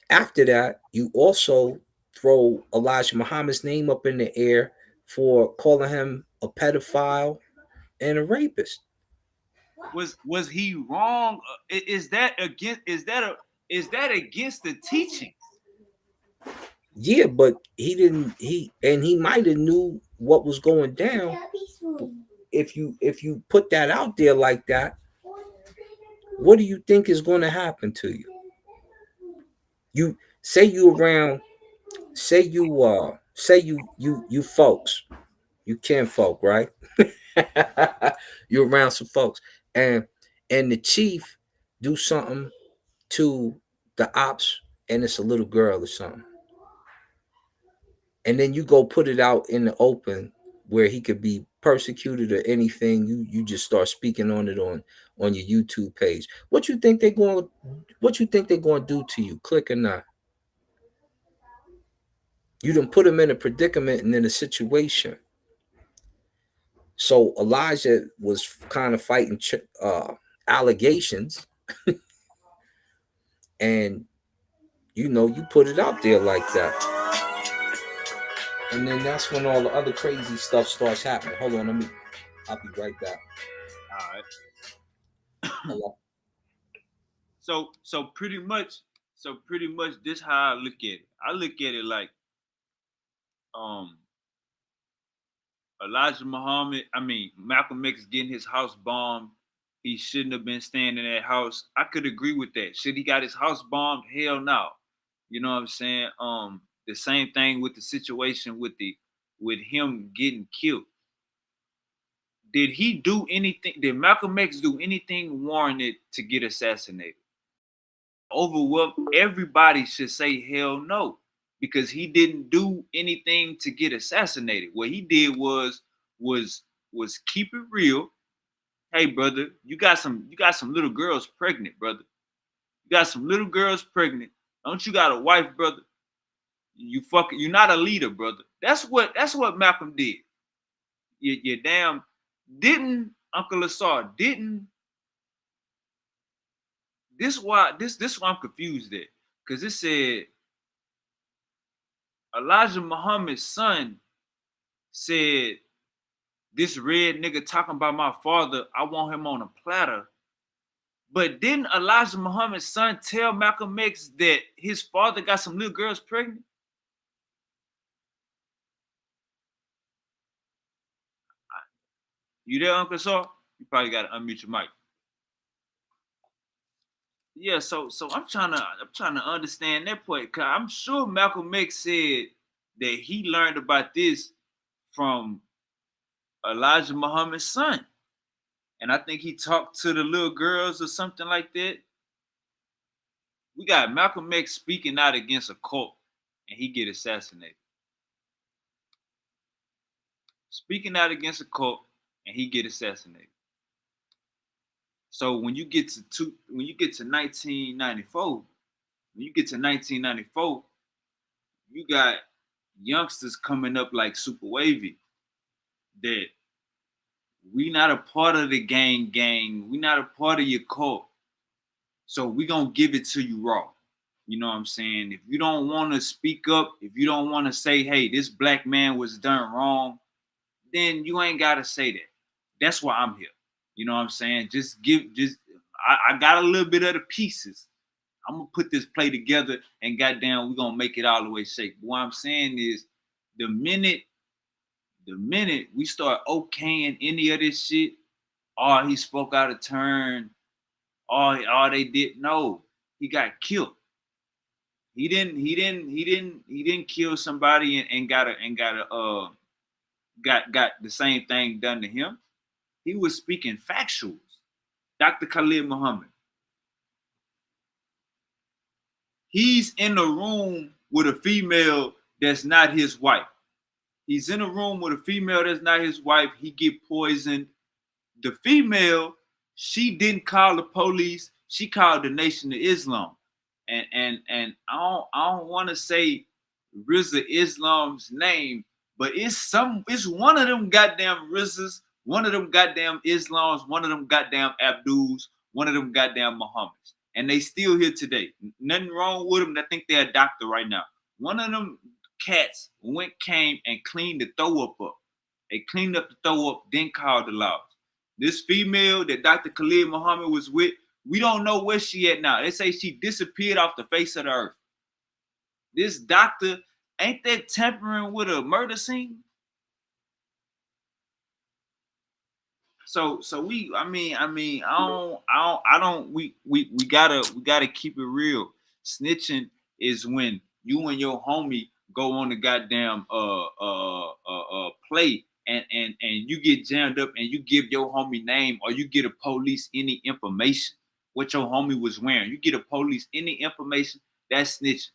after that, you also throw Elijah Muhammad's name up in the air for calling him a pedophile and a rapist. Was he wrong? Is that against? Is that against the teaching? Yeah, but he might have knew what was going down. If you put that out there like that, what do you think is going to happen to you? You say you around, say you folks, you kin folk, right? You're around some folks, and the chief do something to the ops, and it's a little girl or something, and then you go put it out in the open where he could be persecuted or anything. You just start speaking on it on your YouTube page. What you think they're going to do to you, click or not? You done put them in a predicament and in a situation. So Elijah was kind of fighting allegations, and you put it out there like that, and then that's when all the other crazy stuff starts happening. Hold on, I'll be right back. All right. Hello. So pretty much this how I look at it. I look at it like um Elijah Muhammad, Malcolm X getting his house bombed. He shouldn't have been staying in that house. I could agree with that. Should he got his house bombed? Hell no. You know what I'm saying? The same thing with the situation with him getting killed. Did he do anything? Did Malcolm X do anything warranted to get assassinated? Overwhelmed, everybody should say hell no, because he didn't do anything to get assassinated. What he did was was keep it real. Hey brother, you got some little girls pregnant, brother. You got some little girls pregnant. Don't you got a wife, brother? You're not a leader, brother. That's what Malcolm did. You damn didn't Uncle Assad didn't this why I'm confused at. Because it said Elijah Muhammad's son said, this red nigga talking about my father, I want him on a platter. But didn't Elijah Muhammad's son tell Malcolm X that his father got some little girls pregnant? You there, Uncle Saw? You probably got to unmute your mic. Yeah, so I'm trying to understand that point. Cause I'm sure Malcolm X said that he learned about this from Elijah Muhammad's son. And I think he talked to the little girls or something like that. We got Malcolm X speaking out against a cult and he get assassinated. Speaking out against a cult and he get assassinated. So when you get to 1994, you got youngsters coming up like Super Wavy that we not a part of the gang, we not a part of your cult. So we gonna give it to you raw. You know what I'm saying? If you don't want to speak up, if you don't want to say, hey, this black man was done wrong, then you ain't gotta say that. That's why I'm here. You know what I'm saying? I got a little bit of the pieces. I'm gonna put this play together and goddamn, we're gonna make it all the way safe. What I'm saying is the minute we start okaying any of this shit, oh, he spoke out of turn, oh they did, no, he got killed. He didn't kill somebody and got the same thing done to him. He was speaking factuals. Dr. Khalid Muhammad. He's in a room with a female that's not his wife. He's in a room with a female that's not his wife. He get poisoned. The female, she didn't call the police. She called the Nation of Islam. And I don't want to say Rizza Islam's name, but it's one of them goddamn Rizzas, one of them goddamn Islams, one of them goddamn Abduls, one of them goddamn Muhammads. And they still here today. Nothing wrong with them. I think they're a doctor right now. One of them cats came and cleaned the throw up. They cleaned up the throw up, then called the laws. This female that Dr. Khalid Muhammad was with, we don't know where she at now. They say she disappeared off the face of the earth. This doctor, ain't that tampering with a murder scene? So we gotta keep it real. Snitching is when you and your homie go on the goddamn play and you get jammed up and you give your homie name or you get a police any information what your homie was wearing. You get a police any information, that's snitching.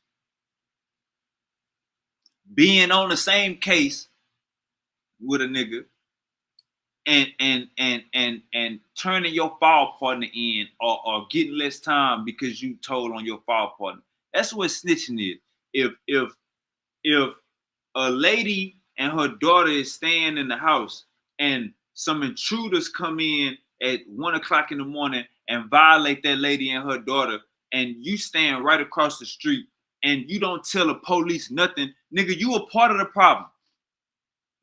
Being on the same case with a nigga and turning your fall partner in or getting less time because you told on your fall partner. That's what snitching is. If a lady and her daughter is staying in the house and some intruders come in at 1 o'clock in the morning and violate that lady and her daughter, and you stand right across the street and you don't tell the police nothing, nigga, you a part of the problem.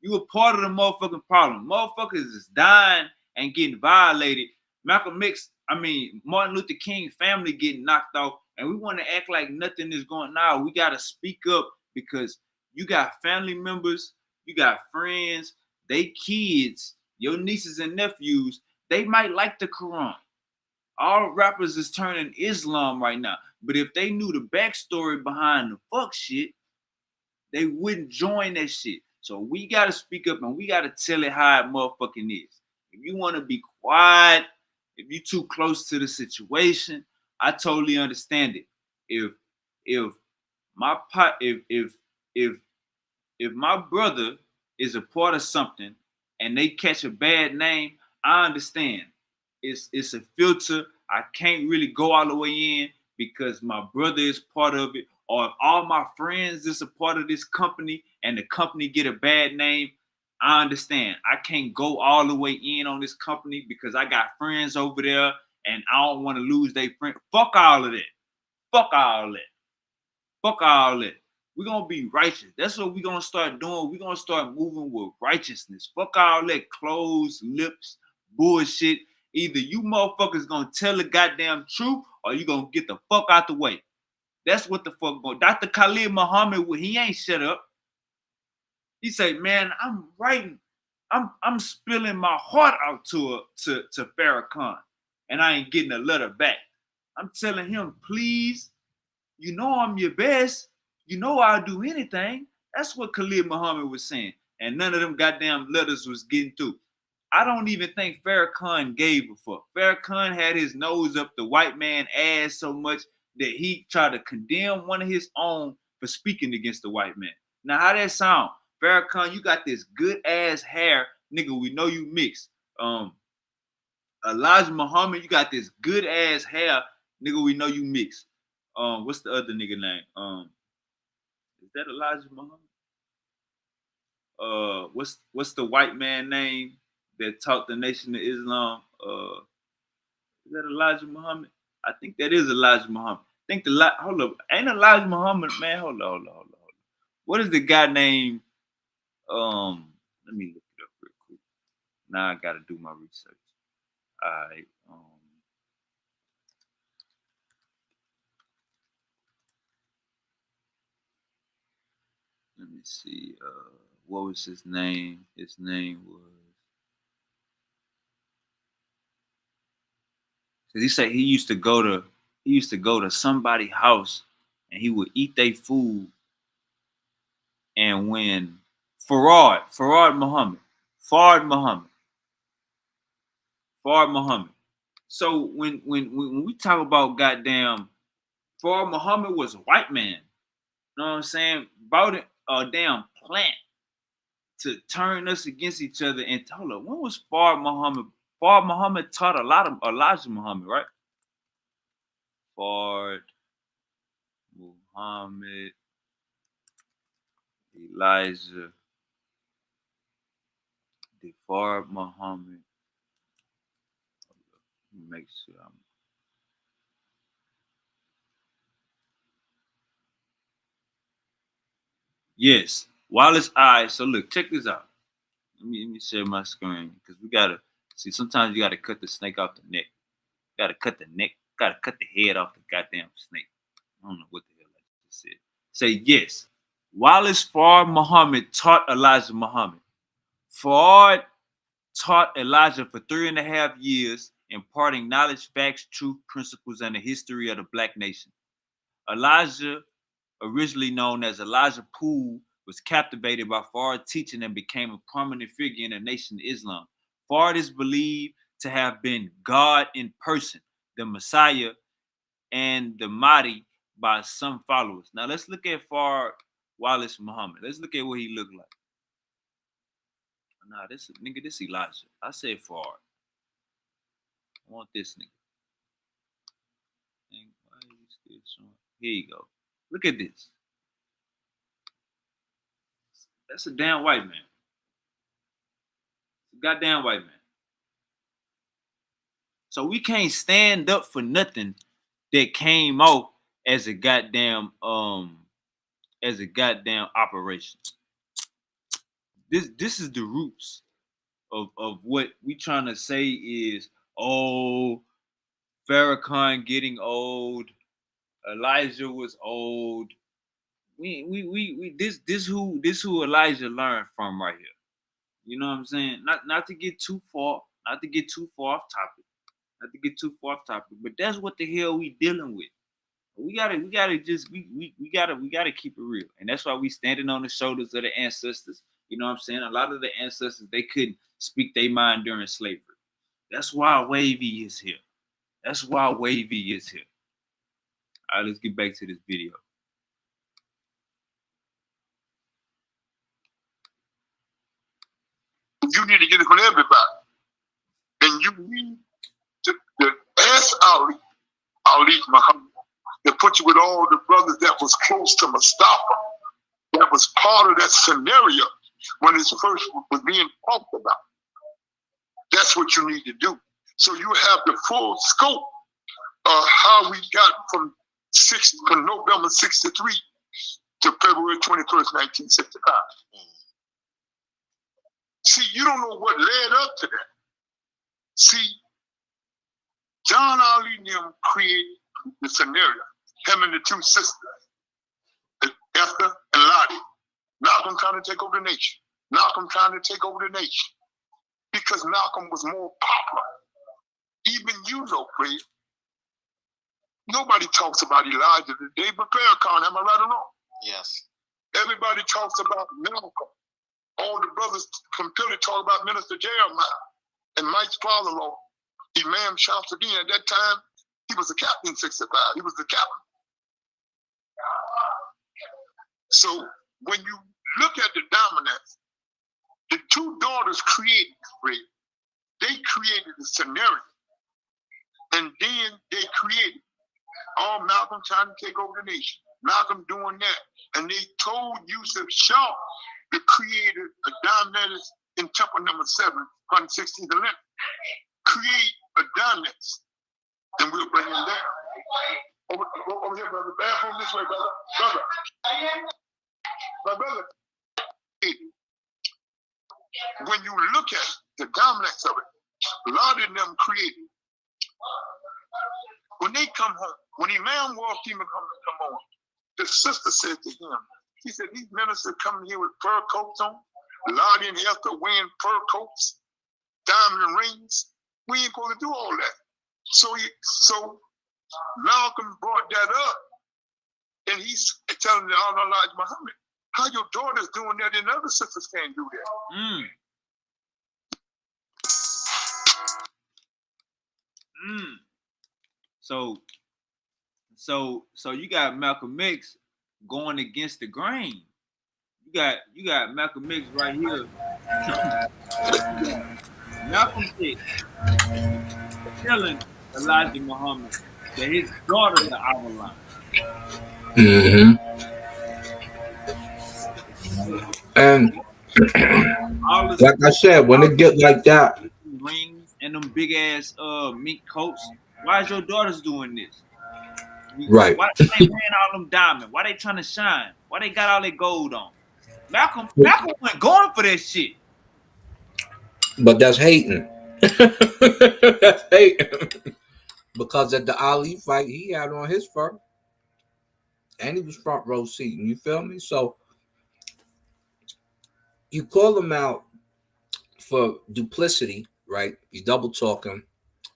You a part of the motherfucking problem. Motherfuckers is dying and getting violated. Martin Luther King family getting knocked off, and we want to act like nothing is going on. We got to speak up because you got family members, you got friends, they kids, your nieces and nephews, they might like the Quran. All rappers is turning Islam right now. But if they knew the backstory behind the fuck shit, they wouldn't join that shit. So we gotta speak up and we gotta tell it how it motherfucking is. If you wanna be quiet, if you too close to the situation, I totally understand it. If my brother is a part of something and they catch a bad name, I understand. It's a filter. I can't really go all the way in because my brother is part of it, or if all my friends is a part of this company and the company get a bad name, I understand. I can't go all the way in on this company because I got friends over there and I don't want to lose their friend. Fuck all of that. Fuck all that. Fuck all that. We're going to be righteous. That's what we're going to start doing. We're going to start moving with righteousness. Fuck all that closed lips bullshit. Either you motherfuckers going to tell the goddamn truth or you going to get the fuck out the way. That's what the fuck going. Dr. Khalid Muhammad, he ain't shut up. He said, man, I'm writing. I'm spilling my heart out to Farrakhan, and I ain't getting a letter back. I'm telling him, please, you know I'm your best. You know I'll do anything. That's what Khalid Muhammad was saying. and none of them goddamn letters was getting through. I don't even think Farrakhan gave a fuck. Farrakhan had his nose up the white man ass so much that he tried to condemn one of his own for speaking against the white man. Now, how that sound? Farrakhan, you got this good ass hair, nigga. We know you mixed. Elijah Muhammad, you got this good ass hair, nigga. We know you mixed. What's the other nigga name? Is that Elijah Muhammad? What's the white man name that taught the Nation of Islam? Is that Elijah Muhammad? I think that is Elijah Muhammad. I think hold up, ain't Elijah Muhammad, man? Hold on. What is the guy named? Let me look it up real quick. Now I gotta do my research. All right. Let me see. What was his name? His name was. Cause he said he used to go to somebody's house and he would eat their food. And when Farad Muhammad. So when we talk about goddamn Farad Muhammad was a white man, you know what I'm saying? Brought a damn plant to turn us against each other. And hold up, when was Farad Muhammad? Farad Muhammad taught a lot of Elijah Muhammad, right? Farad Muhammad, Elijah, Farad Muhammad. Make sure I'm. Yes, Wallace eyes. So look, check this out. Let me share my screen because we gotta see. Sometimes you gotta cut the snake off the neck. Gotta cut the neck. Gotta cut the head off the goddamn snake. I don't know what the hell I just said. Say yes. Wallace Farad Muhammad taught Elijah Muhammad. Farad taught Elijah for 3.5 years, imparting knowledge, facts, truth, principles, and the history of the black nation. Elijah, originally known as Elijah Poole, was captivated by Farad's teaching and became a prominent figure in the Nation of Islam. Farad is believed to have been God in person, the Messiah, and the Mahdi by some followers. Now let's look at Farad Wallace Muhammad. Let's look at what he looked like. Nah, this Elijah. I said Farad. I want this nigga. Why are you still showing? Here you go. Look at this. That's a damn white man. It's a goddamn white man. So we can't stand up for nothing that came out as a goddamn operation. This is the roots of what we trying to say is, oh, Farrakhan getting old, Elijah was old. This who Elijah learned from right here. You know what I'm saying? Not to get too far off topic. But that's what the hell we dealing with. We gotta keep it real. And that's why we standing on the shoulders of the ancestors. You know what I'm saying? A lot of the ancestors, they couldn't speak their mind during slavery. That's why Wavy is here. All right, let's get back to this video. You need to get it from everybody. And you need to ask Ali Muhammad to put you with all the brothers that was close to Mustafa, that was part of that scenario when his first was being talked about. That's what you need to do. So you have the full scope of how we got from November 63 to February 21st, 1965. See, you don't know what led up to that. See, John Ali and them created the scenario, him and the two sisters, Esther and Lottie. Malcolm trying to take over the nation. Because Malcolm was more popular. Even you know, Fred. Nobody talks about Elijah today, but Farrakhan, am I right or wrong? Yes. Everybody talks about Malcolm. all the brothers from Philly talk about Minister Jeremiah and Mike's father-in-law, Imam Shamsuddin. At that time, he was a captain in 65. He was the captain. So when you look at the dominance, the two daughters created, they created a scenario. And then they created all Malcolm trying to take over the nation. Malcolm doing that. And they told Yusuf Shah, the creator of dominance in Temple number 7, 116th Lent, create a dominance. And we'll bring him down. Over here, brother. Bathroom this way, brother. Brother. My brother. When you look at the dominance of it, a lot of them created. When they come home, when Imam Wal-Fema come on, the sister said to him, she said, these ministers coming here with fur coats on, Lottie and Esther wearing fur coats, diamond rings. We ain't going to do all that. So Malcolm brought that up, and he's telling the Elijah Muhammad, how your daughter's doing that and other sisters can't do that. So you got Malcolm X going against the grain. You got Malcolm X right here. Malcolm X telling Elijah Muhammad that his daughters are out of line. And like I said, when it get like that, rings and them big ass mink coats. Why is your daughters doing this? Right. Why they wearing all them diamonds? Why they trying to shine? Why they got all that gold on? Malcolm went going for that shit. But that's hating. That's hating. Because at the Ali fight, he had on his fur. And he was front row seating. You feel me? So you call him out for duplicity, right? You double talking.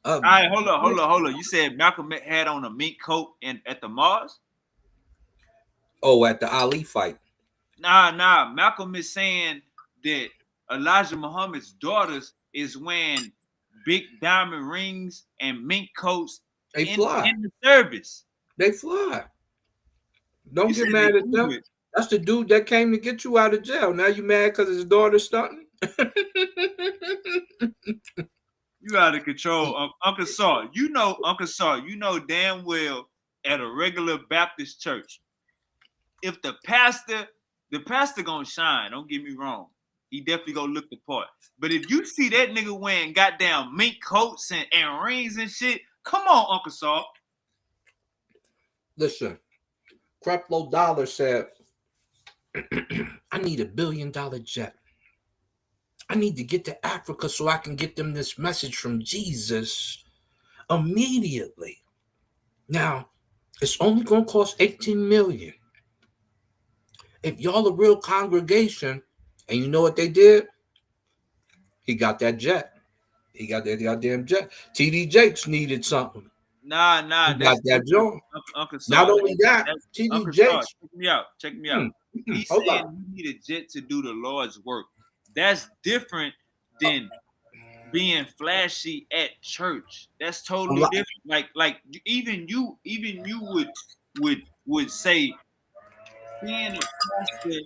All right, hold on. You said Malcolm had on a mink coat at the Mars? Oh, at the Ali fight. Nah. Malcolm is saying that Elijah Muhammad's daughters is wearing big diamond rings and mink coats in the service. They fly. Don't get mad at them. That's the dude that came to get you out of jail. Now you mad because his daughter's stunting? You out of control, Uncle Saw. Uncle Saw, you know damn well at a regular Baptist church, if the pastor gonna shine, don't get me wrong. He definitely gonna look the part. But if you see that nigga wearing goddamn mink coats and rings and shit, come on, Uncle Saw. Listen, Creflo Dollar said, I need $1 billion jet. I need to get to Africa so I can get them this message from Jesus immediately. Now, it's only going to cost $18 million. If y'all a real congregation, and you know what they did? He got that jet. He got that goddamn jet. TD Jakes needed something. Nah. He got that joint. Uncle Saw. Not only that, TD Jakes. Check me out. He said you need a jet to do the Lord's work. That's different than being flashy at church. That's totally different. Like even you would say being a pastor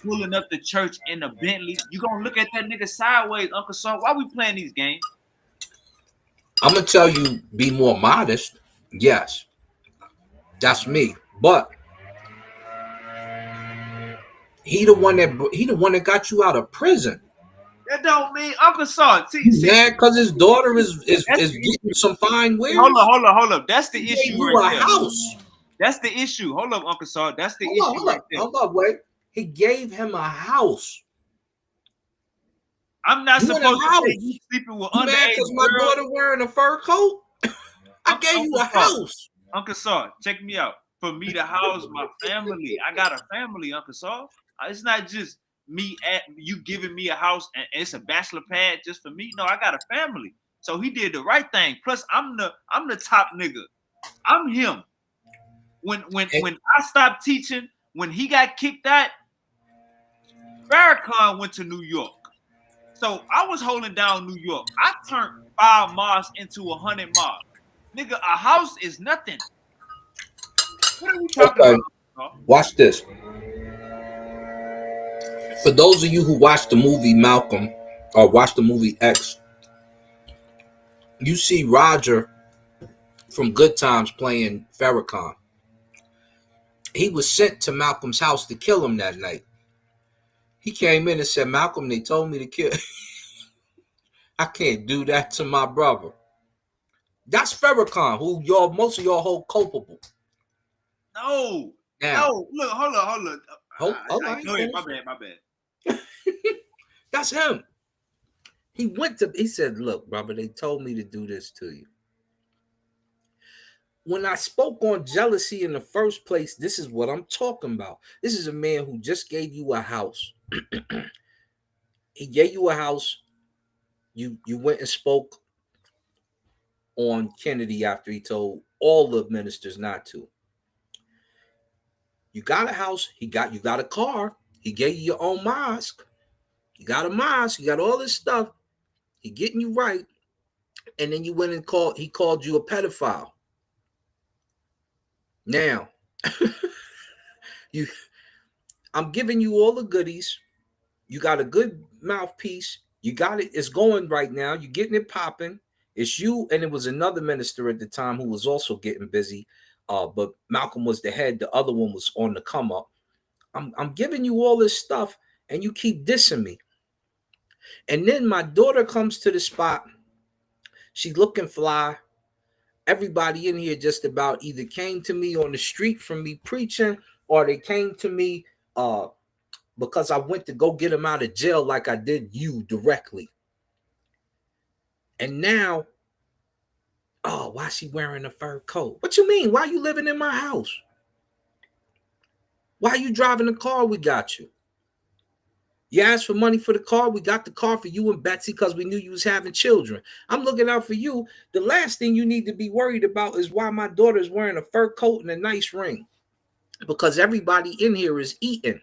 pulling up the church in a Bentley, you gonna look at that nigga sideways, Uncle Saw. Why we playing these games? I'm gonna tell you, be more modest. Yes, that's me. But he the one that got you out of prison. That don't mean Uncle Saw. Yeah, because his daughter is getting some fine wares. Hold up. That's the issue right there. House. That's the issue. Hold up, Uncle Saw. That's the issue right there. Hold up, wait. He gave him a house. I'm not supposed to say he's sleeping with underage because my daughter wearing a fur coat? I gave you a house. Uncle Saw, check me out. For me to house my family, I got a family, Uncle Saw. It's not just me you giving me a house and it's a bachelor pad just for me. No, I got a family. So he did the right thing. Plus, I'm the top nigga. I'm him. When I stopped teaching, when he got kicked out, Farrakhan went to New York. So I was holding down New York. I turned 5 miles into 100 miles. Nigga, a house is nothing. What are we talking Okay, about? Huh? watch this. For those of you who watched the movie Malcolm or watched the movie X, you see Roger from Good Times playing Farrakhan. He was sent to Malcolm's house to kill him that night. He came in and said, Malcolm, they told me to kill. I can't do that to my brother. That's Farrakhan, who most of y'all hold culpable. No. Now, No. Look, hold on. hold on. Go ahead. My bad. That's him. He said, look, brother, they told me to do this to you. When I spoke on jealousy in the first place, this is what I'm talking about. This is a man who just gave you a house. He gave you a house. You went and spoke on Kennedy after he told all the ministers not to. You got a house. You got a car. He gave you your own mosque. You got a mosque. You got all this stuff. He getting you right. And then you went and he called you a pedophile. Now, I'm giving you all the goodies. You got a good mouthpiece. You got it. It's going right now. You're getting it popping. It's you, and it was another minister at the time who was also getting busy. But Malcolm was the head. The other one was on the come up. I'm giving you all this stuff, and you keep dissing me. And then my daughter comes to the spot. She's looking fly. Everybody in here just about either came to me on the street from me preaching, or they came to me because I went to go get him out of jail like I did you directly. And now, oh, why she wearing a fur coat? What you mean? Why you living in my house? Why you driving the car we got you? You asked for money for the car. We got the car for you and Betsy because we knew you was having children. I'm looking out for you. The last thing you need to be worried about is why my daughter's wearing a fur coat and a nice ring. Because everybody in here is eating.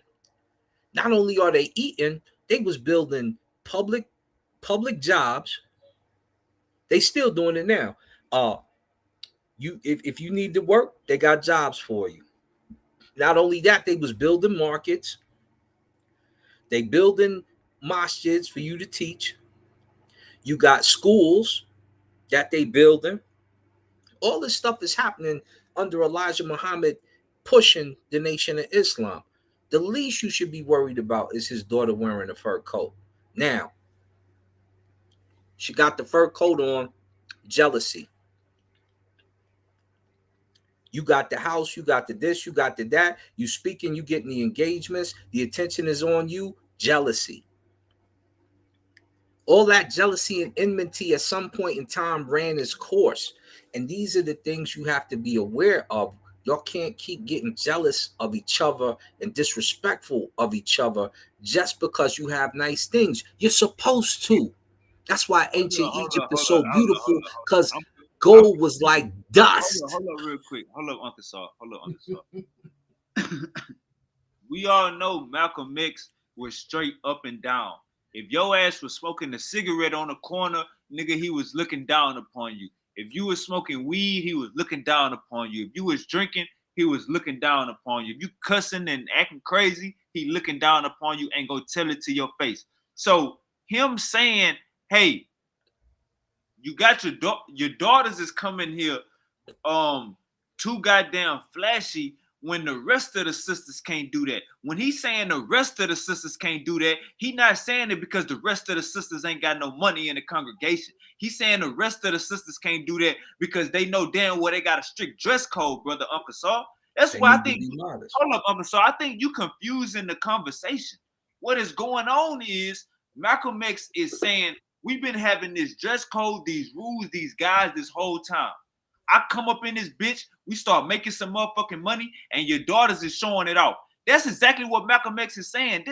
Not only are they eating, they was building public jobs. They still doing it now. If you need to work, they got jobs for you. Not only that, they was building markets. They building masjids for you to teach. You got schools that they building. All this stuff is happening under Elijah Muhammad pushing the Nation of Islam. The least you should be worried about is his daughter wearing a fur coat. Now, she got the fur coat on, jealousy. You got the house, you got the this, you got the that. You speaking, you getting the engagements. The attention is on you, jealousy. All that jealousy and enmity at some point in time ran its course. And these are the things you have to be aware of. Y'all can't keep getting jealous of each other and disrespectful of each other just because you have nice things. You're supposed to. That's why ancient Egypt is so beautiful, because gold was like dust. Hold on real quick. Hold up, Uncle Saw. We all know Malcolm X was straight up and down. If your ass was smoking a cigarette on the corner, nigga, he was looking down upon you. If you was smoking weed, he was looking down upon you. If you was drinking, he was looking down upon you. If you cussing and acting crazy, he looking down upon you and go tell it to your face. So him saying, hey, you got your daughters is coming here too goddamn flashy when the rest of the sisters can't do that. When he's saying the rest of the sisters can't do that, he not saying it because the rest of the sisters ain't got no money in the congregation. He's saying the rest of the sisters can't do that because they know damn well they got a strict dress code, brother Uncle Saw. That's why I think, hold up, Uncle Saw, I think you confusing the conversation. What is going on is Malcolm X is saying we've been having this dress code, these rules, these guys this whole time. I come up in this bitch, we start making some motherfucking money, and your daughters is showing it off. That's exactly what Malcolm X is saying.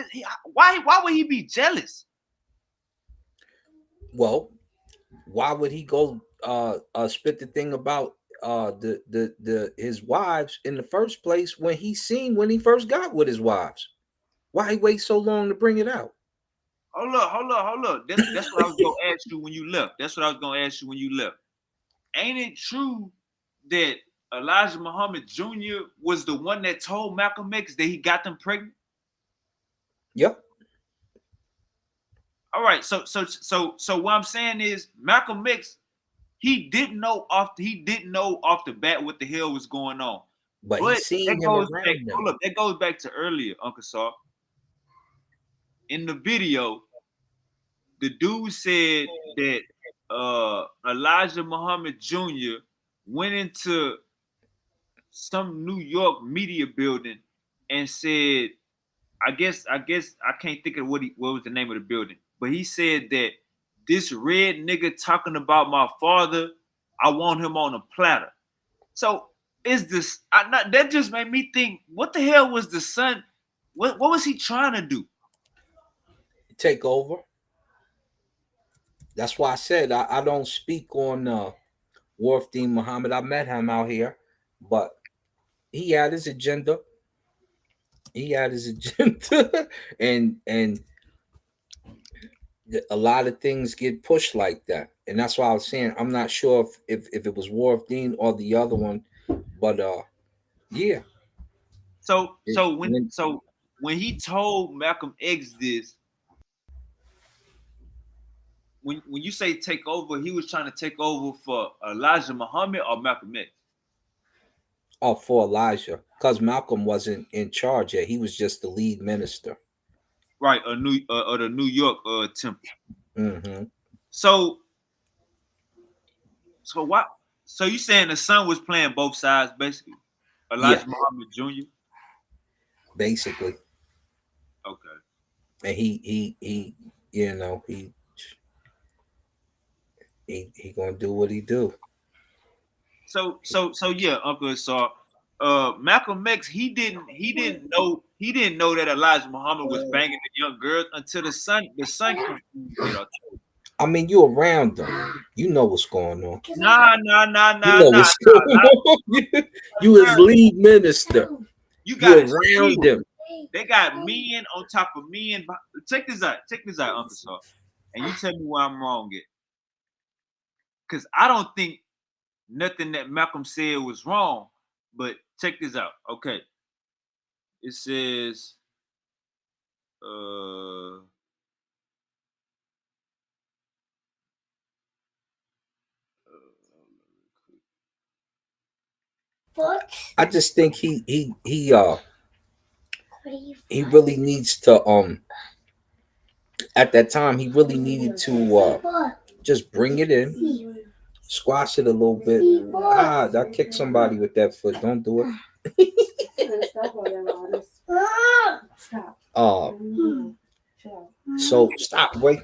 Why would he be jealous? Well, why would he go spit the thing about his wives in the first place when he first got with his wives? Why he wait so long to bring it out? Hold up. That's what I was gonna ask you when you left. That's what I was gonna ask you when you left. Ain't it true that Elijah Muhammad Jr. was the one that told Malcolm X that he got them pregnant? Yep. All right. So what I'm saying is Malcolm X, he didn't know off the bat what the hell was going on. But he But seen him around them. hold up, that goes back to earlier, Uncle Saw. In the video, the dude said that Elijah Muhammad Jr. went into some New York media building and said, I guess I can't think of what was the name of the building, but he said that this red nigga talking about my father, I want him on a platter. So is this that just made me think, what the hell was the son? What was he trying to do? Take over. That's why I said I don't speak on Warfdeen Muhammad. I met him out here, but he had his agenda. He had his agenda, and a lot of things get pushed like that, and that's why I was saying I'm not sure if it was Warfdeen or the other one, but yeah. So when he told Malcolm X this, when you say take over, he was trying to take over for Elijah Muhammad or Malcolm X? Oh, for Elijah, because Malcolm wasn't in charge yet. He was just the lead minister. Right, the New York temple. Mm-hmm. So what? So you saying the son was playing both sides, basically? Elijah Muhammad Jr. Basically. Okay. And he you know he gonna do what he do. So yeah, Uncle Saw. Malcolm X, he didn't know that Elijah Muhammad was banging the young girls until the son confused it. I mean, you around them, you know what's going on. Nah. You know what's going on. You his lead minister. You got around them. They got men on top of men. Check this out, Uncle Saw, and you tell me where I'm wrong at. Because I don't think nothing that Malcolm said was wrong. But check this out. Okay. It says, I just think he really needs to at that time he really needed to just bring it in, squash it a little bit. I kicked somebody with that foot. Don't do it. So stop, wait.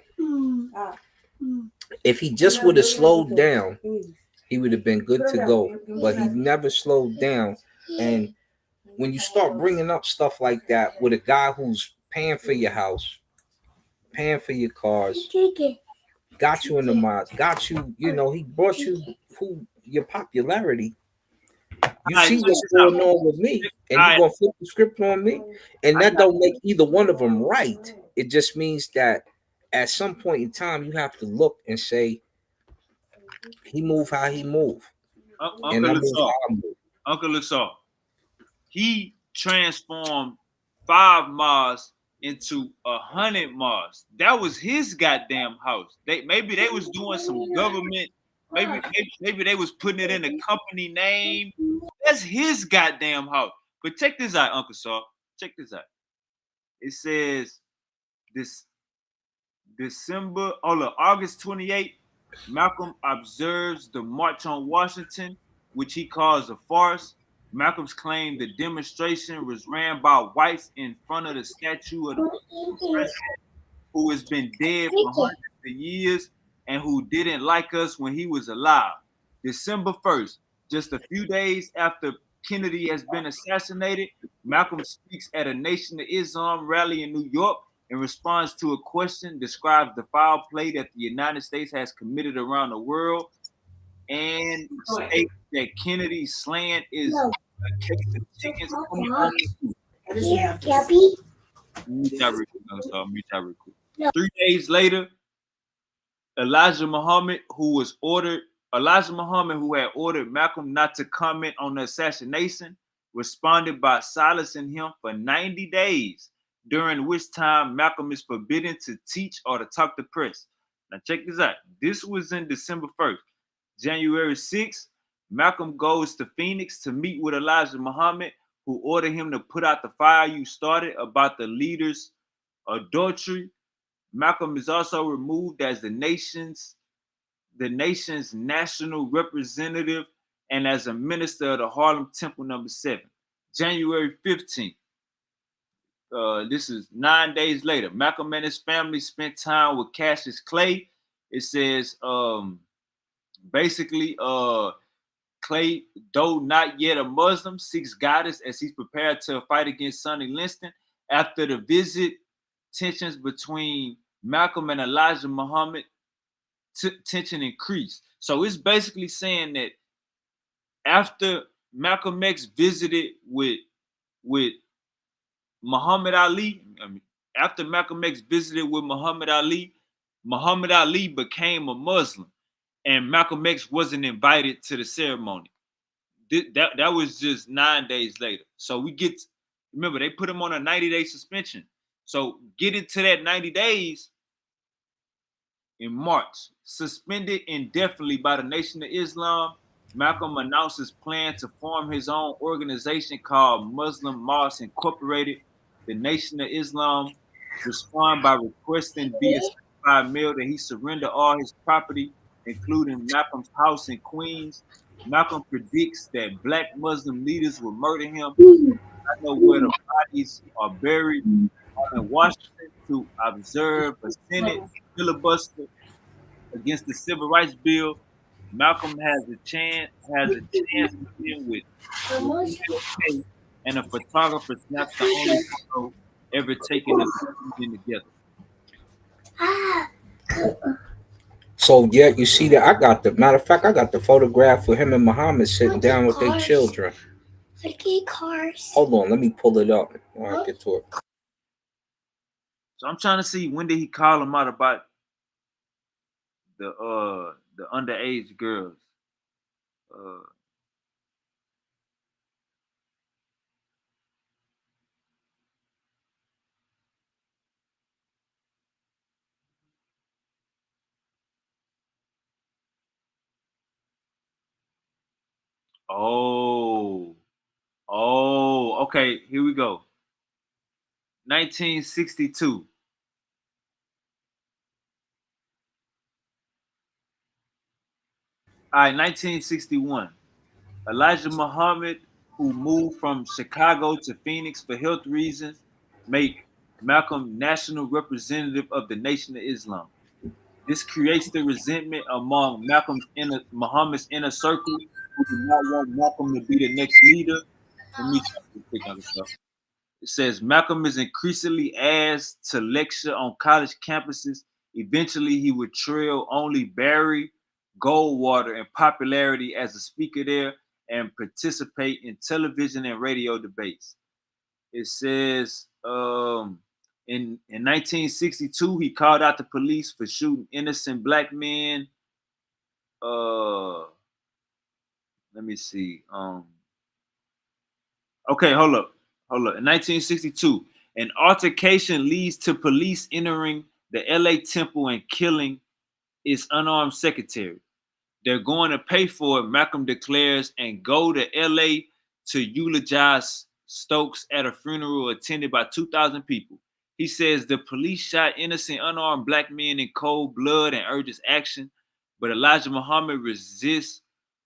If he just would have slowed down, he would have been good to go. But he never slowed down. And when you start bringing up stuff like that with a guy who's paying for your house, paying for your cars, got you in the mods, got you, he brought you your popularity. You see what's going on with me, and you gonna flip the script on me, and that don't make either one of them right. It just means that at some point in time, you have to look and say, he move how he move, and I move how I move. Uncle Lasaw, he transformed 5 Mars into 100 Mars. That was his goddamn house. Maybe they was doing some government. Maybe they was putting it in a company name. That's his goddamn house. But check this out, Uncle Saw. Check this out. It says this August 28th, Malcolm observes the March on Washington, which he calls a farce. Malcolm's claimed the demonstration was ran by whites in front of the statue of the president, who has been dead for hundreds of years and who didn't like us when he was alive. December 1st, just a few days after Kennedy has been assassinated, Malcolm speaks at a Nation of Islam rally in New York in response to a question, describes the foul play that the United States has committed around the world, and states that Kennedy's slaying is a case of chickens coming home. Mute that real quick. I'm sorry, mute that real quick. 3 days later, Elijah Muhammad, who had ordered Malcolm not to comment on the assassination, responded by silencing him for 90 days, during which time Malcolm is forbidden to teach or to talk to press. Now check this out. This was in December 1st. January 6th, Malcolm goes to Phoenix to meet with Elijah Muhammad, who ordered him to put out the fire you started about the leader's adultery. Malcolm is also removed as the nation's national representative and as a minister of the Harlem Temple Number 7. January 15th. This is 9 days later. Malcolm and his family spent time with Cassius Clay. It says basically Clay, though not yet a Muslim, seeks guidance as he's prepared to fight against Sonny Liston. After the visit, tensions between Malcolm and Elijah Muhammad tension increased. So it's basically saying that after Malcolm X visited with Muhammad Ali, after Malcolm X visited with Muhammad Ali became a Muslim, and Malcolm X wasn't invited to the ceremony. That was just 9 days later. So remember, they put him on a 90-day suspension. So getting to that 90 days in March, suspended indefinitely by the Nation of Islam, Malcolm announced his plan to form his own organization called Muslim Mosque Incorporated. The Nation of Islam responded by requesting via certified mail that he surrender all his property, including Malcolm's house in Queens. Malcolm predicts that black Muslim leaders will murder him. I know where the bodies are buried. I'm in Washington to observe a Senate filibuster against the Civil Rights Bill. Malcolm has a chance meeting with MLK, and a photographer snaps the only photo ever taken of the two men together. So yeah, you see that I got the matter of fact, I got the photograph with him and Muhammad sitting down with their children. Cars. Hold on, let me pull it up. When I get to it. So I'm trying to see, when did he call him out about the underage girls? Okay, here we go. 1962. All right, 1961. Elijah Muhammad, who moved from Chicago to Phoenix for health reasons, make Malcolm national representative of the Nation of Islam. This creates the resentment among Muhammad's inner circle, who do not want Malcolm to be the next leader. Let me quick on this stuff. It says Malcolm is increasingly asked to lecture on college campuses. Eventually, he would trail only Barry Goldwater in popularity as a speaker there and participate in television and radio debates. It says in 1962, he called out the police for shooting innocent black men. Let me see. Okay, hold up. In 1962, an altercation leads to police entering the LA Temple and killing its unarmed secretary. They're going to pay for it, Malcolm declares, and go to LA to eulogize Stokes at a funeral attended by 2,000 people. He says the police shot innocent unarmed black men in cold blood and urges action, but Elijah Muhammad resists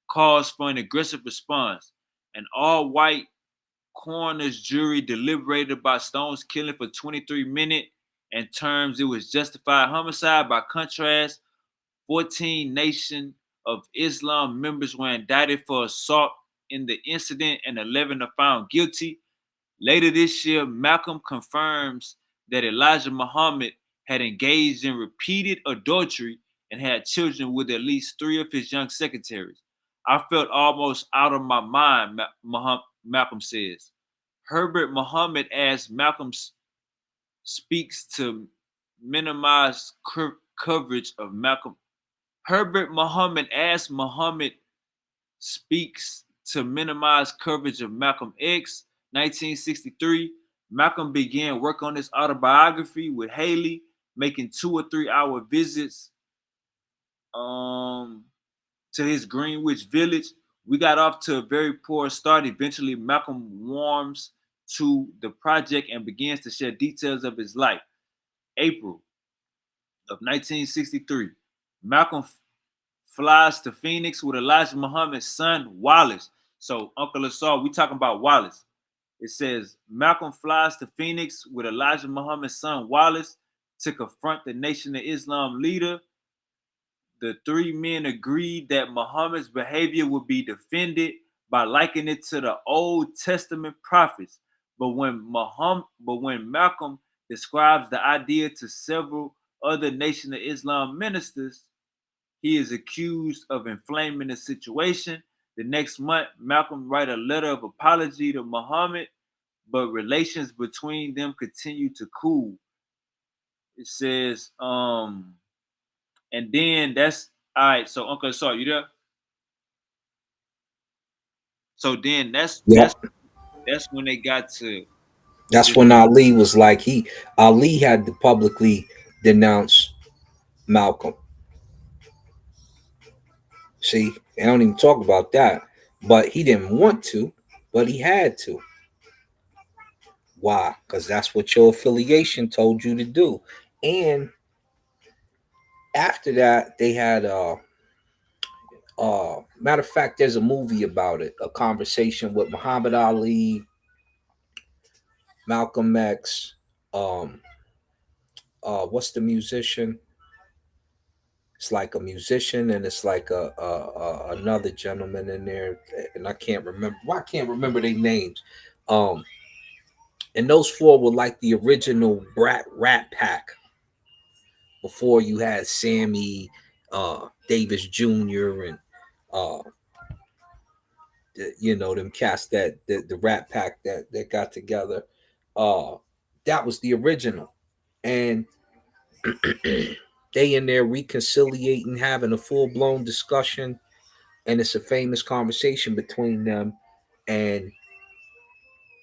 calls for an aggressive response. An all-white coroner's jury deliberated about Stone's killing for 23 minutes and terms it was justified homicide. By contrast, 14 Nation of Islam members were indicted for assault in the incident and 11 are found guilty. Later this year, Malcolm confirms that Elijah Muhammad had engaged in repeated adultery and had children with at least 3 of his young secretaries. I felt almost out of my mind, Malcolm says. Herbert Muhammad asked Malcolm's speaks to minimize coverage of Malcolm. Herbert Muhammad asked Muhammad speaks to minimize coverage of Malcolm X. 1963, Malcolm began work on his autobiography with Haley, making 2 or 3 hour visits to his Greenwich village. We got off to a very poor start. Eventually, Malcolm warms to the project and begins to share details of his life. April of 1963, Malcolm flies to Phoenix with Elijah Muhammad's son, Wallace. So, Uncle Asar, we talking about Wallace. It says, Malcolm flies to Phoenix with Elijah Muhammad's son, Wallace, to confront the Nation of Islam leader. The three men agreed that Muhammad's behavior would be defended by likening it to the Old Testament prophets. But when Malcolm describes the idea to several other Nation of Islam ministers, he is accused of inflaming the situation. The next month, Malcolm writes a letter of apology to Muhammad, but relations between them continue to cool. It says, and then that's all right. So Uncle Asar, you there? So then that's Yep. that's when they got to That's this. when Ali was like Ali had to publicly denounce Malcolm. See, they don't even talk about that. But he didn't want to, but he had to. Why? Because that's what your affiliation told you to do. And after that, they had matter of fact, there's a movie about it, a conversation with Muhammad Ali, Malcolm X, um, what's the musician? It's like a musician, and it's like another gentleman in there, and I can't remember. Well, I can't remember their names. Um, and those four were like the original Rat Pack before you had Sammy Davis Jr. and uh, them cats that the Rat Pack that got together. Uh, that was the original, and they in there reconciliating, having a full blown discussion, and it's a famous conversation between them. And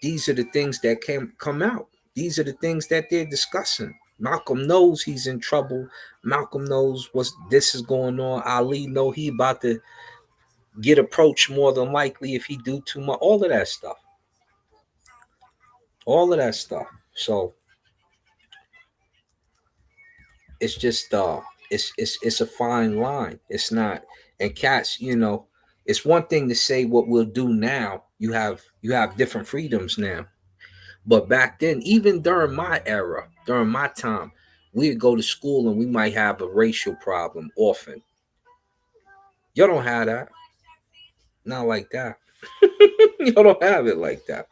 these are the things that can come out. These are the things that they're discussing. Malcolm knows he's in trouble. Malcolm knows what this is going on. Ali know he about to get approached more than likely if he do too much. All of that stuff. All of that stuff. So it's just it's a fine line. It's not. And cats, it's one thing to say what we'll do now. You have different freedoms now. But back then, even during my era, during my time, we'd go to school and we might have a racial problem often. You don't have that. Not like that. You don't have it like that.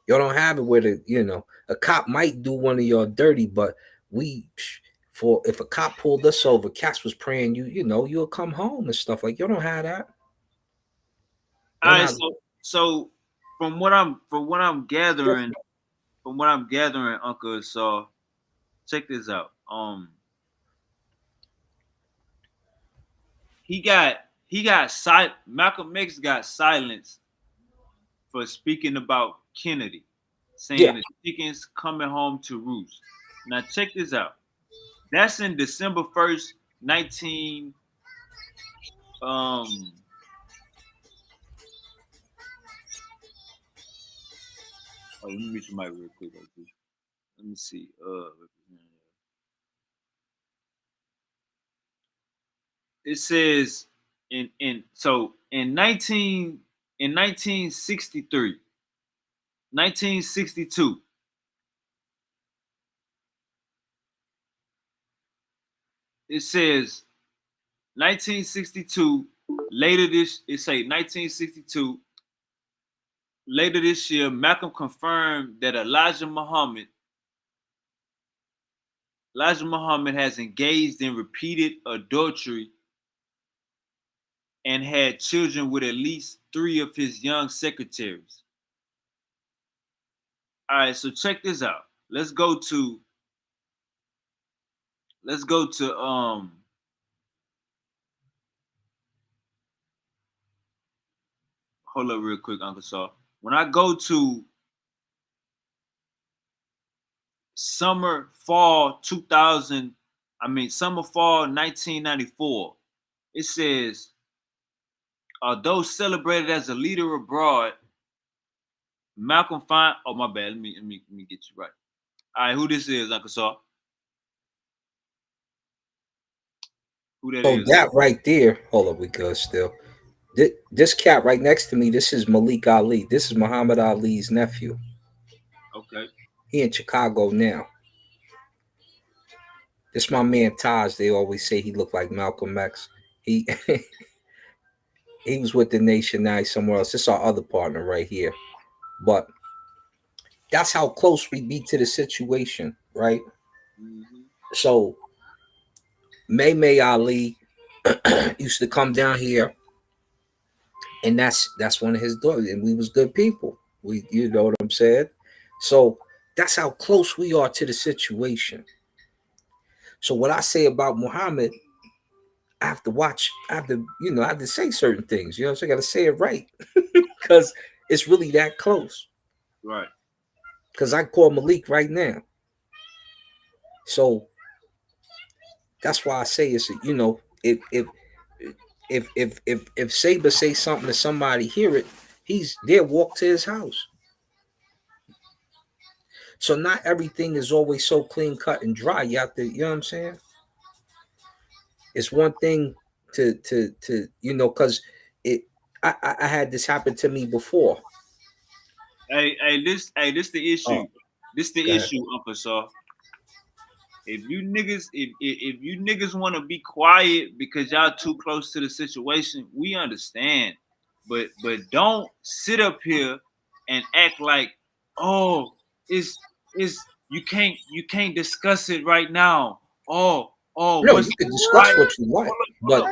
You don't have it where a cop might do one of y'all dirty, but we for if a cop pulled us over, cats was praying you'll come home and stuff like you don't have that. All You're right, not. so from what I'm gathering, Uncle, so check this out. He got Malcolm X got silenced for speaking about Kennedy, saying Yeah. the chickens coming home to roost. Now check this out. That's in December 1st, 19 um let me read your mic real quick. Let me see. It says in 1963, 1962, it says 1962 later this it say 1962 later this year Malcolm confirmed that Elijah Muhammad has engaged in repeated adultery and had children with at least 3 of his young secretaries. All right, so check this out. let's go to hold up real quick, Uncle Saw. When I go to summer fall 2000, summer fall 1994, it says, although celebrated as a leader abroad, Malcolm Fine. Oh, my bad. Let me get you right. All right, who this is, Uncle Saw? Who that So is? that right there, hold up, we good still. This cat right next to me, this is Malik Ali. This is Muhammad Ali's nephew. Okay. He in Chicago now. This my man Taj. They always say he looked like Malcolm X. He he was with the Nation, now he's somewhere else. This is our other partner right here. But that's how close we be to the situation, right? Mm-hmm. So May Ali used to come down here, and that's one of his daughters, and we was good people. We, you know what I'm saying? So that's how close we are to the situation. So what I say about Muhammad, I have to watch. I have to, I have to say certain things. You know, so I got to say it right because it's really that close. Right. Because I call Malik right now. So that's why I say it's, if Saber say something to somebody hear it, he's there, walk to his house. So not everything is always so clean cut and dry. You have to, you know what I'm saying? It's one thing to because it I had this happen to me before. This the issue. Oh, This the go ahead. issue, Uncle Saw. If you niggas want to be quiet because y'all too close to the situation, we understand. But don't sit up here and act like, oh, it's you can't discuss it right now. No, What's you could right? discuss what you want, Hold but up,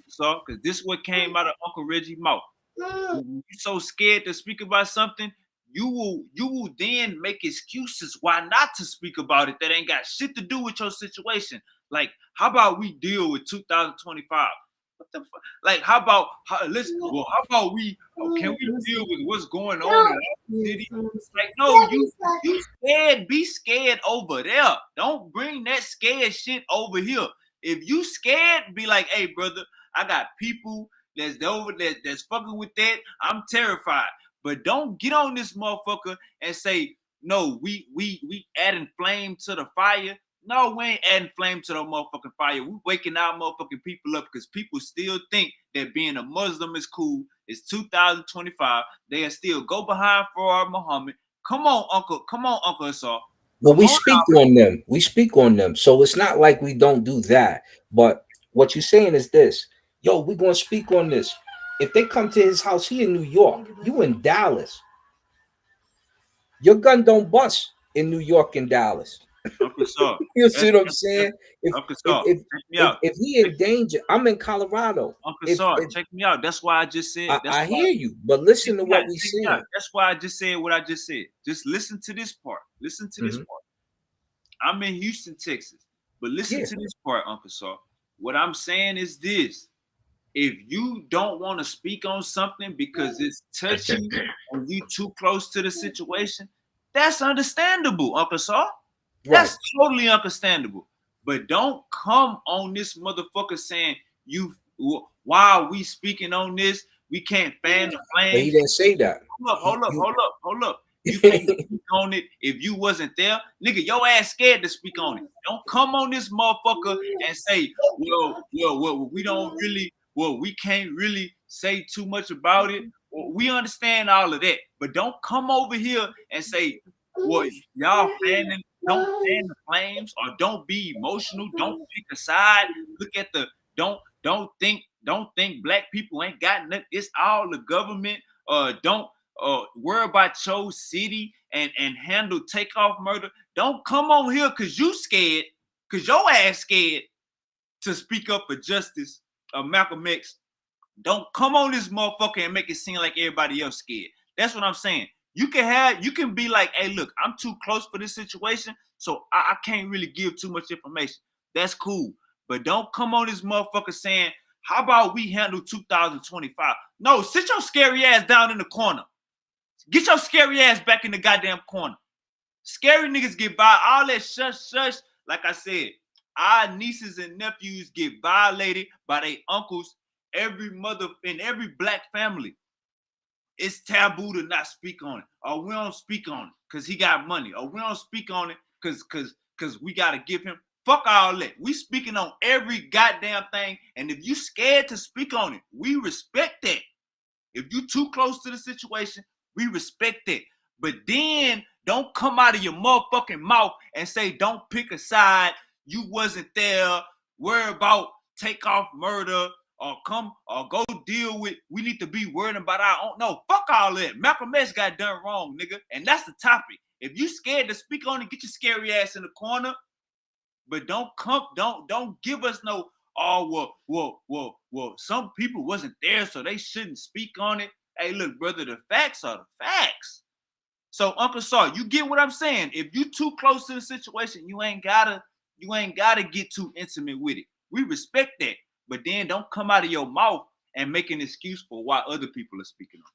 so because this what came out of Uncle Reggie mouth. When you're so scared to speak about something, you will then make excuses why not to speak about it that ain't got shit to do with your situation. Like, how about we deal with 2025? What the fuck? Like, how about can we deal with what's going on in our city? Like, no, you scared, be scared over there. Don't bring that scared shit over here. If you scared, be like, hey, brother, I got people that's fucking with that. I'm terrified. But don't get on this motherfucker and say, no, we adding flame to the fire. No, we ain't adding flame to the motherfucking fire. We waking our motherfucking people up because people still think that being a Muslim is cool. It's 2025. They'll still go behind Farah Muhammad. Come on, Uncle. Come on, Uncle Asar. well, Come we on speak now. on them. We speak on them. So it's not like we don't do that. But what you're saying is this: yo, we're gonna speak on this. If they come to his house, he in New York, you in Dallas. Your gun don't bust in New York and Dallas. Uncle Asar. You see what I'm saying? If Uncle if Asar, if check me if, out. if he in danger, I'm in Colorado. Uncle If, Asar, if check me out. That's why I just said. That's I why. hear you, but Check listen to me out. what we Check me out. saying. That's why I just said what I just said. Just listen to this part. Listen to this Mhm. part. I'm in Houston, Texas. But listen Yeah. to this part, Uncle Saw. What I'm saying is this. If you don't want to speak on something because it's touchy and you too close to the situation, that's understandable, Uncle Saw. Right. That's totally understandable. But don't come on this motherfucker saying why are we speaking on this? We can't fan the But he flames. didn't say that. Hold up. You can't speak on it if you wasn't there. Nigga, your ass scared to speak on it. Don't come on this motherfucker and say, well, we don't really, we can't really say too much about it. Well, we understand all of that. But don't come over here and say, well, y'all fanning, don't fan the flames or don't be emotional. Don't pick a side. Look at the don't think black people ain't got nothing. It's all the government. Don't worry about your city and handle takeoff murder. Don't come on here because you scared, because your ass scared to speak up for justice. Malcolm X. Don't come on this motherfucker and make it seem like everybody else scared. That's what I'm saying. You can be like, hey, look, I'm too close for this situation, so I can't really give too much information. That's cool. But don't come on this motherfucker saying, how about we handle 2025? No, sit your scary ass down in the corner. Get your scary ass back in the goddamn corner. Scary niggas get by all that shush. Like I said, our nieces and nephews get violated by their uncles every mother in every black family. It's taboo to not speak on it, or we don't speak on it because he got money, or we don't speak on it because we gotta give him. Fuck all that. We speaking on every goddamn thing, and if you scared to speak on it, we respect that. If you too close to the situation, we respect that. But then don't come out of your motherfucking mouth and say don't pick a side. You wasn't there. Worry about takeoff murder or come or go deal with. We need to be worried about our own. No, fuck all that. Malcolm X got done wrong, nigga, and that's the topic. If you scared to speak on it, get your scary ass in the corner. But don't give us no. Oh well. Some people wasn't there, so they shouldn't speak on it. Hey, look, brother, the facts are the facts. So, Uncle Saw, you get what I'm saying? If you too close to the situation, you ain't gotta get too intimate with it. We respect that, but then don't come out of your mouth and make an excuse for why other people are speaking on.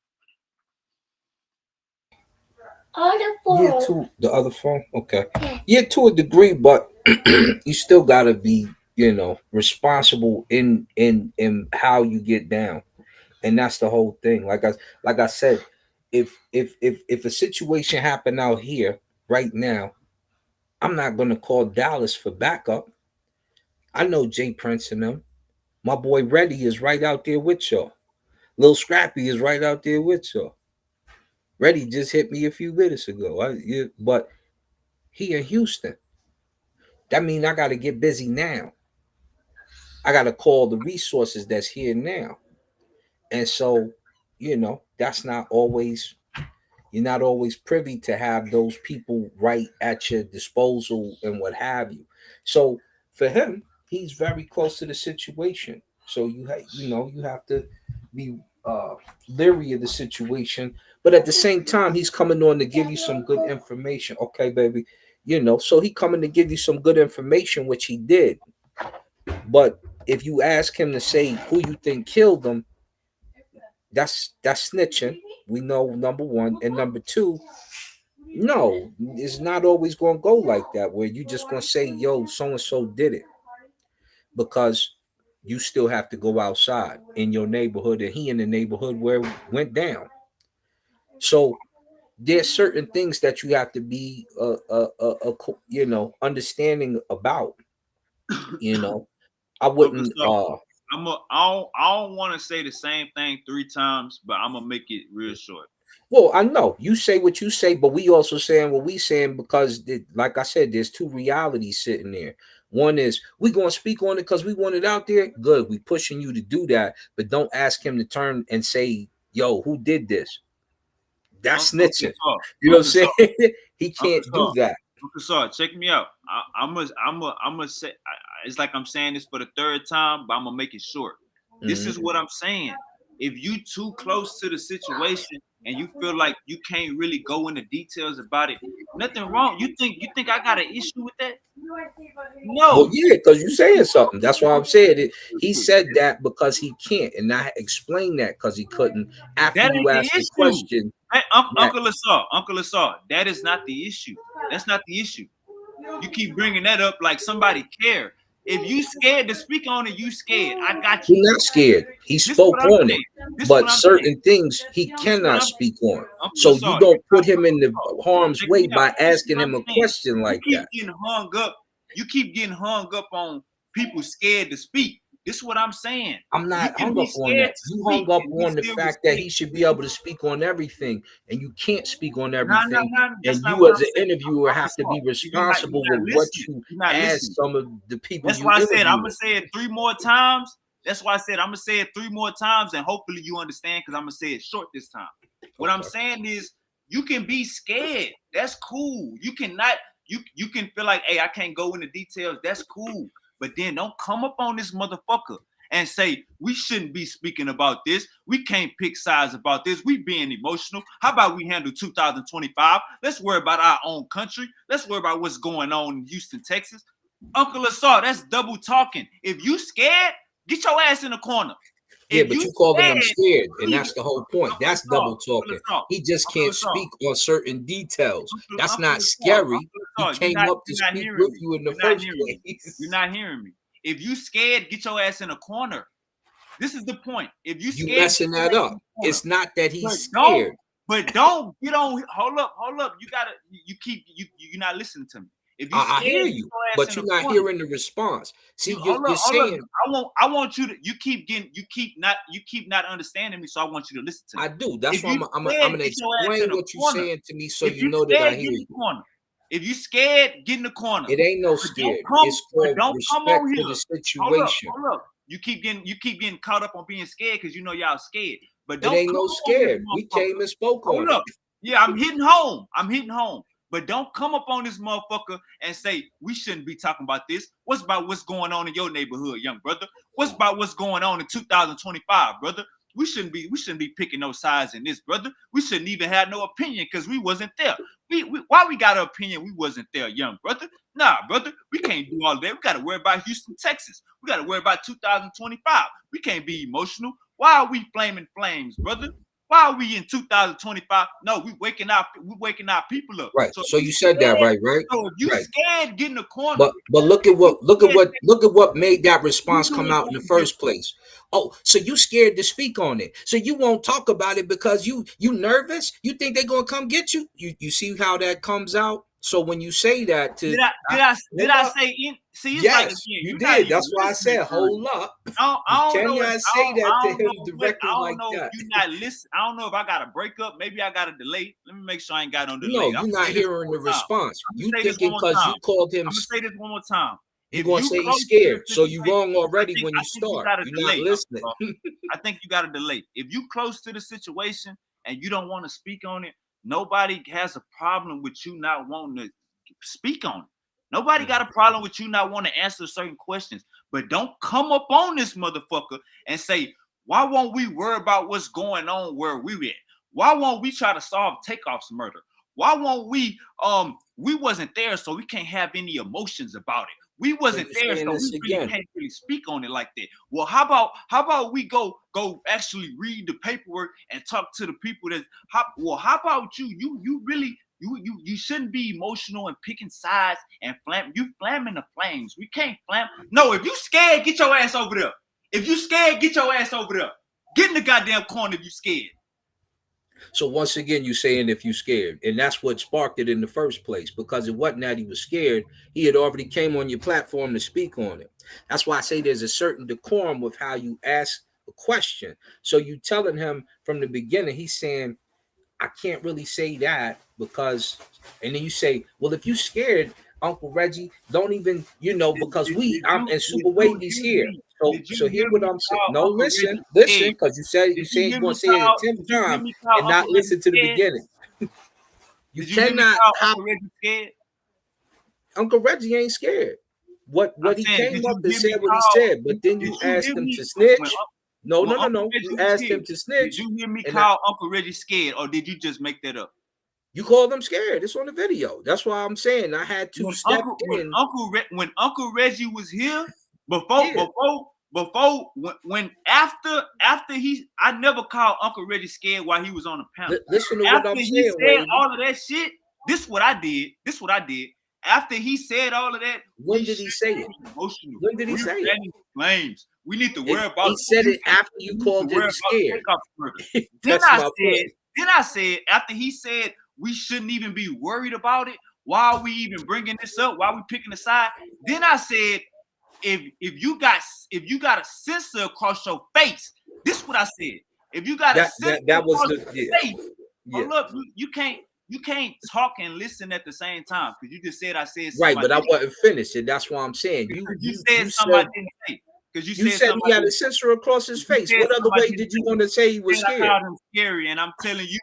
Yeah, to the other phone. Okay. Yeah, to a degree, but you still gotta be, responsible in how you get down. And that's the whole thing. Like I said, if a situation happened out here right now, I'm not gonna call Dallas for backup. I know Jay Prince and them. My boy Reddy is right out there with y'all. Lil Scrappy is right out there with y'all. Reddy just hit me a few minutes ago. But he in Houston. That means I got to get busy now. I got to call the resources that's here now. And so, that's not always, you're not always privy to have those people right at your disposal and what have you. So for him, he's very close to the situation. So you have to be leery of the situation. But at the same time, he's coming on to give you some good information. Okay, baby. So he coming to give you some good information, which he did. But if you ask him to say who you think killed him, that's snitching. We know, number one. And number two, no, it's not always going to go like that, where you just going to say, yo, so and so did it, because you still have to go outside in your neighborhood, and he in the neighborhood where it went down. So there's certain things that you have to be understanding about. I wouldn't I don't want to say the same thing 3 times, but I'm gonna make it real short. Well, I know you say what you say, but we also saying what we saying, because like I said, there's 2 realities sitting there. One is we gonna speak on it because we want it out there. Good, we pushing you to do that, but don't ask him to turn and say, "Yo, who did this?" That's snitching. You know what I'm saying? He can't do that. Uncle Saw, check me out. I'm gonna say, it's like I'm saying this for the 3rd time, but I'm gonna make it short. This is what I'm saying. If you too close to the situation and you feel like you can't really go into details about it, nothing wrong. You think I got an issue with that? No. Well, yeah, because you're saying something. That's why I'm saying it. He said that because he can't, and I explained that because he couldn't. After that you asked the question, Uncle Lasar, that is not the issue. That's not the issue. You keep bringing that up like somebody care. If you scared to speak on it, you scared. I got you. You're not scared. He spoke on it, but certain things he cannot speak on. So you don't put him in the harm's way by asking him a question like that. You keep getting hung up on people scared to speak. This is what I'm saying. I'm not hung up on that. You hung up on the fact that he should be able to speak on everything, and you can't speak on everything. And you, as an interviewer, have to be responsible with what you ask some of the people. That's why I said I'm gonna say it 3 more times. That's why I said I'm gonna say it 3 more times, and hopefully you understand, because I'm gonna say it short this time. What I'm saying is, you can be scared. That's cool. You cannot. You can feel like, hey, I can't go into details. That's cool. But then don't come up on this motherfucker and say we shouldn't be speaking about this. We can't pick sides about this. We being emotional. How about we handle 2025? Let's worry about our own country. Let's worry about what's going on in Houston, Texas. Uncle Asar, that's double talking. If you scared, get your ass in the corner. Yeah, If but you you calling them scared, scared, and please, that's the whole point. Uncle That's Asar, double Uncle talking. Asar, He just Uncle can't Asar, speak on certain details. That's Uncle not Asar, scary. He Uncle Asar, came up to you're not speak hearing with me. you in the You're not first hearing me. place. You're not hearing me. If you scared, get your ass in a corner. This is the point. If you You scared, messing that up. It's not that he's scared. But don't get on. Hold up. You're not listening to me. If you I scared, hear get you, your ass but in you're the not corner. hearing the response. See, Hold you're up. saying I want you to. You keep not understanding me. So I want you to listen to me. I do. That's If why you I'm scared, gonna get your ass in explain the what you're corner. saying to me so If you you know that I scared, hear get in the you. corner. If you scared, get in the corner. It ain't no But scared. don't It's come called respect on for here. the situation. Hold up. You keep getting caught up on being scared because you know y'all scared. But It don't ain't come no up on this scared. We motherfucker. came and spoke Hold on it. up. Yeah, I'm hitting home. But don't come up on this motherfucker and say we shouldn't be talking about this. What's about what's going on in your neighborhood, young brother? What's about what's going on in 2025, brother? We shouldn't be picking no sides in this, brother. We shouldn't even have no opinion because we wasn't there. Why we got an opinion? We wasn't there, young brother. Nah, brother, we can't do all that. We got to worry about Houston, Texas. We got to worry about 2025. We can't be emotional. Why are we flaming flames, brother? Why are we in 2025? No, we waking our people up. Right. So So you said that right? So if you Right. scared, get in the corner. But look at what made that response You come doing out in the something first place. Oh, so you scared to speak on it. So you won't talk about it because you nervous? You think they're gonna come get you? You see how that comes out? So when you say that to Did I say in? See, it's like again, yes, you you're not did. even That's why I listening. said hold up. I You don't know if cannot say that to I don't him know directly I like don't know if that. you're not listening. I don't know if I got a breakup. Maybe I got a delay. Let me make sure I ain't got no delay. No, I'm you're gonna not say this hearing one the more time. response. I'm You gonna say this thinking one more because time. you called him, I'm gonna say this one more time. you're If gonna you say he's close to scared. the So you situation, wrong already when I you think you start. got a You're not delay. listening. I think you got a delay. If you close to the situation and you don't want to speak on it, nobody has a problem with you not wanting to speak on it. Nobody got a problem with you not wanting to answer certain questions. But don't come up on this motherfucker and say, why won't we worry about what's going on where we at? Why won't we try to solve Takeoff's murder? Why won't we wasn't there, so we can't have any emotions about it. We wasn't you're there, saying so this we really again. can't really speak on it like that. Well, how about we go actually read the paperwork and talk to the people that how about you really you shouldn't be emotional and picking sides and flamming the flames. We can't flam. No, if you scared, get your ass over there. If you scared, get your ass over there. Get in the goddamn corner if you scared. So once again, you saying if you scared, and that's what sparked it in the first place, because it wasn't that he was scared. He had already came on your platform to speak on it. That's why I say there's a certain decorum with how you ask a question. So you telling him from the beginning, he's saying, I can't really say that because, and then you say, well, if you scared, Uncle Reggie, don't even, because I'm and Super Wavy's here. So hear what I'm saying. No, listen, because you said you're gonna say it a 10th time and not listen to the beginning. You cannot hop. Uncle Reggie scared? Uncle Reggie ain't scared. What I'm he saying, came did up you and hear me said what he call? said, but then Did you you asked hear him me to snitch. when No. Uncle Reggie You was asked here? him to snitch. Did you hear me and call Uncle Reggie scared, or did you just make that up? You called him scared. It's on the video. That's why I'm saying I had to step in. When Uncle Reggie was here, Yeah. after he, I never called Uncle Reggie scared while he was on the panel. Listen to what After I'm he saying, said Wavy. all of that shit, this what I did. After he said all of that, When did he say it? Emotional. When did he say it? Fanning flames. We need to worry about. He said it after you called him scared. Then That's I my point. said after he said we shouldn't even be worried about it. Why are we even bringing this up? Why are we picking a side? Then I said, if you got a sensor across your face, this is what I said. If you got a sensor that was across your face, hold up, you can't talk and listen at the same time because you just said I said something. Right, but I wasn't finished, and that's why I'm saying you said something I didn't say. Because you said he had a sensor across his face. What other way did you want to say he was scared? I called him scary, and I'm telling you,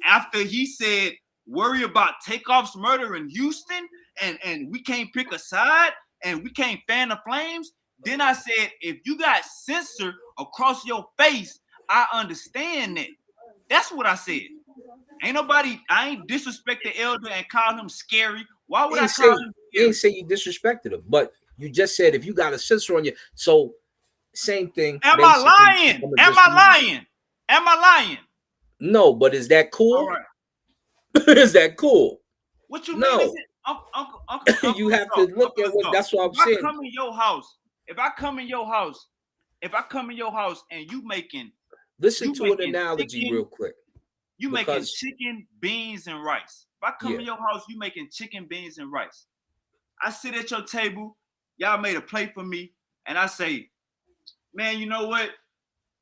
after he said, worry about Takeoff's murder in Houston, and we can't pick a side, and we can't fan the flames, Then I said, if you got censor across your face, I understand that. That's what I said. I ain't disrespect the elder and call him scary. Why would I call him You ain't scary? say you disrespected him, but you just said if you got a sensor on you. So same thing. Am I Basically, lying? Am I lying? Am I lying? No, but is that All cool? right. Is that cool? What you mean? Is No. it Uncle? You have to look at what. That's what I'm If I saying. come in your house, if I come in your house and you making Listen to an analogy chicken, real quick. you making Because chicken, beans, and rice. If I come in your house, you making chicken, beans, and rice. I sit at your table, y'all made a plate for me, and I say, man, you know what?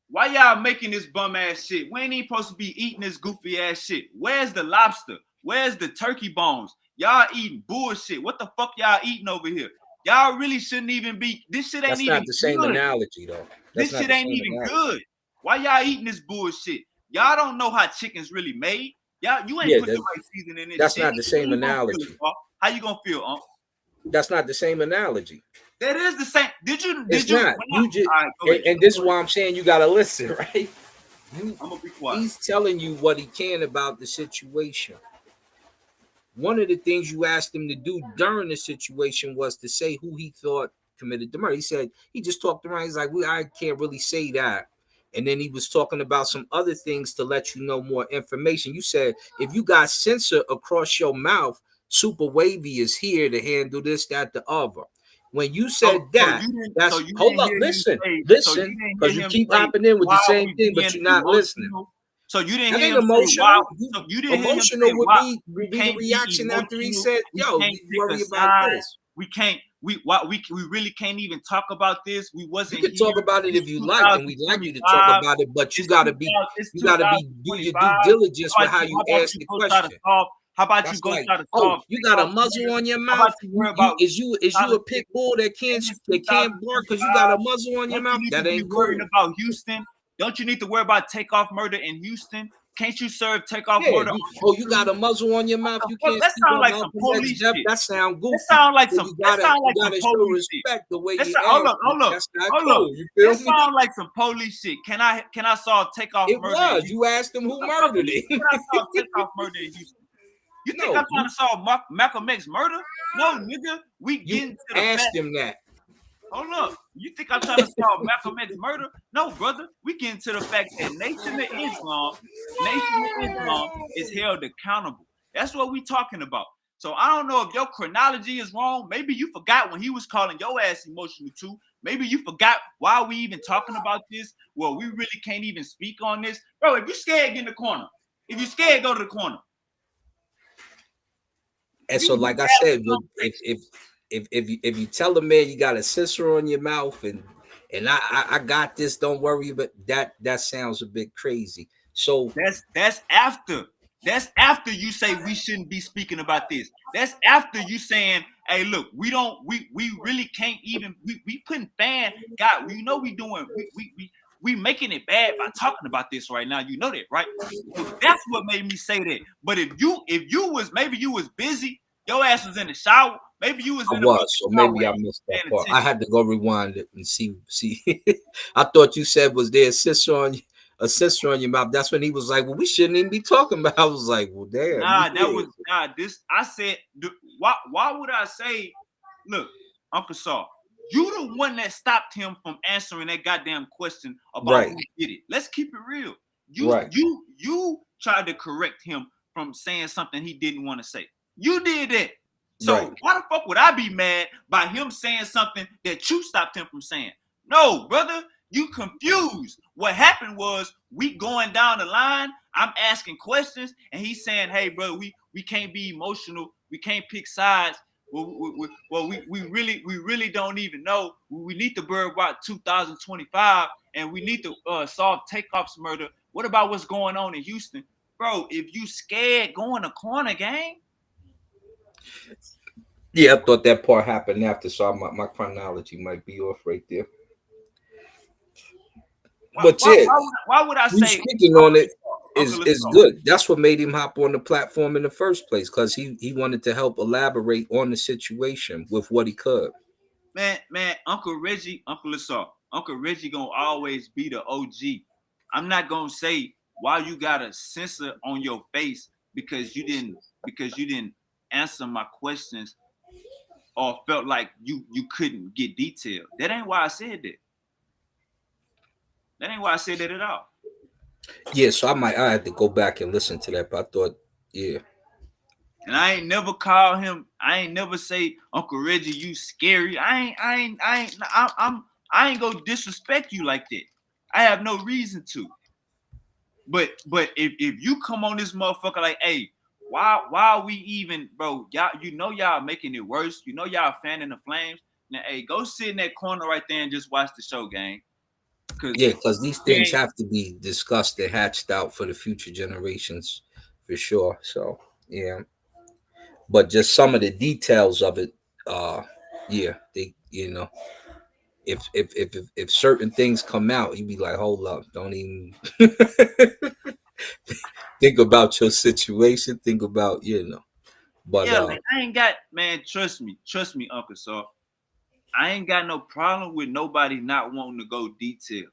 Why y'all making this bum ass shit? We ain't even supposed to be eating this goofy ass shit. Where's the lobster? Where's the turkey bones? Y'all eating bullshit. What the fuck y'all eating over here? Y'all really shouldn't even be. This shit ain't that's even not the same good. analogy, though. This shit ain't even good. Why y'all eating this bullshit? Y'all don't know how chicken's really made. Y'all, you ain't put the right seasoning in this that's shit. not the same analogy. How you gonna feel, That's not the same analogy. That is the same. Did you? It's not. You just and this is why I'm saying you gotta listen, right? I'm gonna be quiet. He's telling you what he can about the situation. One of the things you asked him to do during the situation was to say who he thought committed the murder. He said he just talked around. He's like, I can't really say that. And then he was talking about some other things to let you know more information. You said if you got censor across your mouth, Super Wavy is here to handle this, that, the other. When you said that's hold up, listen, because you keep hopping in with the same thing, but you're not listening. So you didn't that hear ain't him emotional. say, wow. So you didn't emotional hear him say, would be the reaction after he said, "Yo, you worry about this." We really can't even talk about this. We wasn't. You can talk about it if you like, and we'd like you to talk about it, but you gotta do your due diligence with how you ask the question. How about you go try to solve? You got a muzzle on your mouth. Is you a pit bull that can't bark because you got a muzzle on your mouth? That ain't cool. Worrying about Houston. Don't you need to worry about takeoff murder in Houston? Can't you serve takeoff murder? You got a muzzle on your mouth. You can't. That sound like some police shit. That sound goofy. That sound like some. That sound like some police shit. The way you hold up. That's not cool. You feel me? That sound like some police shit. Can I solve takeoff murder? It was. You asked him who murdered it. Can I solve takeoff murder in Houston? You think I'm trying to solve Malcolm X murder? No, nigga. We getting to the asked him that. Hold up. You think I'm trying to solve Malcolm X murder? No, brother. We getting to the fact that Nation of Islam is held accountable. That's what we talking about. So I don't know if your chronology is wrong. Maybe you forgot when he was calling your ass emotional too. Maybe you forgot why we even talking about this. Well, we really can't even speak on this. Bro, if you scared, get in the corner. If you scared, go to the corner. And so, like I said, if you tell a man you got a sister on your mouth and I got this, don't worry, but that sounds a bit crazy. So that's after you say we shouldn't be speaking about this. That's after you saying, hey, look, we really can't even we putting fan God, you know we making it bad by talking about this right now. You know that, right? So that's what made me say that. But if you was busy, your ass was in the shower. Maybe you was in the so maybe I missed that part. I had to go rewind it and see. I thought you said was there a sister on your mouth. That's when he was like, well, we shouldn't even be talking about. I was like, well, damn. This I said, why would I say, look, Uncle Saul, you the one that stopped him from answering that goddamn question about who did it. Let's keep it real. You tried to correct him from saying something he didn't want to say. You did that. So why the fuck would I be mad by him saying something that you stopped him from saying? No, brother, you confused. What happened was we going down the line. I'm asking questions, and he's saying, "Hey, brother, we can't be emotional. We can't pick sides. We really don't even know. We need to worry about 2025, and we need to solve Takeoff's murder. What about what's going on in Houston, bro? If you scared, go in the corner, gang." Yeah, I thought that part happened after, so my chronology might be off right there. Why would I say speaking on it is good? That's what made him hop on the platform in the first place, because he wanted to help elaborate on the situation with what he could. Man, Uncle Lasar, Uncle Reggie gonna always be the OG. I'm not gonna say why you got a sensor on your face because you didn't answer my questions or felt like you couldn't get detailed. That ain't why I said that. That ain't why I said that at all. Yeah, so I had to go back and listen to that, but I thought, yeah. And I ain't never call him. I ain't never say Uncle Reggie, you scary. I ain't gonna disrespect you like that. I have no reason to. But if you come on this motherfucker like, hey, why are we even, bro? Y'all, you know y'all making it worse. You know y'all fanning the flames. Now, hey, go sit in that corner right there and just watch the show, gang. Cause Yeah, because these we things ain't. have to be discussed and hatched out for the future generations, for sure. So yeah, but just some of the details of it, uh, yeah, they, if certain things come out, you'd be like, hold up, don't even think about your situation. Think about, but Yeah, like I ain't got, man. Trust me, Uncle. So I ain't got no problem with nobody not wanting to go detail.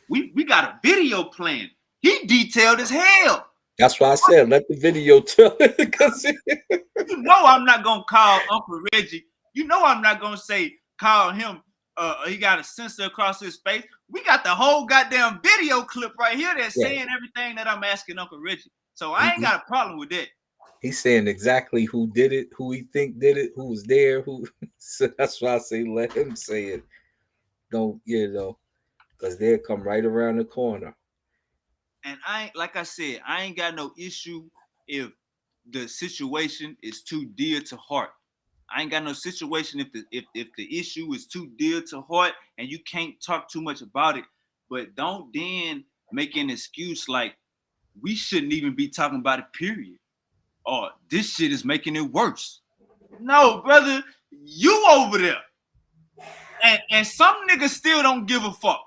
We got a video playing. He detailed as hell. that's why I said let the video tell it because You know I'm not gonna call Uncle Reggie. You know I'm not gonna say call him. He got a sensor across his face. We got the whole goddamn video clip right here that's yeah, saying everything that I'm asking Uncle Reggie. So I he, ain't he got a problem with that. he's saying exactly who did it, who he think did it, who was there, who. So that's why I say let him say it. Don't because they'll come right around the corner. And I ain't, like I said, I ain't got no issue if the situation is too dear to heart. I ain't got no situation if the issue is too dear to heart and you can't talk too much about it. But don't then make an excuse like we shouldn't even be talking about it, period. Or this shit is making it worse. No, brother, you over there. And some niggas still don't give a fuck.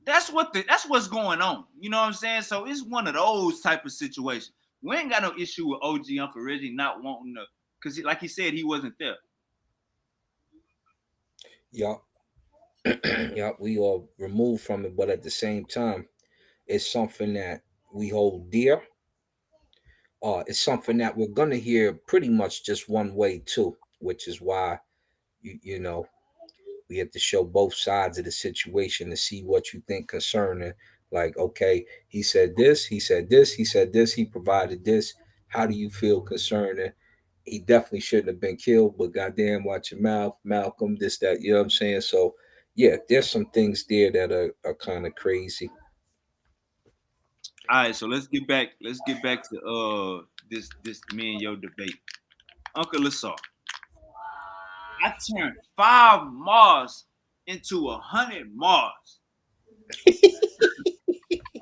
That's what's going on. You know what I'm saying? So it's one of those type of situations. We ain't got no issue with OG Uncle Reggie not wanting to, because like he said, he wasn't there. Yup. Yup, we are removed from it, but at the same time, it's something that we hold dear. It's something that we're gonna hear pretty much just one way too, which is why you know we have to show both sides of the situation to see what you think concerning. Like, okay, he said this, he said this, he said this, he provided this. How do you feel concerning? He definitely shouldn't have been killed, but goddamn, watch your mouth, Malcolm, this, that, you know what I'm saying? So, yeah, there's some things there that are kind of crazy. All right, so let's get back. Let's get back to this me and your debate. Uncle Lasar, I turned 5 Mars into 100 Mars.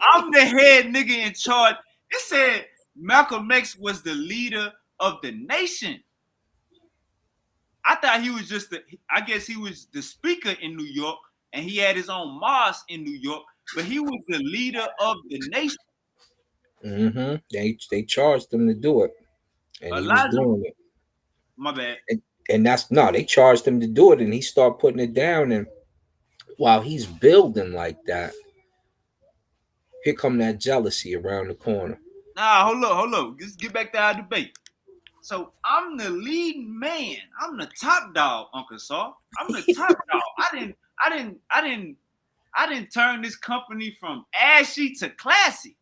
I'm the head nigga in charge. It said Malcolm X was the leader of the nation. I thought he was just I guess he was the speaker in New York and he had his own mosque in New York, but he was the leader of the nation. They charged him to do it, and he was Elijah, doing it. my bad. And that's no, they charged him to do it, and he started putting it down. And while he's building like that, here come that jealousy around the corner. Nah, hold up. Let's get back to our debate. So I'm the leading man. I'm the top dog, Uncle Saul. I'm the top dog. I didn't turn this company from ashy to classy.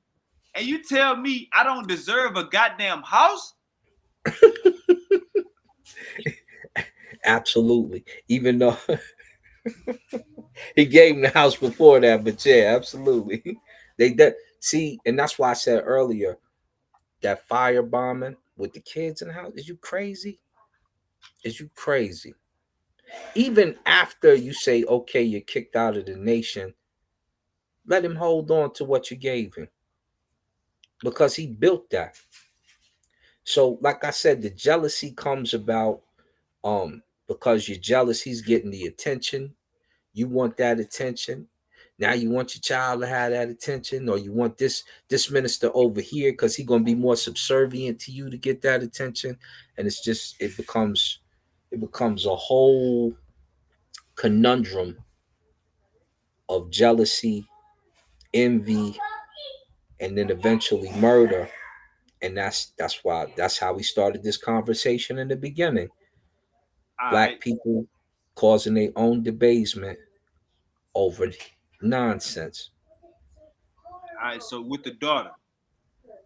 And you tell me I don't deserve a goddamn house? Absolutely. Even though he gave him the house before that, but yeah, absolutely. They did see, and that's why I said earlier that fire bombing with the kids in the house. Is you crazy? Is you crazy? Even after you say, okay, you're kicked out of the nation, let him hold on to what you gave him because he built that. So, like I said, the jealousy comes about because you're jealous. He's getting the attention. You want that attention. Now you want your child to have that attention, or you want this minister over here because he's gonna be more subservient to you to get that attention. And it's just it becomes a whole conundrum of jealousy, envy, and then eventually murder. And that's how we started this conversation in the beginning. All Black right, people causing their own debasement over nonsense. all right. So with the daughter,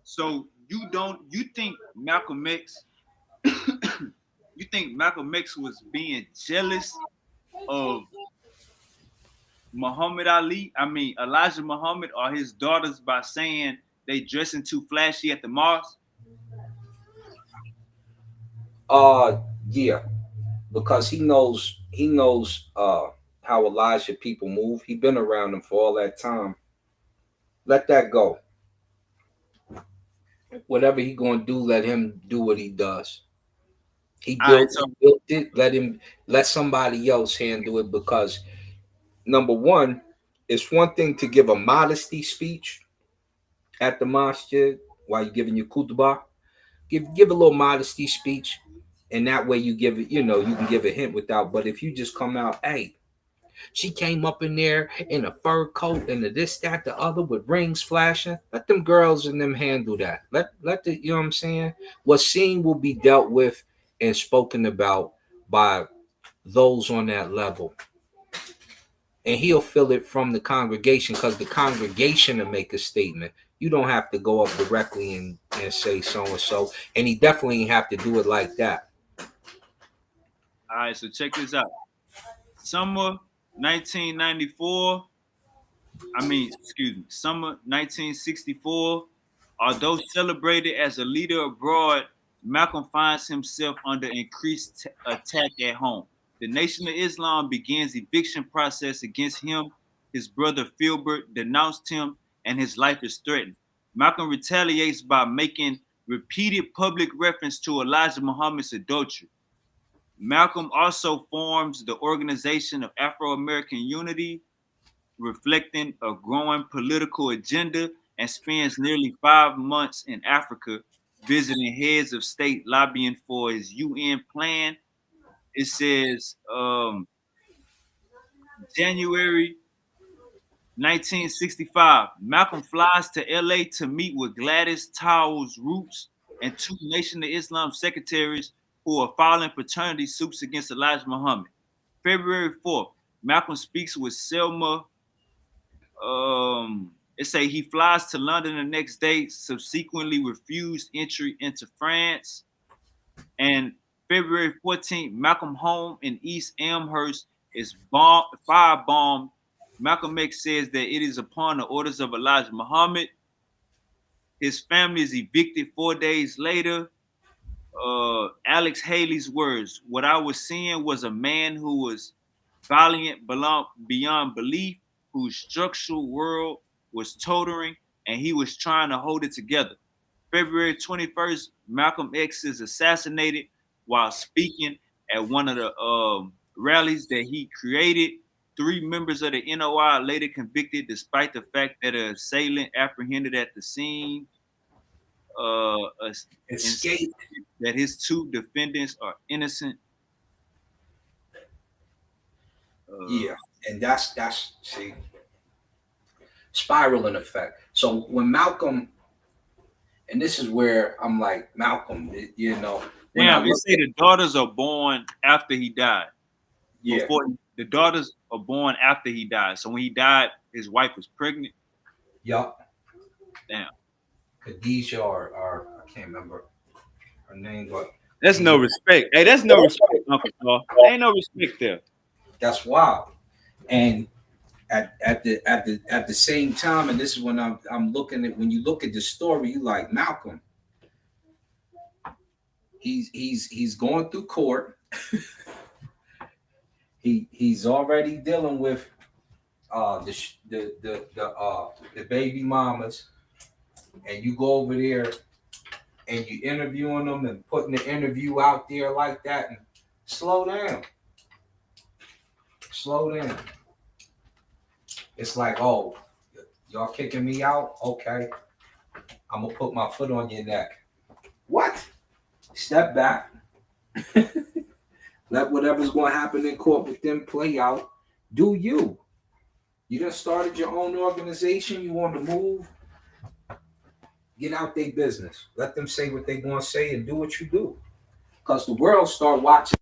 so you think Malcolm X, you think Malcolm X was being jealous of Muhammad Ali? I mean Elijah Muhammad or his daughters by saying they dressing too flashy at the mosque? Yeah, because he knows how Elijah people move. He been around them for all that time. Let that go. Whatever he gonna do, let him do what he does. All right, so He built it. Let somebody else handle it because number one, it's one thing to give a modesty speech at the masjid while you're giving your khutbah. Give a little modesty speech, and that way you give it. You can give a hint without. But if you just come out, hey, she came up in there in a fur coat and the this, that, the other with rings flashing. Let them girls and them handle that. Let the you know what I'm saying? What's seen will be dealt with and spoken about by those on that level. And he'll feel it from the congregation because the congregation will make a statement. You don't have to go up directly and say so and so. And he definitely have to do it like that. all right, so check this out. Summer 1994, excuse me, summer 1964, although celebrated as a leader abroad, Malcolm finds himself under increased attack at home. The Nation of Islam begins eviction process against him. His brother Filbert denounced him, and his life is threatened. Malcolm retaliates by making repeated public reference to Elijah Muhammad's adultery. Malcolm also forms the Organization of Afro American Unity, reflecting a growing political agenda, and spends nearly 5 months in Africa visiting heads of state lobbying for his UN plan. It says January 1965, Malcolm flies to LA to meet with Gladys Towles Roots and two Nation of Islam secretaries who are filing paternity suits against Elijah Muhammad. February 4th, Malcolm speaks with Selma. It say he flies to London the next day, subsequently refused entry into France. And February 14th, Malcolm home in East Elmhurst is firebombed. Malcolm X says that it is upon the orders of Elijah Muhammad. His family is evicted 4 days later. Alex Haley's words: "What I was seeing was a man who was valiant beyond belief, whose structural world was tottering, and he was trying to hold it together." February 21st, Malcolm X is assassinated while speaking at one of the rallies that he created. 3 members of the NOI are later convicted, despite the fact that an assailant apprehended at the scene insisted Escape. that his 2 defendants are innocent. Yeah. And that's see, spiraling effect. So when Malcolm, and this is where I'm like, Malcolm, when I Damn, it look say at the daughters are born after he died. yeah, Before the daughters are born after he died. So when he died, his wife was pregnant. yup, Damn. Khadijah or I can't remember her name, but That's no respect. Hey, that's no respect, Uncle Paul. Ain't no respect there. that's wild. And at the same time, and this is when I'm looking at when you look at the story, you like Malcolm. He's going through court. He's already dealing with the baby mamas, and you go over there and you interviewing them and putting the interview out there like that, and slow down, slow down. It's like, oh, y'all kicking me out? Okay, I'm gonna put my foot on your neck. What? Step back. Let whatever's going to happen in court with them play out. Do you? You done started your own organization. You want to move. Get out their business. Let them say what they going to say and do what you do. Because the world start watching.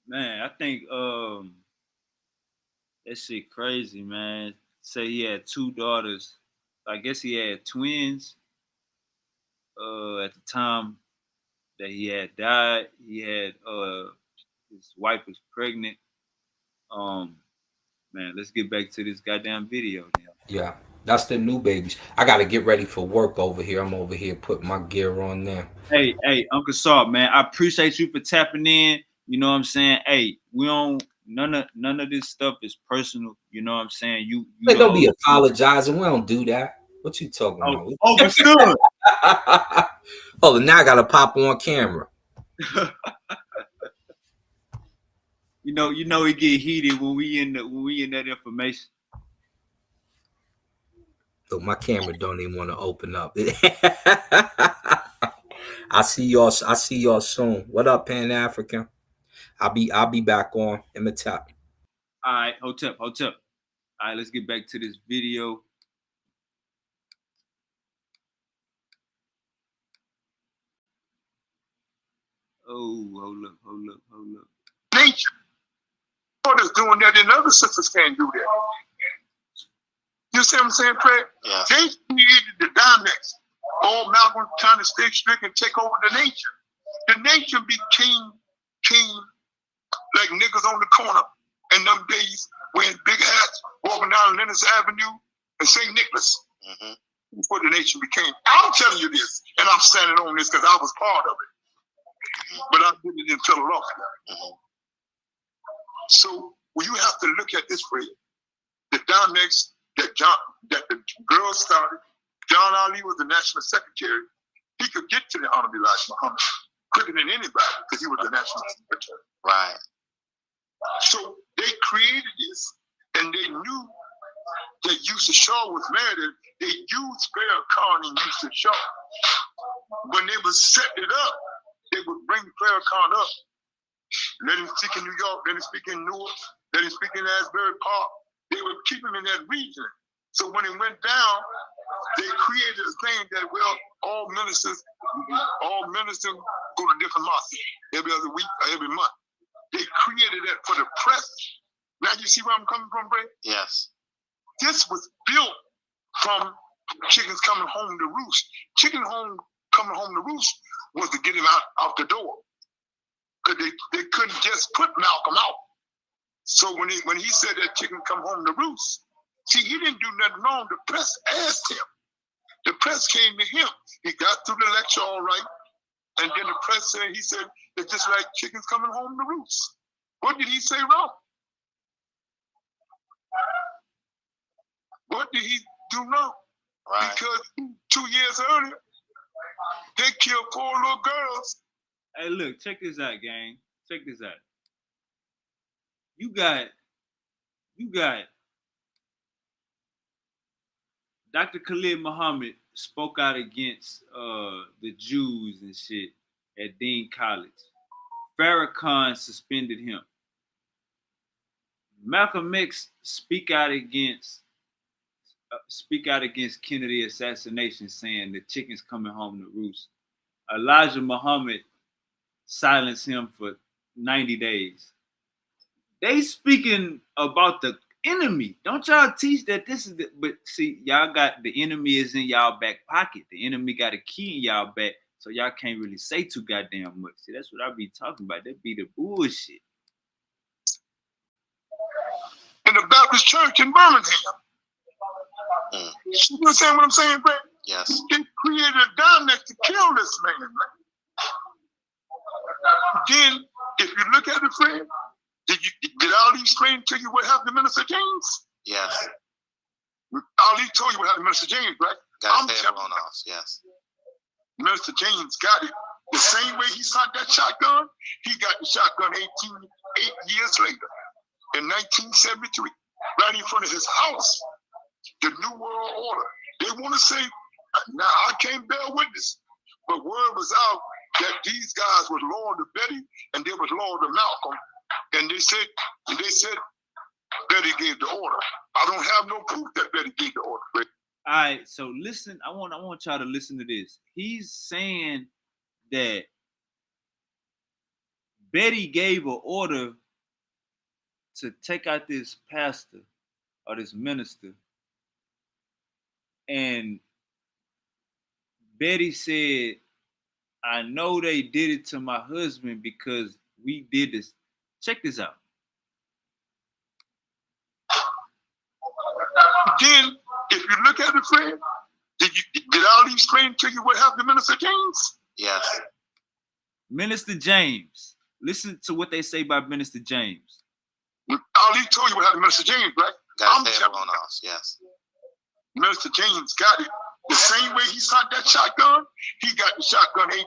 Man, I think that shit crazy, man. Say he had two daughters. I guess he had twins. At the time that he had died, he had his wife was pregnant. Man, let's get back to this goddamn video now. Yeah, that's the new babies. I got to get ready for work over here. I'm over here putting my gear on now. Hey, Uncle Salt, man, I appreciate you for tapping in. You know what I'm saying? Hey, we don't none of this stuff is personal. You know what I'm saying? You Hey, don't be the apologizing. We don't do that. What you talking about? understood. Oh, now I got to pop on camera. You know, it get heated when we in that information. Look, my camera don't even want to open up. I see y'all soon. What up, Pan African? I'll be back on in the top. All right, hotep. All right, let's get back to this video. Oh, hold up. Nature. Brothers doing that, and other sisters can't do that. You see what I'm saying, Fred? Yeah. They created the Dimex. All Malcolm trying to stay strict and take over the nation. The nation became like niggas on the corner in them days wearing big hats, walking down Lennox Avenue and St. Nicholas. Mm-hmm. That's what the nation became. I'm telling you this, and I'm standing on this because I was part of it. But I did it in Philadelphia. Mm-hmm. So when you have to look at this way, the Dimex that the girls started, John Ali was the national secretary. He could get to the Honorable Elijah Muhammad quicker than anybody because he was the national secretary. Right. So they created this, and they knew that Yusuf Shaw was married. They used Farrakhan and Yusuf Shaw. When they would set it up, they would bring Farrakhan up, let him speak in New York, let him speak in Newark, let him speak in Asbury Park. They would keep him in that region. So when it went down, they created a thing that, well, all ministers go to different mosques every other week or every month. They created that for the press. Now you see where I'm coming from, Bray? Yes. This was built from chickens coming home to roost. Coming home to roost was to get him out the door. Because they couldn't just put Malcolm out. So when he said that chicken come home to roost, see, he didn't do nothing wrong. The press asked him. The press came to him. He got through the lecture all right. And then the press said, he said, it's just like chickens coming home to roost. What did he say wrong? What did he do wrong? Right. Because 2 years earlier, they killed 4 little girls. Hey, look, check this out, gang. Check this out. You got Dr. Khalid Muhammad spoke out against the Jews and shit at Dean College. Farrakhan suspended him. Malcolm X speak out against Kennedy assassination, saying the chicken's coming home to roost. Elijah Muhammad silenced him for 90 days. They speaking about the enemy. Don't y'all teach that this is but see, y'all got the enemy is in y'all back pocket. The enemy got a key in y'all back, so y'all can't really say too goddamn much. See, that's what I be talking about. That be the bullshit. In the Baptist church in Birmingham. You understand what I'm saying, Brad? Yes. They created a Dimex to kill this man. Then, if you look at it, Fred, did Ali explain to you what happened to Minister James? Yes. Ali told you what happened to Minister James, right? Got his head blown off, yes. Minister James got it. The same way he shot that shotgun, he got the shotgun 8 years later, in 1973, right in front of his house. The New World Order. They want to say Now I can't bear witness, but word was out that these guys was loyal to Betty and they was loyal to Malcolm, and they said Betty gave the order. I don't have no proof that Betty gave the order. All right, so listen. I want y'all to listen to this. He's saying that Betty gave an order to take out this pastor or this minister, and Betty said, I know they did it to my husband because we did this. Check this out. Then, if you look at it, friend, did Ali explain to you what happened to Minister James? Yes. Minister James. Listen to what they say about Minister James. Ali told you what happened to Minister James, right? Got his head blown off, yes. Minister James got it. The same way he shot that shotgun, he got the shotgun 8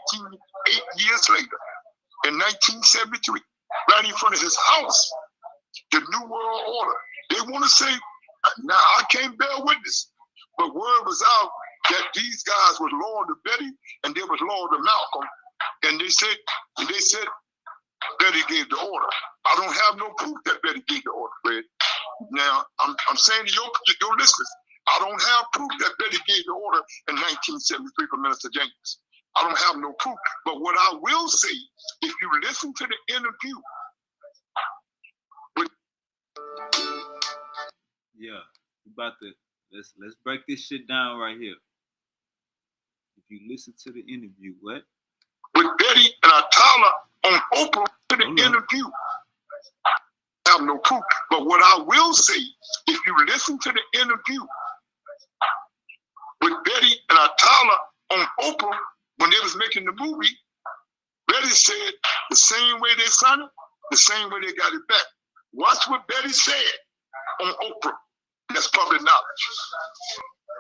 years later, in 1973, right in front of his house. The New World Order. They want to say, now I can't bear witness, but word was out that these guys was loyal to Betty and they was loyal to Malcolm, and they said Betty gave the order. I don't have no proof that Betty gave the order, Fred. Now I'm saying to your listeners, I don't have proof that Betty gave the order in 1973 for Minister James. I don't have no proof. But what I will say, if you listen to the interview. Yeah, about to let's break this shit down right here. If you listen to the interview, what? With Betty and Atala on Oprah to the interview. I have no proof. But what I will say, if you listen to the interview with Betty and Atala on Oprah when they was making the movie, Betty said the same way they signed it, the same way they got it back. Watch what Betty said on Oprah. That's public knowledge.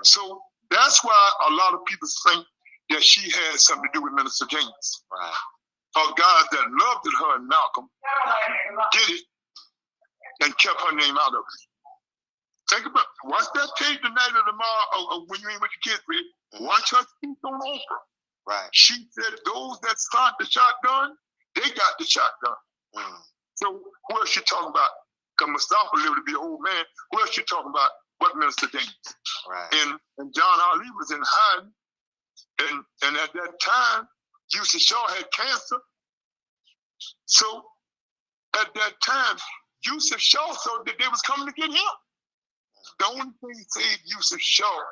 So that's why a lot of people think that she had something to do with Minister James. Right. Or guys that loved her and Malcolm did it and kept her name out of it. Think about it. Watch that tape tonight or tomorrow when you ain't with your kids, Rick. Watch her speak on Oprah. Right. She said those that start the shotgun, they got the shotgun. So who else you talking about? Because Mustafa lived to be an old man. Who else you talking about? What Minister James? Right. And John Ali was in hiding. And at that time, Yusuf Shaw had cancer. So at that time, Yusuf Shaw saw that they was coming to get him. The only thing he saved Yusuf Shaw,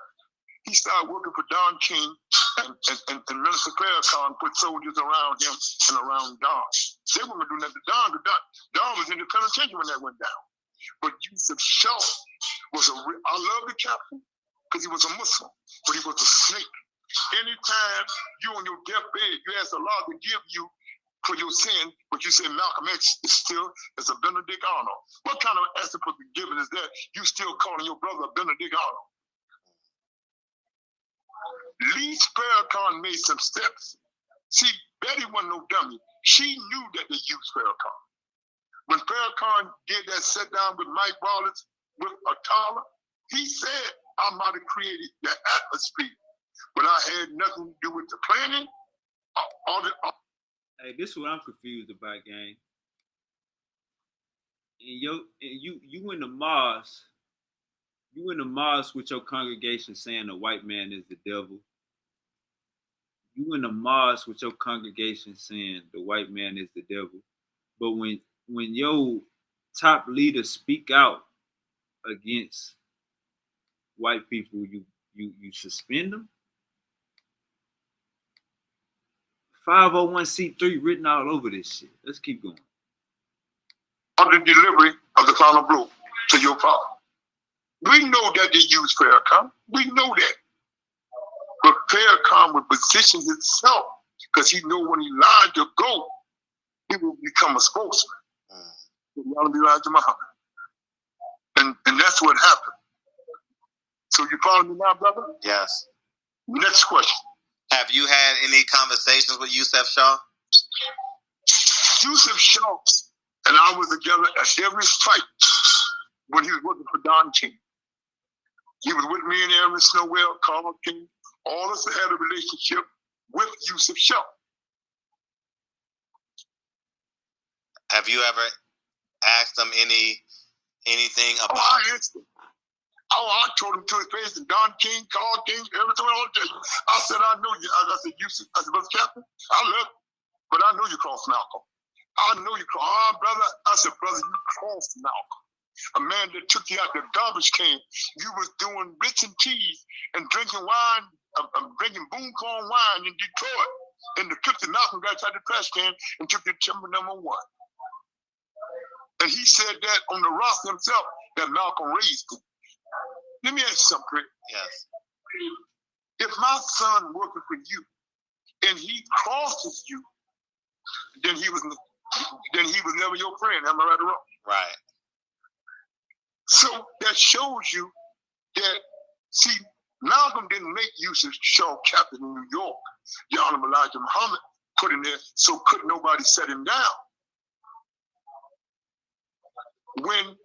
he started working for Don King and Minister Farrakhan put soldiers around him and around Don. They weren't going to do nothing to Don, because Don was in the penitentiary when that went down. But Yusuf Shaw was I love the captain because he was a Muslim, but he was a snake. Anytime you on your deathbed, you ask Allah to give you for your sin, but you say Malcolm X is still as a Benedict Arnold. What kind of answer for forgiveness is that? You still calling your brother Benedict Arnold? Lee Farrakhan made some steps. See, Betty wasn't no dummy. She knew that they used Farrakhan. When Farrakhan did that sit down with Mike Wallace, with Atala, he said, I might have created the atmosphere, but I had nothing to do with the planning. Hey, this is what I'm confused about, gang. And you in the mosque, with your congregation saying the white man is the devil. You in the mosque with your congregation saying the white man is the devil. But when your top leaders speak out against white people, you suspend them. 501c3 written all over this shit. Let's keep going. On the delivery of the final blow to your father. We know that they use Farrakhan. We know that. But Farrakhan would position himself because he knew when he lied to go, he will become a spokesman. He want to be like to Muhammad. And that's what happened. So you follow me now, brother? Yes. Next question. Have you had any conversations with Yusuf Shaw? Yusuf Shaw and I was together at every fight when he was working for Don King. He was with me and Aaron Snowell, Carl King, all of us had a relationship with Yusuf Shaw. Have you ever asked him anything about? Oh, I asked him. Oh, I told him to his face, and Don King, Carl King, everything all day. I said, I know you. I said, Yusuf. I said, Brother Captain, I love you, but I know you crossed Malcolm. I know you crossed. Oh, brother. I said, brother, you crossed Malcolm. A man that took you out the garbage can. You was doing grits and cheese and drinking wine, drinking boom corn wine in Detroit. In the 50, Malcolm got out the trash can and took you to chamber number 1. And he said that on the roster himself, that Malcolm raised him. Let me ask you something, Craig. Yes. If my son working for you and he crosses you, then he was never your friend. Am I right or wrong? Right. So that shows you that, see, Malcolm didn't make Yusuf Shaw captain in New York. The Honorable Elijah Muhammad put him there, so couldn't nobody set him down. When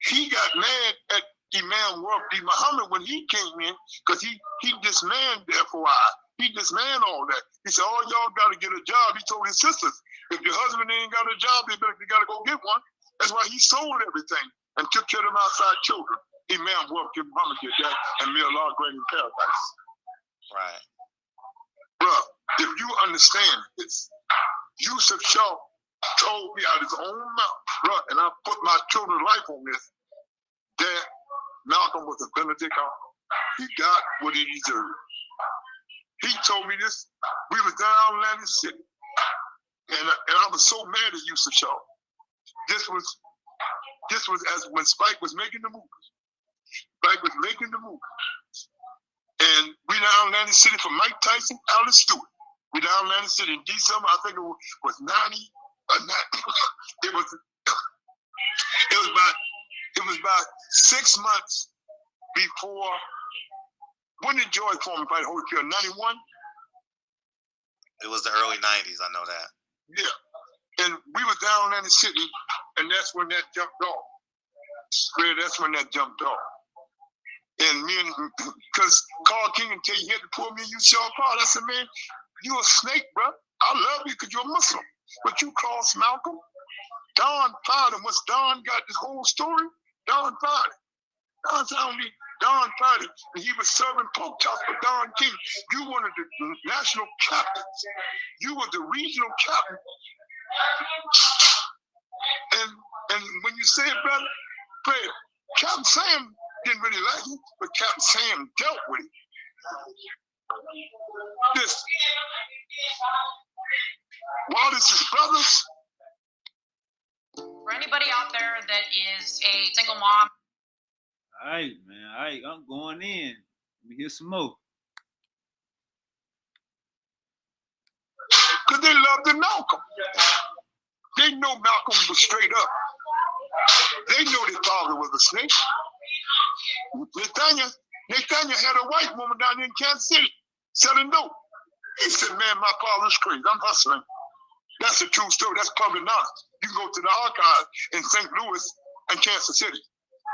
he got mad at Imam Wardi Muhammad when he came in, because he dismanned there for a while. He dismanned all that. He said, oh, y'all got to get a job. He told his sisters, if your husband ain't got a job, they got to go get one. That's why he sold everything and took care of them outside children. Imam Wardi Muhammad did that, and may Allah grant him paradise. Right. Bruh, if you understand this, Yusuf Shaw told me out of his own mouth, bruh, and I put my children's life on this, that Malcolm was a Benedict Arnold. He got what he deserved. He told me this. We was down in Atlantic City, and I was so mad at Yusuf Shaw. This was as when Spike was making the movie. Spike was making the movie, and we down in Atlantic City for Mike Tyson, Alice Stewart. We down in Atlantic City in December. I think it was 90. It was about 6 months before. When did Joy Foreman fight Holyfield? 91? It was the early 90s, I know that. Yeah. And we were down in the city, and that's when that jumped off. That's when that jumped off. And me because Carl King tell you he had to pull me and you show apart. I said, man, you a snake, bro. I love you because you're a Muslim. But you crossed Malcolm. Don fired him. Once Don got this whole story, Don fired him. Don fired him. And he was serving pork chops for Don King. You one of the national captains. You were the regional captain. And when you say it, brother, Captain Sam didn't really like him, but Captain Sam dealt with him. This Wallace's brothers. For anybody out there that is a single mom. All right, man. All right, I'm going in. Let me hear some more. Because they loved Malcolm. They know Malcolm was straight up. They know their father was a snake. Nathaniel had a white woman down there in Kansas City selling dope. He said, man, my father's crazy. I'm hustling. That's a true story. That's public knowledge. You can go to the archive in St. Louis and Kansas City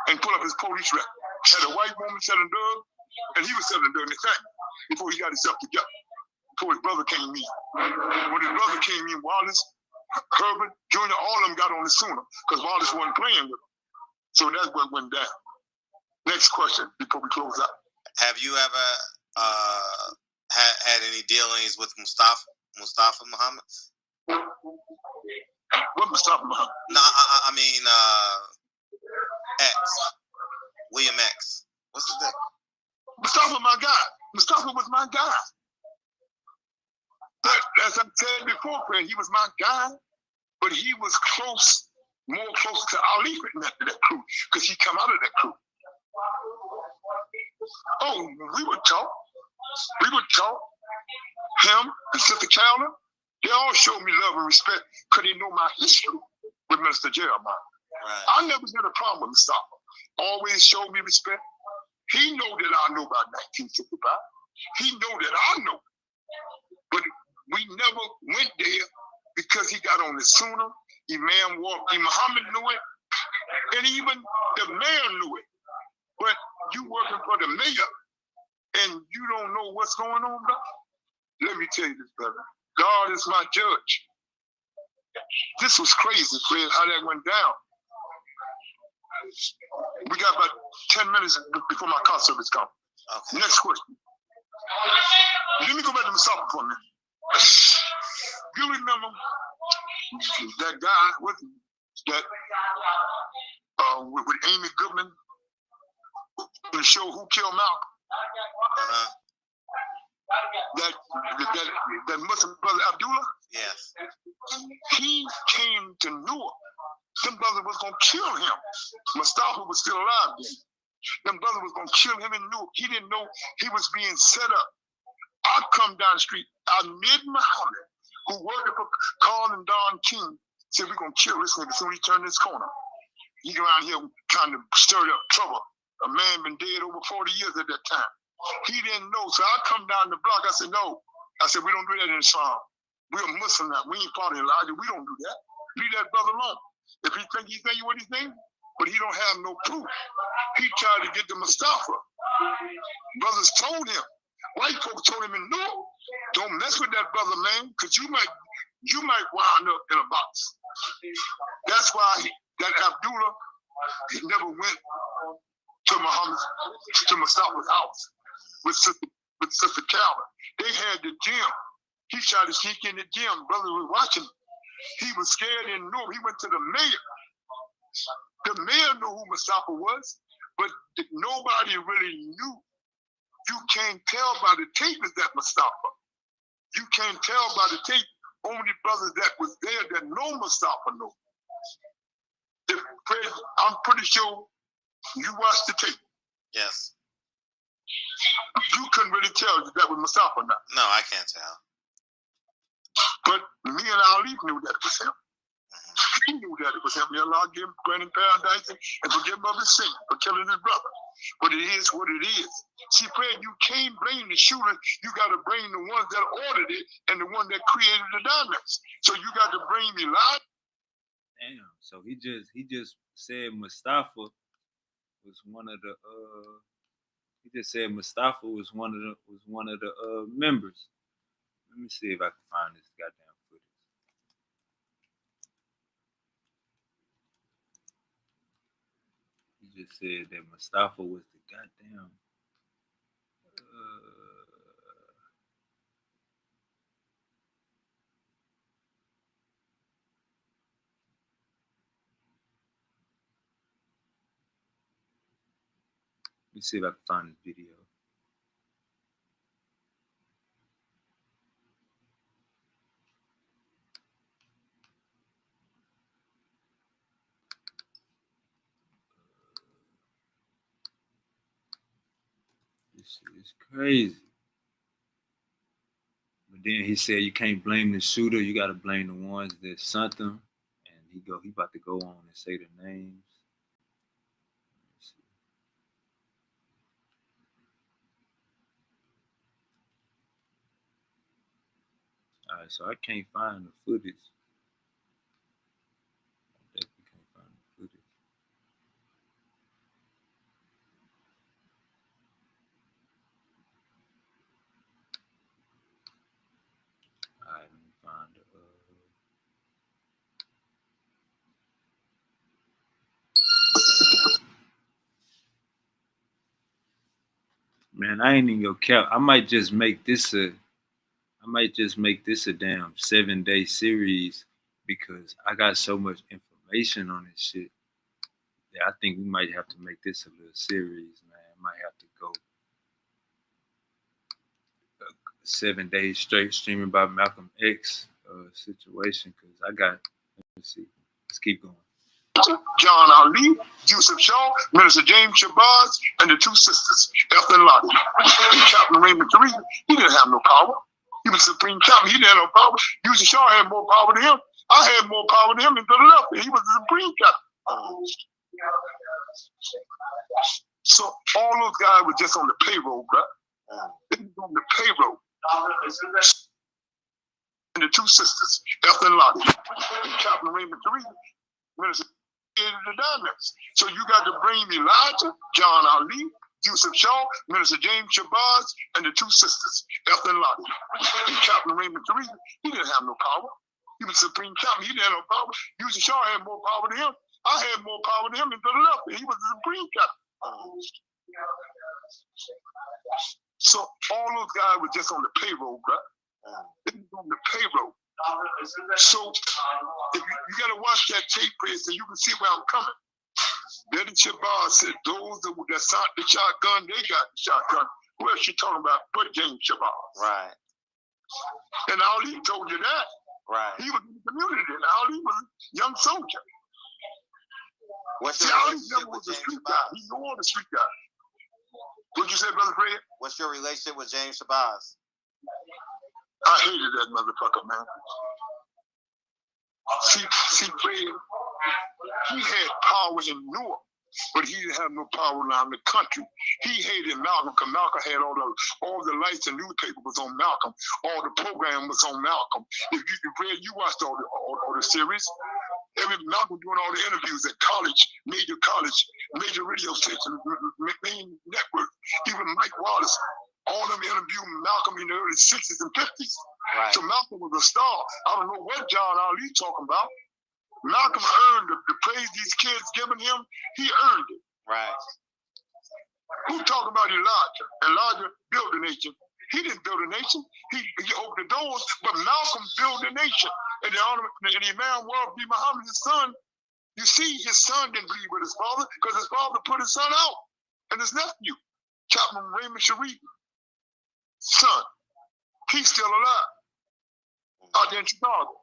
and pull up his police record. Had a white woman selling drugs, and he was selling drugs before he got himself together. Before his brother came in. When his brother came in, Wallace, Herbert, Jr., all of them got on it sooner because Wallace wasn't playing with them. So that's what went down. Next question before we close out. Have you ever had any dealings with Mustafa Muhammad? What Mustafa Muhammad? No, I mean X. William X. What's his name? Mustafa, my guy. Mustafa was my guy. But as I said before, he was my guy, but he was more close to Ali than that crew, because he come out of that crew. Oh, we would talk. Him and Sister Chandler, they all showed me love and respect because they know my history with Minister Jeremiah. Right. I never had a problem with Mustafa. Always showed me respect. He know that I know about 1965. He know that I know. But we never went there because he got on it sooner. Imam Wardi Muhammad knew it. And even the mayor knew it. But you working for the mayor and you don't know what's going on, bro? Let me tell you this, brother. God is my judge. This was crazy, Fred, how that went down. We got about 10 minutes before my car service comes. Okay. Next question. Let me go back to the South for a minute. You remember that guy with Amy Goodman, the show Who Killed Malcolm? That Muslim brother Abdullah? Yes. He came to Newark. Them brother was gonna kill him. Mustafa was still alive then. Them brother was gonna kill him in Newark. He didn't know he was being set up. I come down the street. Ahmed Muhammad, who worked for Carl and Don King, said, we're gonna kill this nigga as soon as he turn this corner. He around here trying to stir up trouble. A man been dead over 40 years at that time. He didn't know. So I come down the block. I said, no. I said, we don't do that in Islam. We're Muslim now. We ain't following Elijah. We don't do that. Leave that brother alone. If he think he's saying what he's saying, but he don't have no proof. He tried to get to Mustafa. Brothers told him. White folks told him in Newark, don't mess with that brother, man, because you might wind up in a box. That's why that Abdullah never went to Mustafa's house with Sister Calvin. They had the gym. He tried to sneak in the gym. Brother was watching. He was scared and knew. He went to the mayor. The mayor knew who Mustafa was, but nobody really knew. You can't tell by the tape is that Mustafa. You can't tell by the tape. Only brothers that was there that know Mustafa know. I'm pretty sure you watched the tape. Yes. You couldn't really tell if that was Mustafa or not. No, I can't tell. But me and Ali knew that it was him. He knew that it was him. May Allah give him granted paradise and forgive him of his sin for killing his brother. But it is what it is. See, Fred, you can't blame the shooter. You got to blame the ones that ordered it and the one that created the diamonds. So you got to blame Elijah. Damn. So he just said Mustafa was one of the he just said Mustafa was one of the members. Let me see if I can find this goddamn footage. He just said that Mustafa was the goddamn let me see if I can find this video. This shit is crazy. But then he said you can't blame the shooter, you gotta blame the ones that sent them. And he about to go on and say the names. Alright, so I can't find the footage. I definitely can't find the footage. Alright, let me find the man, I ain't even gonna cap. I might just make this a damn 7-day series because I got so much information on this shit that I think we might have to make this a little series, man. I might have to go 7 days straight streaming about Malcolm X situation because I got, let's see, let's keep going. John Ali, Yusuf Shaw, Minister James Shabazz, and the two sisters, Ethel and Lottie. Captain Raymond Theresa, he didn't have no power. He was supreme captain. He didn't have no power. Yusuf Shaw had more power than him. I had more power than him in Philadelphia. He was the supreme captain. So all those guys were just on the payroll, bro. They was on the payroll. And the two sisters, Ethel and Lottie. Captain Raymond Theresa, Minister the diamonds. So you got to bring Elijah, John Ali, Yusuf Shaw, Minister James Shabazz, and the two sisters, Ethel and Lottie. And Captain Raymond Theresa, he didn't have no power. He was Supreme Captain, he didn't have no power. Yusuf Shaw had more power than him. I had more power than him in Philadelphia. He was the Supreme Captain. So all those guys were just on the payroll, bro. They was on the payroll. So if you gotta watch that tape, Chris, so you can see where I'm coming. Betty Shabazz said those that shot the shotgun, they got the shotgun. Who else she talking about? But James Shabazz. Right. And Ali told you that. Right. He was in the community then. Ali was a young soldier. What's See, your Ali relationship never with was a James street Shabazz? guy. He knew all the street guys. What'd you say, Brother Fred? What's your relationship with James Shabazz? I hated that motherfucker, man. See, Fred, he had power in Newark, but he didn't have no power around the country. He hated Malcolm because Malcolm had all the lights and newspaper was on Malcolm. All the program was on Malcolm. If you read, you watched all the series. Malcolm doing all the interviews at major radio stations, main network, even Mike Wallace. All of them interviewed Malcolm in the early 60s and 50s. Right. So Malcolm was a star. I don't know what John Ali talking about. Malcolm earned the praise these kids giving him. He earned it. Right. Who talking about Elijah? Elijah built a nation. He didn't build a nation. He opened the doors, but Malcolm built a nation. And the Imam Ward B. Muhammad, his son, you see, his son didn't believe with his father because his father put his son out. And his nephew, Chaplain Raymond Sharif, son, he's still alive out there in Chicago.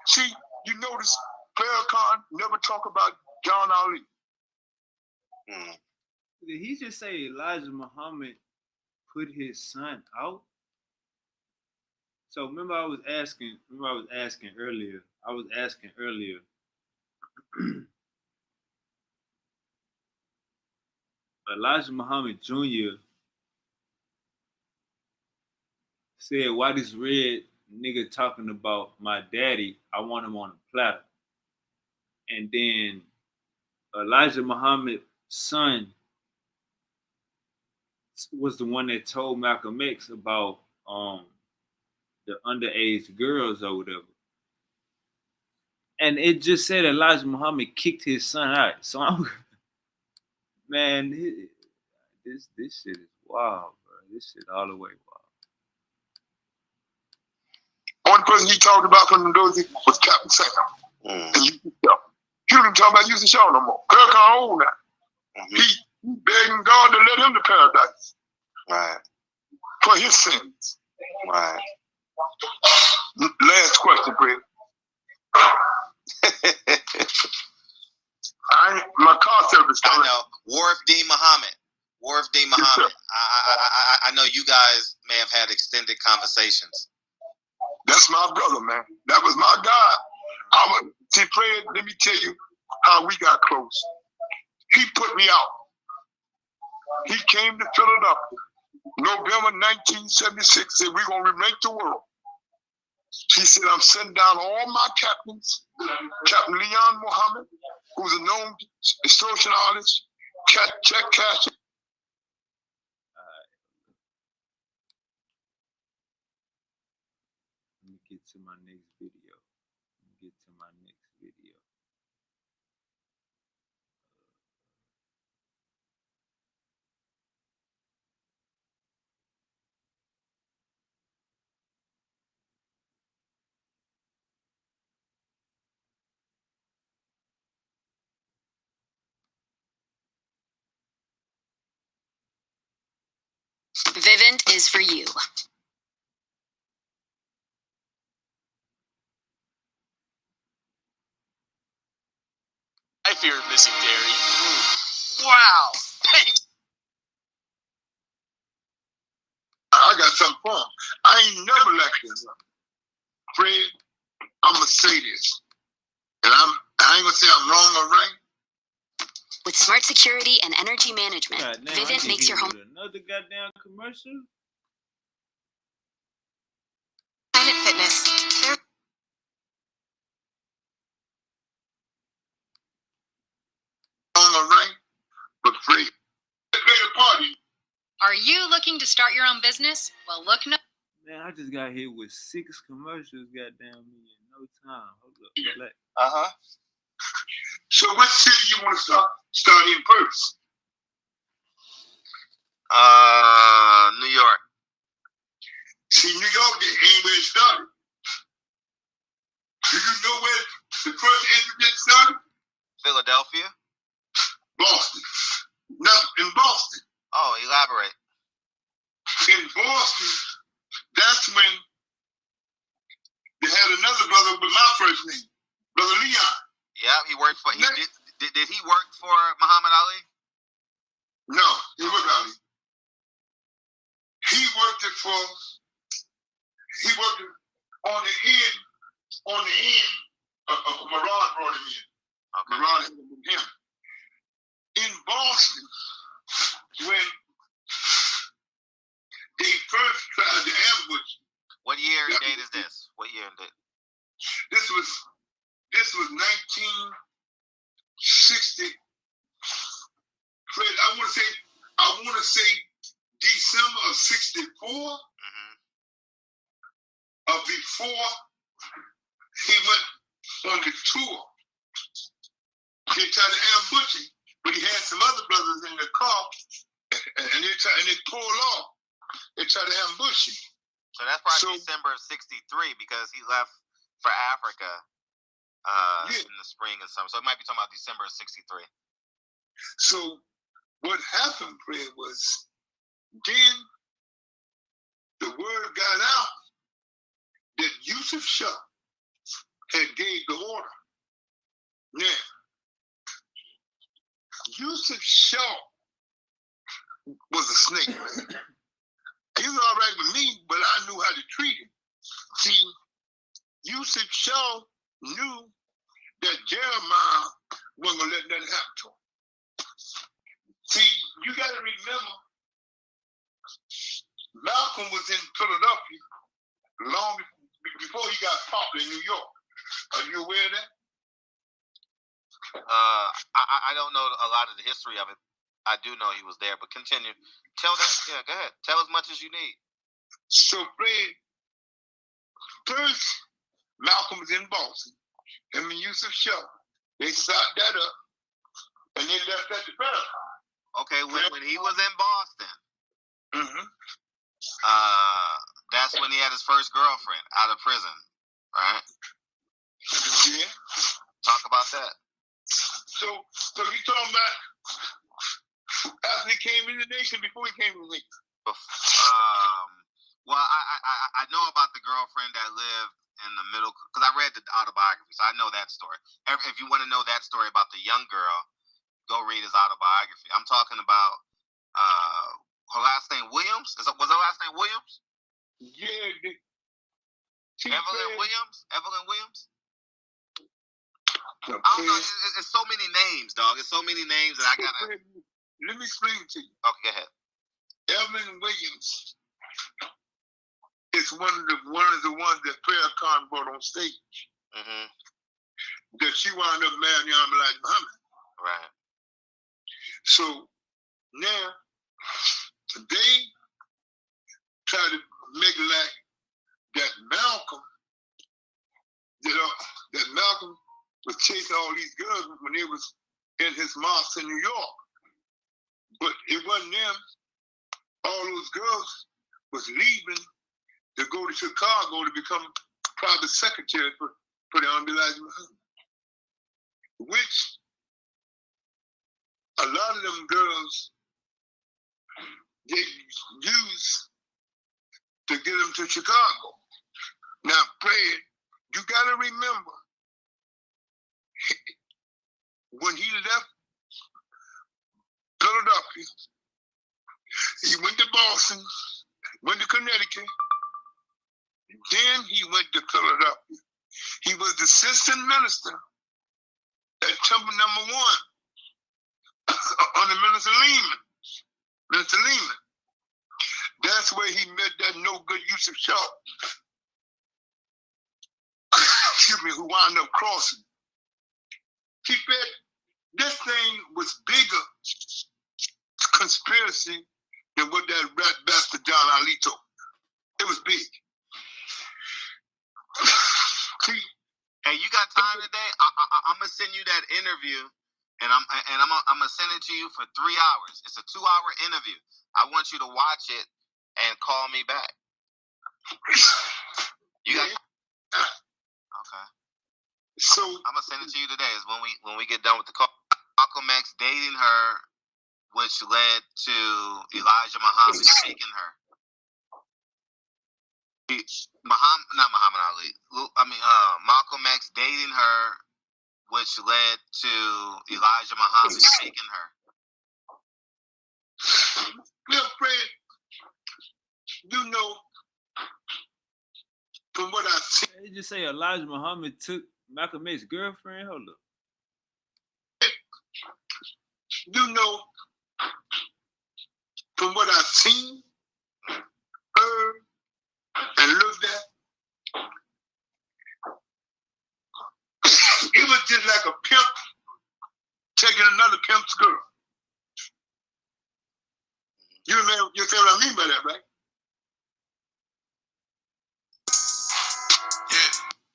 See, you notice Farrakhan never talk about John Ali. Did he just say Elijah Muhammad put his son out? So remember I was asking earlier. Elijah Muhammad Jr. said, why this red nigga talking about my daddy? I want him on a platter. And then Elijah Muhammad's son was the one that told Malcolm X about the underage girls or whatever. And it just said Elijah Muhammad kicked his son out. So man, this shit is wild, bro. This shit all the way wild. One person he talked about from those was Captain Sam. And he didn't talk about using Shaw no more. Farrakhan old now. He begging God to let him to paradise. Right. For his sins. Right. Last question, Brett. My car service. I know. Warif D. Muhammad. I know you guys may have had extended conversations. That's my brother, man. That was my guy. See, Fred, let me tell you how we got close. He put me out. He came to Philadelphia, November 1976, said, we're going to remake the world. He said, I'm sending down all my captains, Captain Leon Muhammad, who's a known sociologist, Jack Cash. Let me get to my next video. Vivint is for you. I fear missing dairy. Wow. I got something for him. I ain't never like this. Fred, I'm going to say this. And I ain't going to say I'm wrong or right. With smart security and energy management, Vivint makes your home. Another goddamn commercial? Planet Fitness. Wrong or right, but Fred, Are you looking to start your own business? Well, look no. Man, I just got hit with 6 commercials, goddamn me, in no time. Hold up, relax. So what city you want to start in first? New York. See, New York ain't where it started. Do you know where the first incident started? Philadelphia. Boston. Not in Boston. Oh, elaborate. In Boston, that's when they had another brother with my first name, Brother Leon. Yeah, he worked for. Did he work for Muhammad Ali? No, he worked Ali. He worked on the end. Maran brought him in. Okay. Maran had him. In Boston, when they first tried to ambush. What year and date is this? What year and date? This was 1960. Fred, I want to say December of '64. Before he went on the tour, they tried to ambush him, but he had some other brothers in the car, and they pulled off. They tried to ambush him. So that's probably December of '63 because he left for Africa in the spring and summer. So it might be talking about December of '63. So what happened, Fred, was then the word got out that Yusuf Shah had gave the order. Now, Yusuf Shah was a snake, man. He was all right with me, but I knew how to treat him. See, Yusuf Shah knew that Jeremiah wasn't going to let nothing happen to him. See, you got to remember, Malcolm was in Philadelphia long before he got popular in New York. Are you aware of that? I don't know a lot of the history of it. I do know he was there, but continue. Tell that. Yeah, go ahead. Tell as much as you need. So, Fred, first, Malcolm was in Boston. Him and Yusuf Shah, they stopped that up, and they left that to verify. Okay, when he was in Boston, that's when he had his first girlfriend out of prison, right? Yeah. Talk about that. So you talking about after he came in the nation, before he came in the nation? Well, I know about the girlfriend that lived in the middle, because I read the autobiography, so I know that story. If you want to know that story about the young girl, go read his autobiography. I'm talking about her last name Williams. Was her last name Williams? Yeah. Evelyn Williams? I don't know. It's so many names, dog. It's so many names that I gotta. Let me explain to you. Okay, go ahead. Evelyn Williams is one of the ones that Farrakhan brought on stage. That she wound up marrying Elijah Muhammad. Right. So now they try to make it like that Malcolm was chasing all these girls when they was in his mosque in New York. But it wasn't them. All those girls was leaving to go to Chicago to become private secretary for the Elijah Muhammad. Which a lot of them girls, they used to get them to Chicago. Now, Fred, you got to remember, when he left Philadelphia, he went to Boston, went to Connecticut, then he went to Philadelphia. He was the assistant minister at Temple No. 1 under Minister Lehman. That's where he met that no good Yusuf Shah, who wound up crossing. He said this thing was bigger conspiracy than what that rat bastard John Ali told. It was big. See, Hey, you got time today? I'm gonna send you that interview, and I'm gonna send it to you for 3 hours. It's a 2-hour interview. I want you to watch it and call me back. You got? Okay. So I'm gonna send it to you today. Is when we get done with the call. Malcolm X dating her, which led to Elijah Muhammad taking her. Not Muhammad Ali. Malcolm X dating her, which led to Elijah Muhammad taking her. Well, Fred, you know, from what I see. Did you just say Elijah Muhammad took Malcolm X's girlfriend? Hold up. You know, from what I've seen, heard, and looked at, it was just like a pimp taking another pimp's girl. You see what I mean by that, right?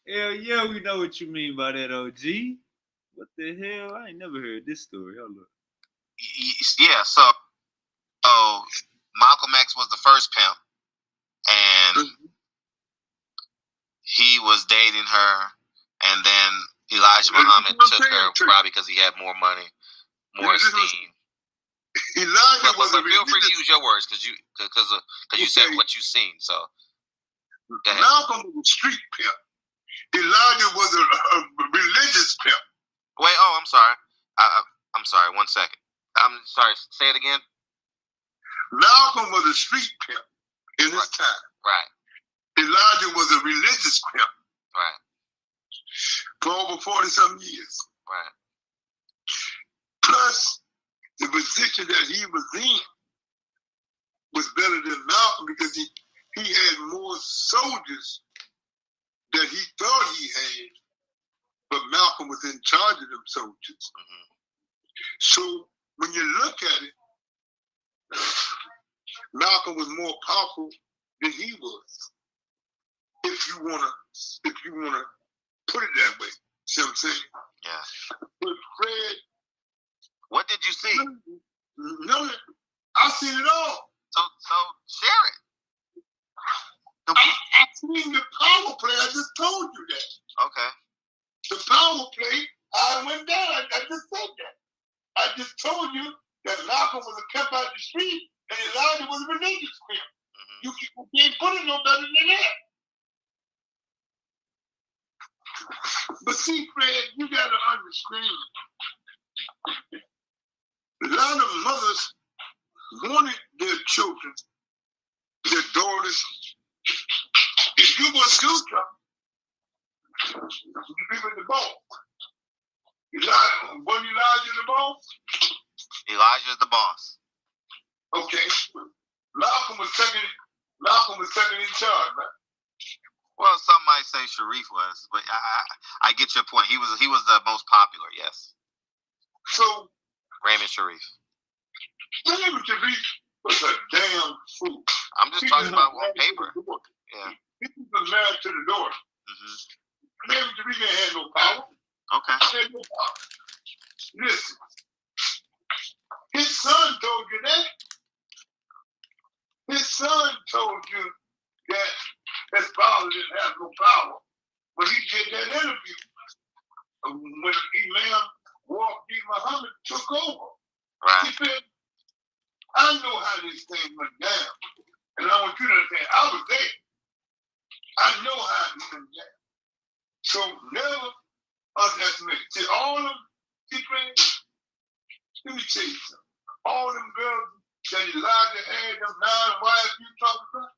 Hell yeah, we know what you mean by that, OG. What the hell? I ain't never heard this story. Hold up. Yeah, so Malcolm X was the first pimp, and he was dating her, and then Elijah Muhammad took her probably because he had more money, more esteem. Elijah was but feel free to use your words because you said what you seen. So Malcolm was a street pimp. Elijah was a religious pimp. Wait, I'm sorry. I'm sorry. 1 second. I'm sorry. Say it again. Malcolm was a street pimp in his time. Right. Elijah was a religious pimp. Right. For over 40-some years. Right. Plus, the position that he was in was better than Malcolm because he had more soldiers that he thought he had, but Malcolm was in charge of them soldiers. Mm-hmm. So when you look at it, Malcolm was more powerful than he was. If you wanna put it that way. See what I'm saying? Yeah. But Fred, what did you see? No, I seen it all. So share it. I seen the power play. I just told you that. Okay. The power play, I went down. I just said that. I just told you that Malcolm was a pimp out the street and Elijah was a religious pimp. Mm-hmm. You can't put it no better than that. But see, Fred, you got to understand. A lot of mothers wanted their children, their daughters. If you was do something, you be with the boss. Wasn't Elijah the boss? Elijah's the boss. Okay. Malcolm was second in charge, right? Well, some might say Sharif was, but I get your point. He was the most popular, yes. So Raymond Sharif. Raymond Sharif was a damn fool. I'm just talking about on paper. Yeah. He was married to the daughter. Mm-hmm. Raymond Sharif ain't had no power. Okay. He had no power. Listen, his son told you that. His son told you that his father didn't have no power. When he did that interview, when Imam Walkie Muhammad took over, right. He said, I know how this thing went down. And I want you to understand, I was there. I know how it went down. So never underestimate. See, all them, let me tell you something. All them girls that Elijah had, them 9 wives you talking about,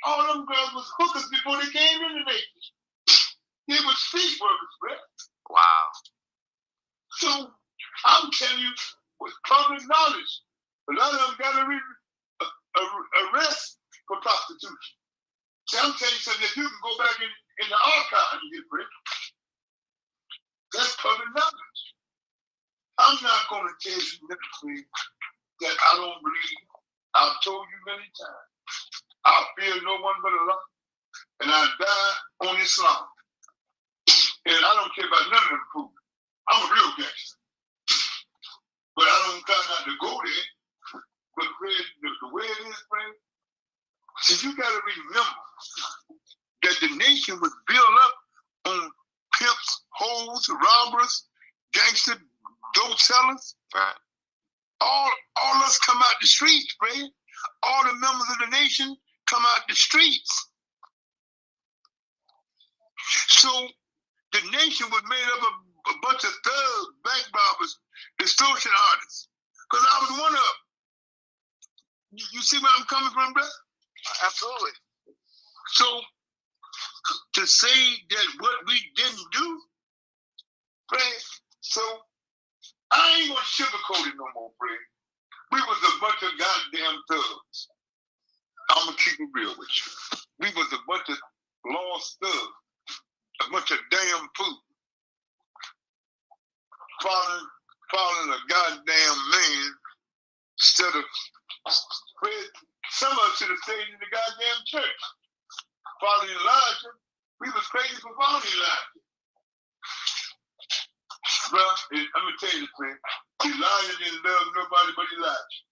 all them girls was hookers before they came in the Navy. They were street workers, man. Wow. So I'm telling you, with public knowledge, a lot of them got arrest for prostitution. See, I'm telling you something that you can go back in the archive and get rid. That's public knowledge. I'm not going to tell you nothing that I don't believe I've told you many times. I fear no one but Allah, and I die on Islam. And I don't care about none of them fools. I'm a real gangster. But I don't try not to go there. But Fred, the way it is, Fred, see, you got to remember that the nation was built up on pimps, hoes, robbers, gangster, dope sellers. Right. All us come out the streets, Fred. All the members of the nation come out the streets. So the nation was made up of a bunch of thugs, bank robbers, extortion artists. Because I was one of them. You see where I'm coming from, brother? Absolutely. So to say that what we didn't do, Fred, so I ain't gonna sugarcoat it no more, Fred. We was a bunch of goddamn thugs. I'm gonna keep it real with you. We was a bunch of lost thugs, a bunch of damn fools, following a goddamn man instead of Fred. Some of us should have stayed in the goddamn church. Following Elijah, we was crazy for following Elijah. Bro, I'm gonna tell you this, man. Elijah didn't love nobody but Elijah.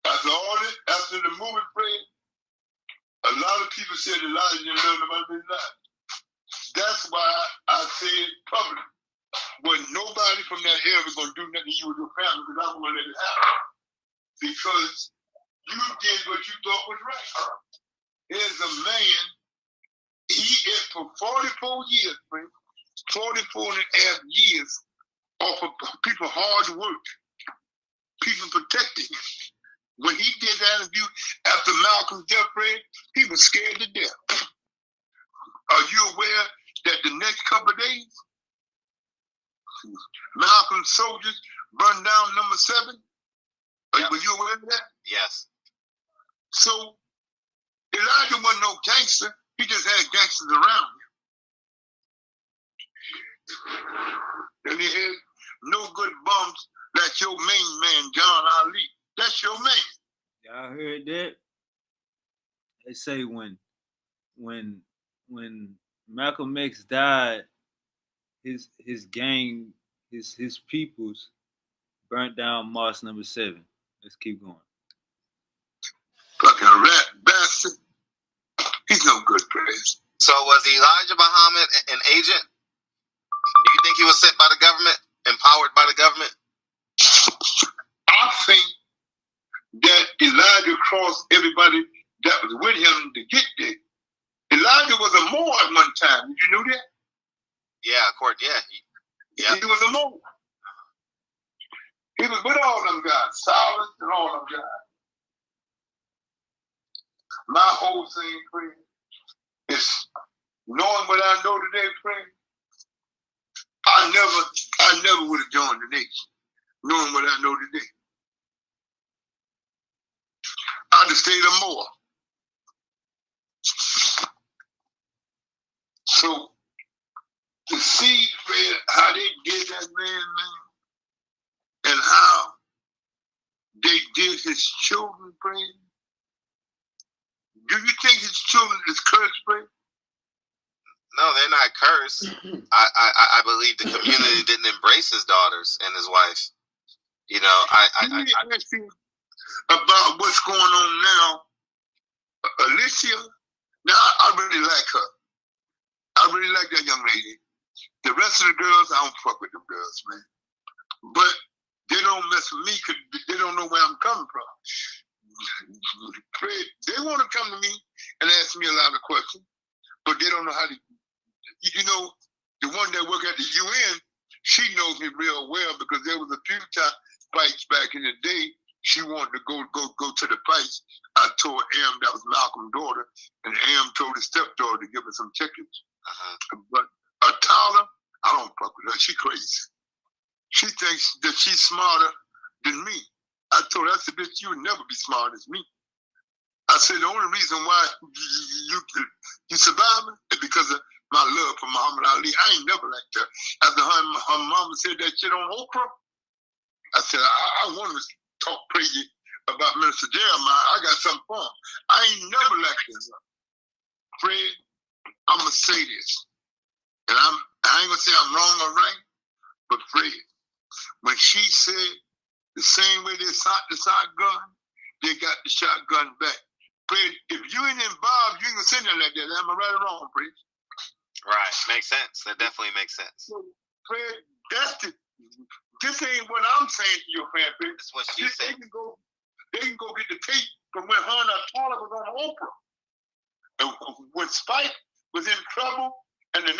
After the movie, Fred, a lot of people said Elijah didn't love nobody but Elijah. That's why I said publicly, when nobody from that area was gonna do nothing to you with your family, because I was gonna let it happen. Because you did what you thought was right. There's a man, he is for 44 years, Fred. 44 and a half years off of people hard work, people protecting him. When he did that interview after Malcolm's death, Fred, he was scared to death. Are you aware that the next couple of days, Malcolm's soldiers burned down number 7? Were you aware of that? Yes. So Elijah wasn't no gangster. He just had gangsters around him. And he had no good bums like your main man, John Ali. That's your man. Y'all heard that? They say when Malcolm X died, his gang, his peoples burnt down Mosque number 7. Let's keep going. Fucking rat bastard. He's no good, Chris. So was Elijah Muhammad an agent? Do you think he was sent by the government, empowered by the government? I think that Elijah crossed everybody that was with him to get there. Elijah was a Moor at one time. Did you know that? Yeah, of course, yeah. He was a Moor. He was with all them guys, Silas and all them guys. My whole thing, friend, is knowing what I know today, friend. I never would have joined the nation, knowing what I know today. I'd have stayed a Moor. So to see, Fred, how they did that man, and how they did his children, Fred. Do you think his children is cursed, Fred? No, they're not cursed. I believe the community didn't embrace his daughters and his wife. You know, I ask you about what's going on now. Alicia, now I really like her. I really like that young lady. The rest of the girls, I don't fuck with them girls, man. But they don't mess with me because they don't know where I'm coming from. They want to come to me and ask me a lot of questions, but they don't know how to. You know, the one that work at the UN, she knows me real well because there was a few fights back in the day. She wanted to go to the fights. I told Am that was Malcolm's daughter, and Am told his stepdaughter to give her some tickets. But Tyler, I don't fuck with her. She crazy. She thinks that she's smarter than me. I told her, I said, bitch, you would never be smart as me. I said, the only reason why you surviving is because of my love for Muhammad Ali. I ain't never liked her. After her mama said that shit on Oprah, I said, I want to talk crazy about Minister Jeremiah, I got something for him. I ain't never liked this. Fred, I'm going to say this. And I ain't going to say I'm wrong or right, but Fred, when she said the same way they shot the shotgun, they got the shotgun back. Fred, if you ain't involved, you ain't going to say nothing like that. Am I right or wrong, Fred? Right. Makes sense. That definitely makes sense. Fred, this ain't what I'm saying to your friend, Fred. That's what she said. They can go get the tape from when her and Tyler was on Oprah. And when Spike was in trouble and the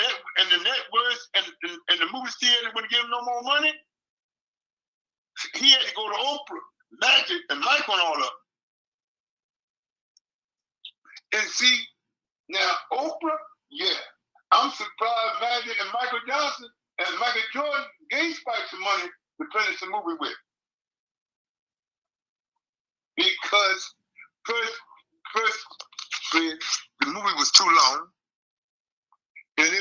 networks and the movie theater wouldn't give him no more money, he had to go to Oprah, Magic, and Mike on all of them. And see, now Oprah, yeah, I'm surprised Magic and Michael Johnson and Michael Jordan gave Spike some money to finish the movie with. Because first, the movie was too long, and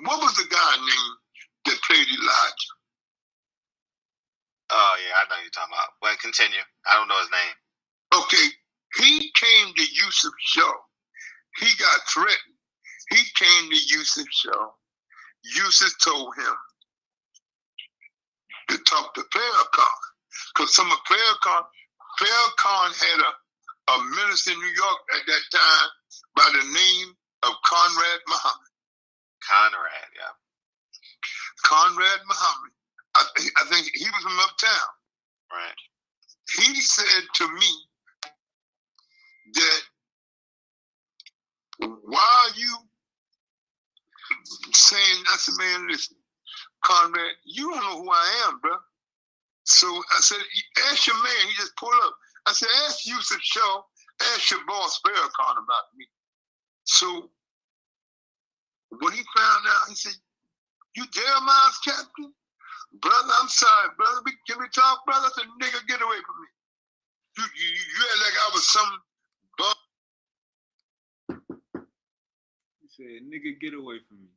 what was the guy named that played Elijah? Oh yeah, I know you're talking about. Well, continue. I don't know his name. Okay, he came to Yusuf's show. He got threatened. He came to Yusuf's show. Yusuf told him to talk to Farrakhan. Because some of Farrakhan had a minister in New York at that time by the name of Conrad Muhammad. Conrad, yeah. Conrad Muhammad. I think he was from uptown. Right. He said to me that, why are you saying, I said, man, listen, Conrad, you don't know who I am, bro. So I said, ask your man. He just pulled up. I said, ask Yusuf Shaw, ask your boss Farrakhan about me. So when he found out, he said, you Jeremiah's captain? Brother, I'm sorry, brother. Can we talk, brother? I said, nigga, get away from me. You act like I was some bum. He said, nigga, get away from me.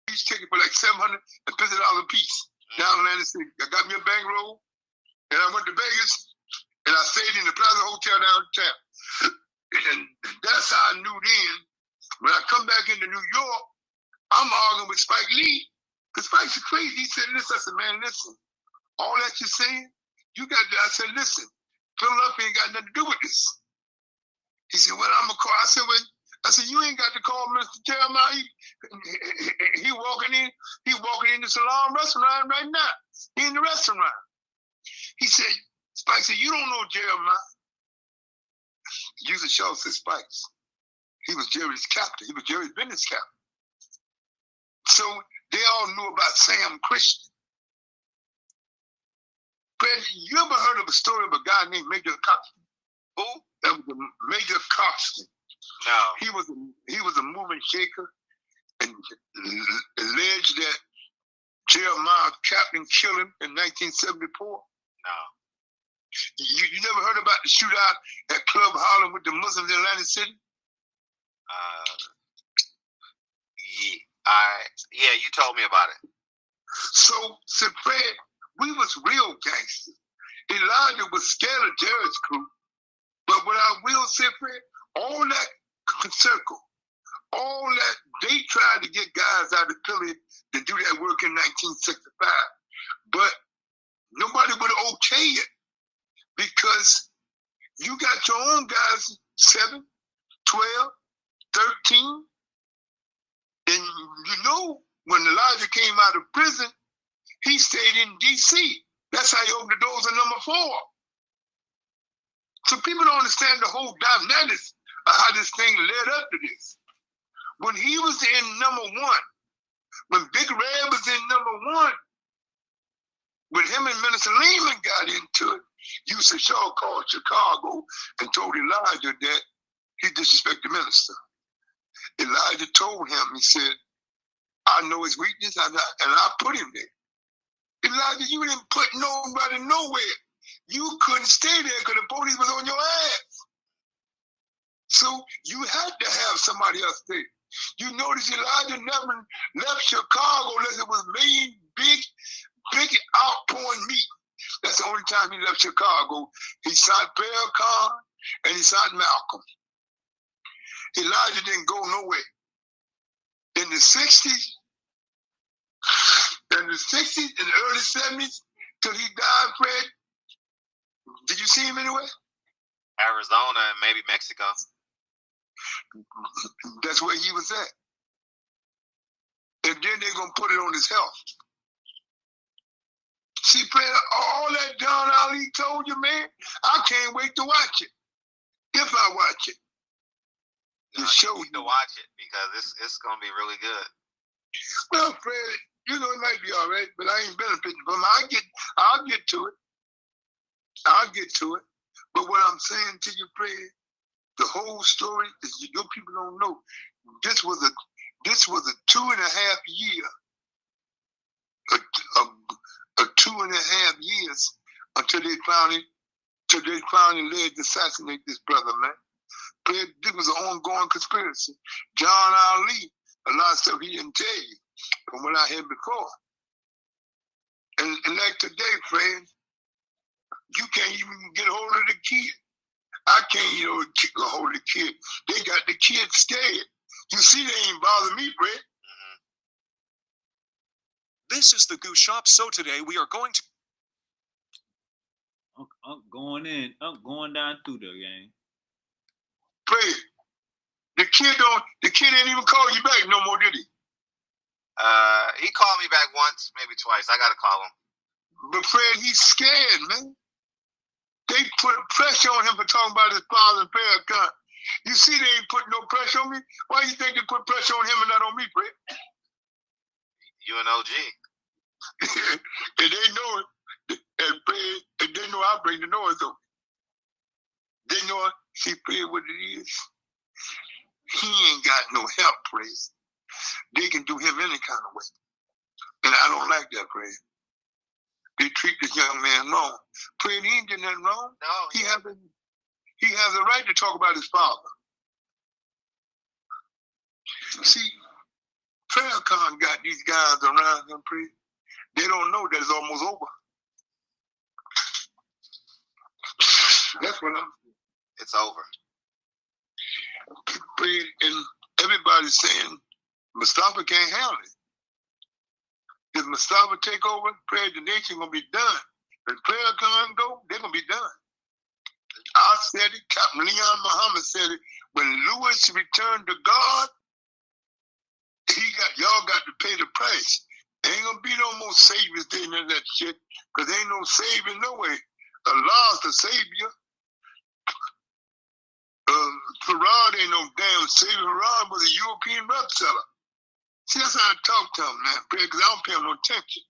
He's taking for like $750 a piece down in Atlantic City. I got me a bankroll, and I went to Vegas, and I stayed in the Plaza Hotel downtown. And that's how I knew then. When I come back into New York, I'm arguing with Spike Lee, because Spike's crazy. He said this. I said, man, listen, all that you're saying, I said, listen, Philadelphia ain't got nothing to do with this. He said, well, I'm going to call. I said, you ain't got to call Mr. Jeremiah. He walking in the Salon restaurant right now. He in the restaurant. He said, Spike said, you don't know Jeremiah. You the show said Spikes. He was Jerry's captain. He was Jerry's business captain. So they all knew about Sam Christian. But you ever heard of a story of a guy named Major Coxton? Who? That was Major Coxton. No. He was a moving shaker and alleged that Jeremiah Captain killed him in 1974. No. You never heard about the shootout at Club Harlem with the Muslims in Atlantic City? Yeah, you told me about it. So, said Fred, we was real gangsters. Elijah was scared of Jared's crew. But what I will say, Fred, all that circle, all that, they tried to get guys out of Philly to do that work in 1965. But nobody would okay it because you got your own guys, 7, 12, 13. And you know, when Elijah came out of prison, he stayed in D.C. That's how he opened the doors of number 4. So people don't understand the whole dynamics of how this thing led up to this. When he was in number 1, when Big Red was in number 1, when him and Minister Lehman got into it, Yusuf Shaw called Chicago and told Elijah that he disrespected the minister. Elijah told him, he said, I know his weakness and I put him there. Elijah, you didn't put nobody nowhere. You couldn't stay there because the police was on your ass. So you had to have somebody else there. You notice Elijah never left Chicago unless it was main big outpouring meet. That's the only time he left Chicago. He signed Farrakhan and he signed Malcolm. Elijah didn't go nowhere. In the 60s, and the early 70s, till he died, Fred, did you see him anywhere? Arizona and maybe Mexico. That's where he was at. And then they're going to put it on his health. See, Fred, all that John Ali told you, man, I can't wait to watch it. If I watch it. You need to watch it because it's going to be really good. Well, Fred, you know, it might be all right, but I ain't benefiting from it. I'll get to it. I'll get to it. But what I'm saying to you, Fred, the whole story is your people don't know. This was a 2.5 year, a 2.5 years until they finally led to assassinate this brother, man. Fred, this was an ongoing conspiracy. John Ali, a lot of stuff he didn't tell you from what I had before. And like today, Fred, you can't even get a hold of the kid. I can't even get a hold of the kid. They got the kid scared. You see, they ain't bother me, Fred. This is the Goose Shop. So today we are going to... going down through the game. Fred, the kid ain't even call you back no more, did he? He called me back once, maybe twice. I got to call him. But Fred, he's scared, man. They put pressure on him for talking about his father and Farrakhan. You see, they ain't putting no pressure on me. Why do you think they put pressure on him and not on me, Fred? You and OG. And they know it. And they know I bring the noise on. They know it. See, Fred, what it is? He ain't got no help, Fred. They can do him any kind of way. And I don't like that, Fred. They treat this young man wrong. Fred, he ain't doing nothing wrong. No. He has a right to talk about his father. See, Farrakhan got these guys around him, Fred. They don't know that it's almost over. That's what I'm saying. It's over. Fred, and everybody's saying Mustafa can't handle it. If Mustafa take over, Fred, the nation gonna be done. If Farrakhan go, they're gonna be done. I said it. Captain Leon Muhammad said it. When Lewis returned to God, y'all got to pay the price. There ain't gonna be no more saviors doing none of that shit, cause there ain't no savior no way. Allah's the savior. Farad ain't no damn savior. Farad was a European rug seller. See, that's how I talk to him, man, because I don't pay him no attention.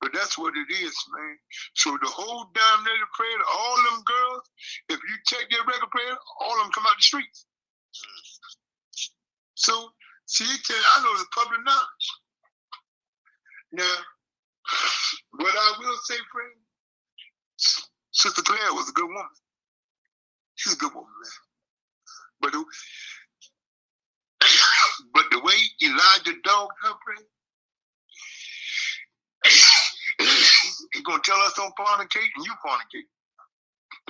But that's what it is, man. So the whole damn little prayer, all them girls, if you check their record prayer, all of them come out the streets. So, see, I know the public knowledge. Now, what I will say, friend, Sister Claire was a good woman. She's a good woman, man. But the way Elijah dogged her, friend, he's gonna tell us don't fornicate and you fornicate.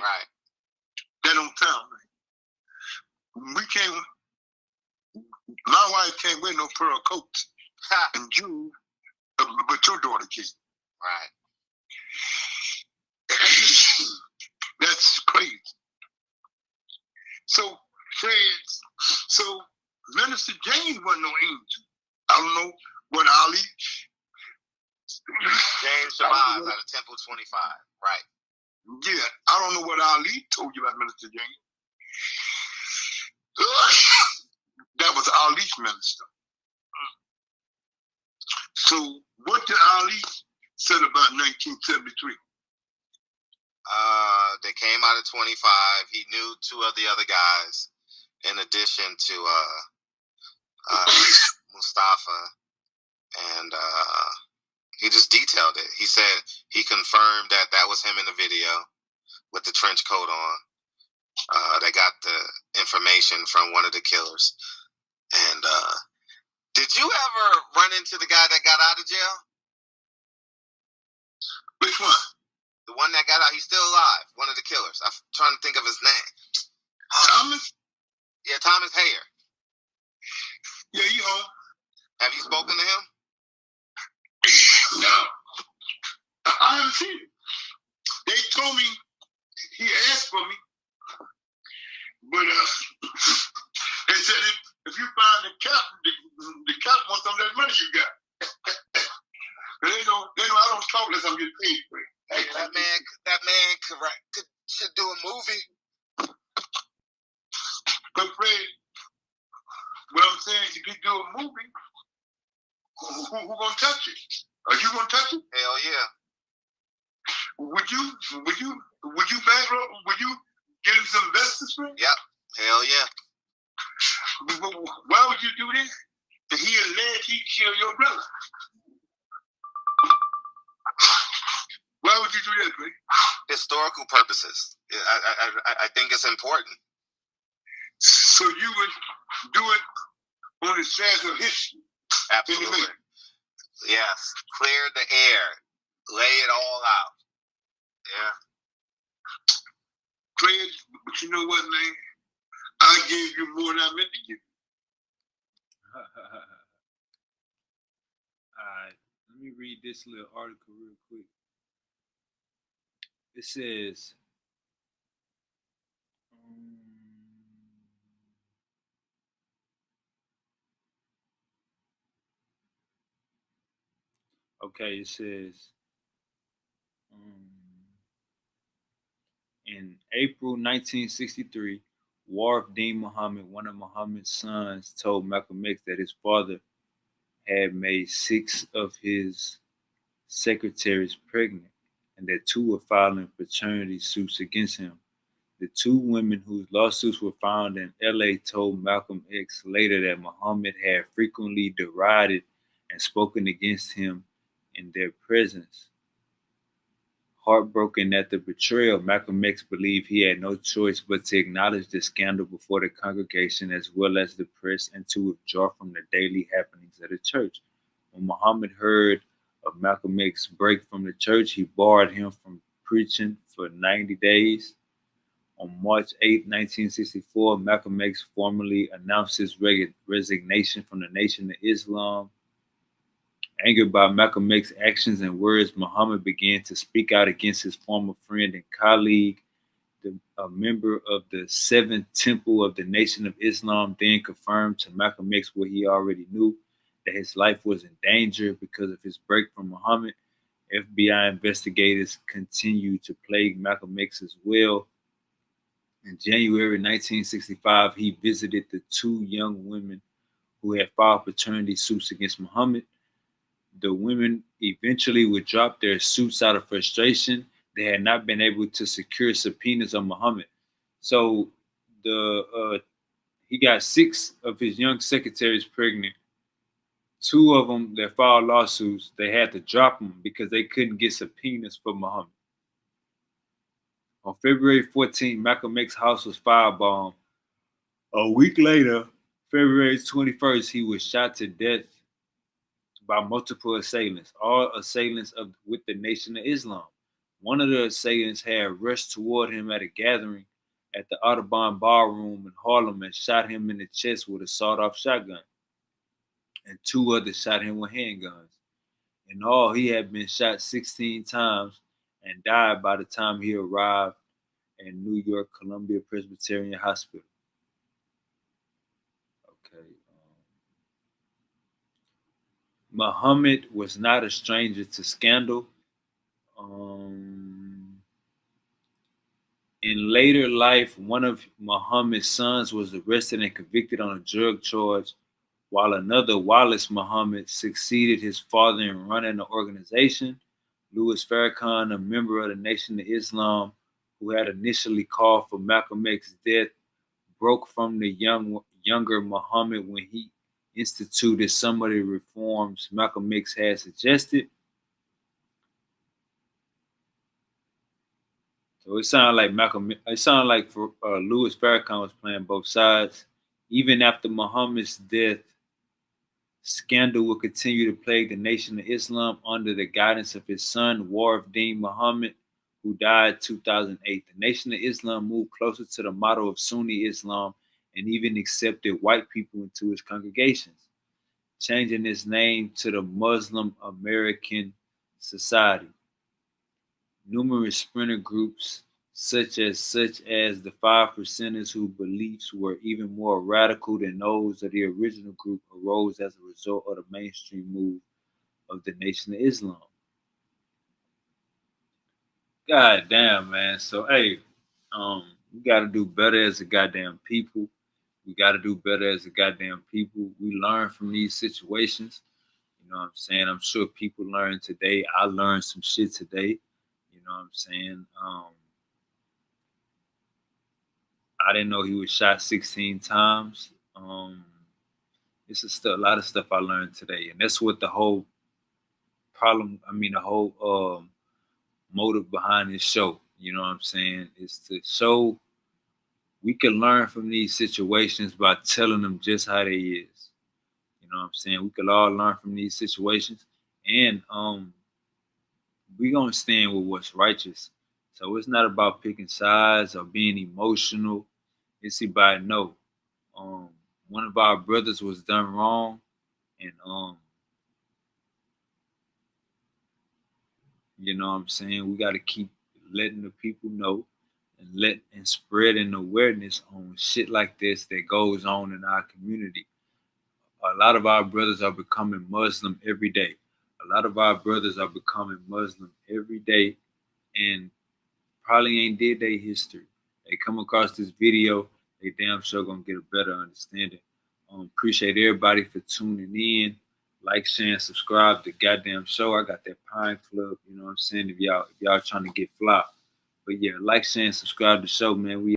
Right. That don't sound right. We can't. My wife can't wear no fur coats and June, but your daughter can. Right. That's crazy. So, friends, Minister James wasn't no angel. I don't know what Ali. James Shabazz out of Temple 25. Right. Yeah, I don't know what Ali told you about Minister James. That was Ali's minister. So, what did Ali say about 1973? They came out of 25. He knew two of the other guys, in addition to Mustafa, and he just detailed it. He said he confirmed that was him in the video with the trench coat on. They got the information from one of the killers. And did you ever run into the guy that got out of jail? Which one? The one that got out. He's still alive. One of the killers. I'm trying to think of his name. Thomas? Yeah, Thomas Hayer. Yeah, you home. Have you spoken to him? No. I haven't seen him. They told me he asked for me, but they said if you find the captain wants some of that money you got. They know I don't talk unless I'm getting paid for it. Hey, that man should do a movie. But Fred, what I'm saying is if you do a movie, who gonna touch it? Are you gonna touch it? Hell yeah. Would you bankroll? Would you get him some investors, Fred? Yep. Hell yeah. Why would you do this? Did he alleged he killed your brother? Why would you do that, Fred? Historical purposes. I think it's important. So you would do it on the strength of history? Absolutely. Yes. Clear the air. Lay it all out. Yeah. Fred, but you know what, man? I gave you more than I meant to give you. All right. Let me read this little article real quick. It says, okay, it says, in April 1963, Warif Deen Muhammad, one of Muhammad's sons, told Malcolm X that his father had made 6 of his secretaries pregnant and that 2 were filing paternity suits against him. The 2 women whose lawsuits were filed in LA told Malcolm X later that Muhammad had frequently derided and spoken against him in their presence. Heartbroken at the betrayal, Malcolm X believed he had no choice but to acknowledge the scandal before the congregation as well as the press and to withdraw from the daily happenings of the church. When Muhammad heard of Malcolm X's break from the church, he barred him from preaching for 90 days. On March 8, 1964, Malcolm X formally announced his resignation from the Nation of Islam Angered by Malcolm X's actions and words, Muhammad began to speak out against his former friend and colleague, a member of the Seventh Temple of the Nation of Islam, then confirmed to Malcolm X what he already knew, that his life was in danger because of his break from Muhammad. FBI investigators continued to plague Malcolm X as well. In January 1965, he visited the two young women who had filed paternity suits against Muhammad. The women eventually would drop their suits out of frustration. They had not been able to secure subpoenas on Muhammad. So he got 6 of his young secretaries pregnant. 2 of them that filed lawsuits, they had to drop them because they couldn't get subpoenas for Muhammad. On February 14th, Malcolm X's house was firebombed. A week later, February 21st, he was shot to death by multiple assailants, all assailants with the Nation of Islam. One of the assailants had rushed toward him at a gathering at the Audubon Ballroom in Harlem and shot him in the chest with a sawed-off shotgun. And 2 others shot him with handguns. In all, he had been shot 16 times and died by the time he arrived at New York Columbia Presbyterian Hospital. Okay. Muhammad was not a stranger to scandal. In later life, one of Muhammad's sons was arrested and convicted on a drug charge, while another, Wallace Muhammad, succeeded his father in running the organization. Louis Farrakhan, a member of the Nation of Islam, who had initially called for Malcolm X's death, broke from the younger Muhammad when he instituted some of the reforms Malcolm X had suggested. So it sounded like Louis Farrakhan was playing both sides. Even after Muhammad's death, scandal would continue to plague the Nation of Islam under the guidance of his son, Warif Muhammad, who died in 2008. The Nation of Islam moved closer to the model of Sunni Islam and even accepted white people into its congregations, changing its name to the Muslim American Society. Numerous splinter groups, such as the 5 Percenters, whose beliefs were even more radical than those of the original group, arose as a result of the mainstream move of the Nation of Islam. God damn, man. So, hey, we got to do better as a goddamn people. We got to do better as a goddamn people. We learn from these situations. You know what I'm saying? I'm sure people learned today. I learned some shit today. You know what I'm saying? I didn't know he was shot 16 times. It's a lot of stuff I learned today. And that's what the whole motive behind this show, you know what I'm saying, is to show we can learn from these situations by telling them just how they is. You know what I'm saying? We could all learn from these situations, and we gonna stand with what's righteous. So it's not about picking sides or being emotional. It's about one of our brothers was done wrong, and you know what I'm saying, we got to keep letting the people know and spreading awareness on shit like this that goes on in our community. A lot of our brothers are becoming Muslim every day. A lot of our brothers are becoming Muslim every day and probably ain't did their history. They come across this video, they damn sure gonna get a better understanding. Appreciate everybody for tuning in. Like, share, and subscribe to the goddamn show. I got that Pine Club, you know what I'm saying? If y'all trying to get fly. But yeah, like, share, and subscribe to the show, man. We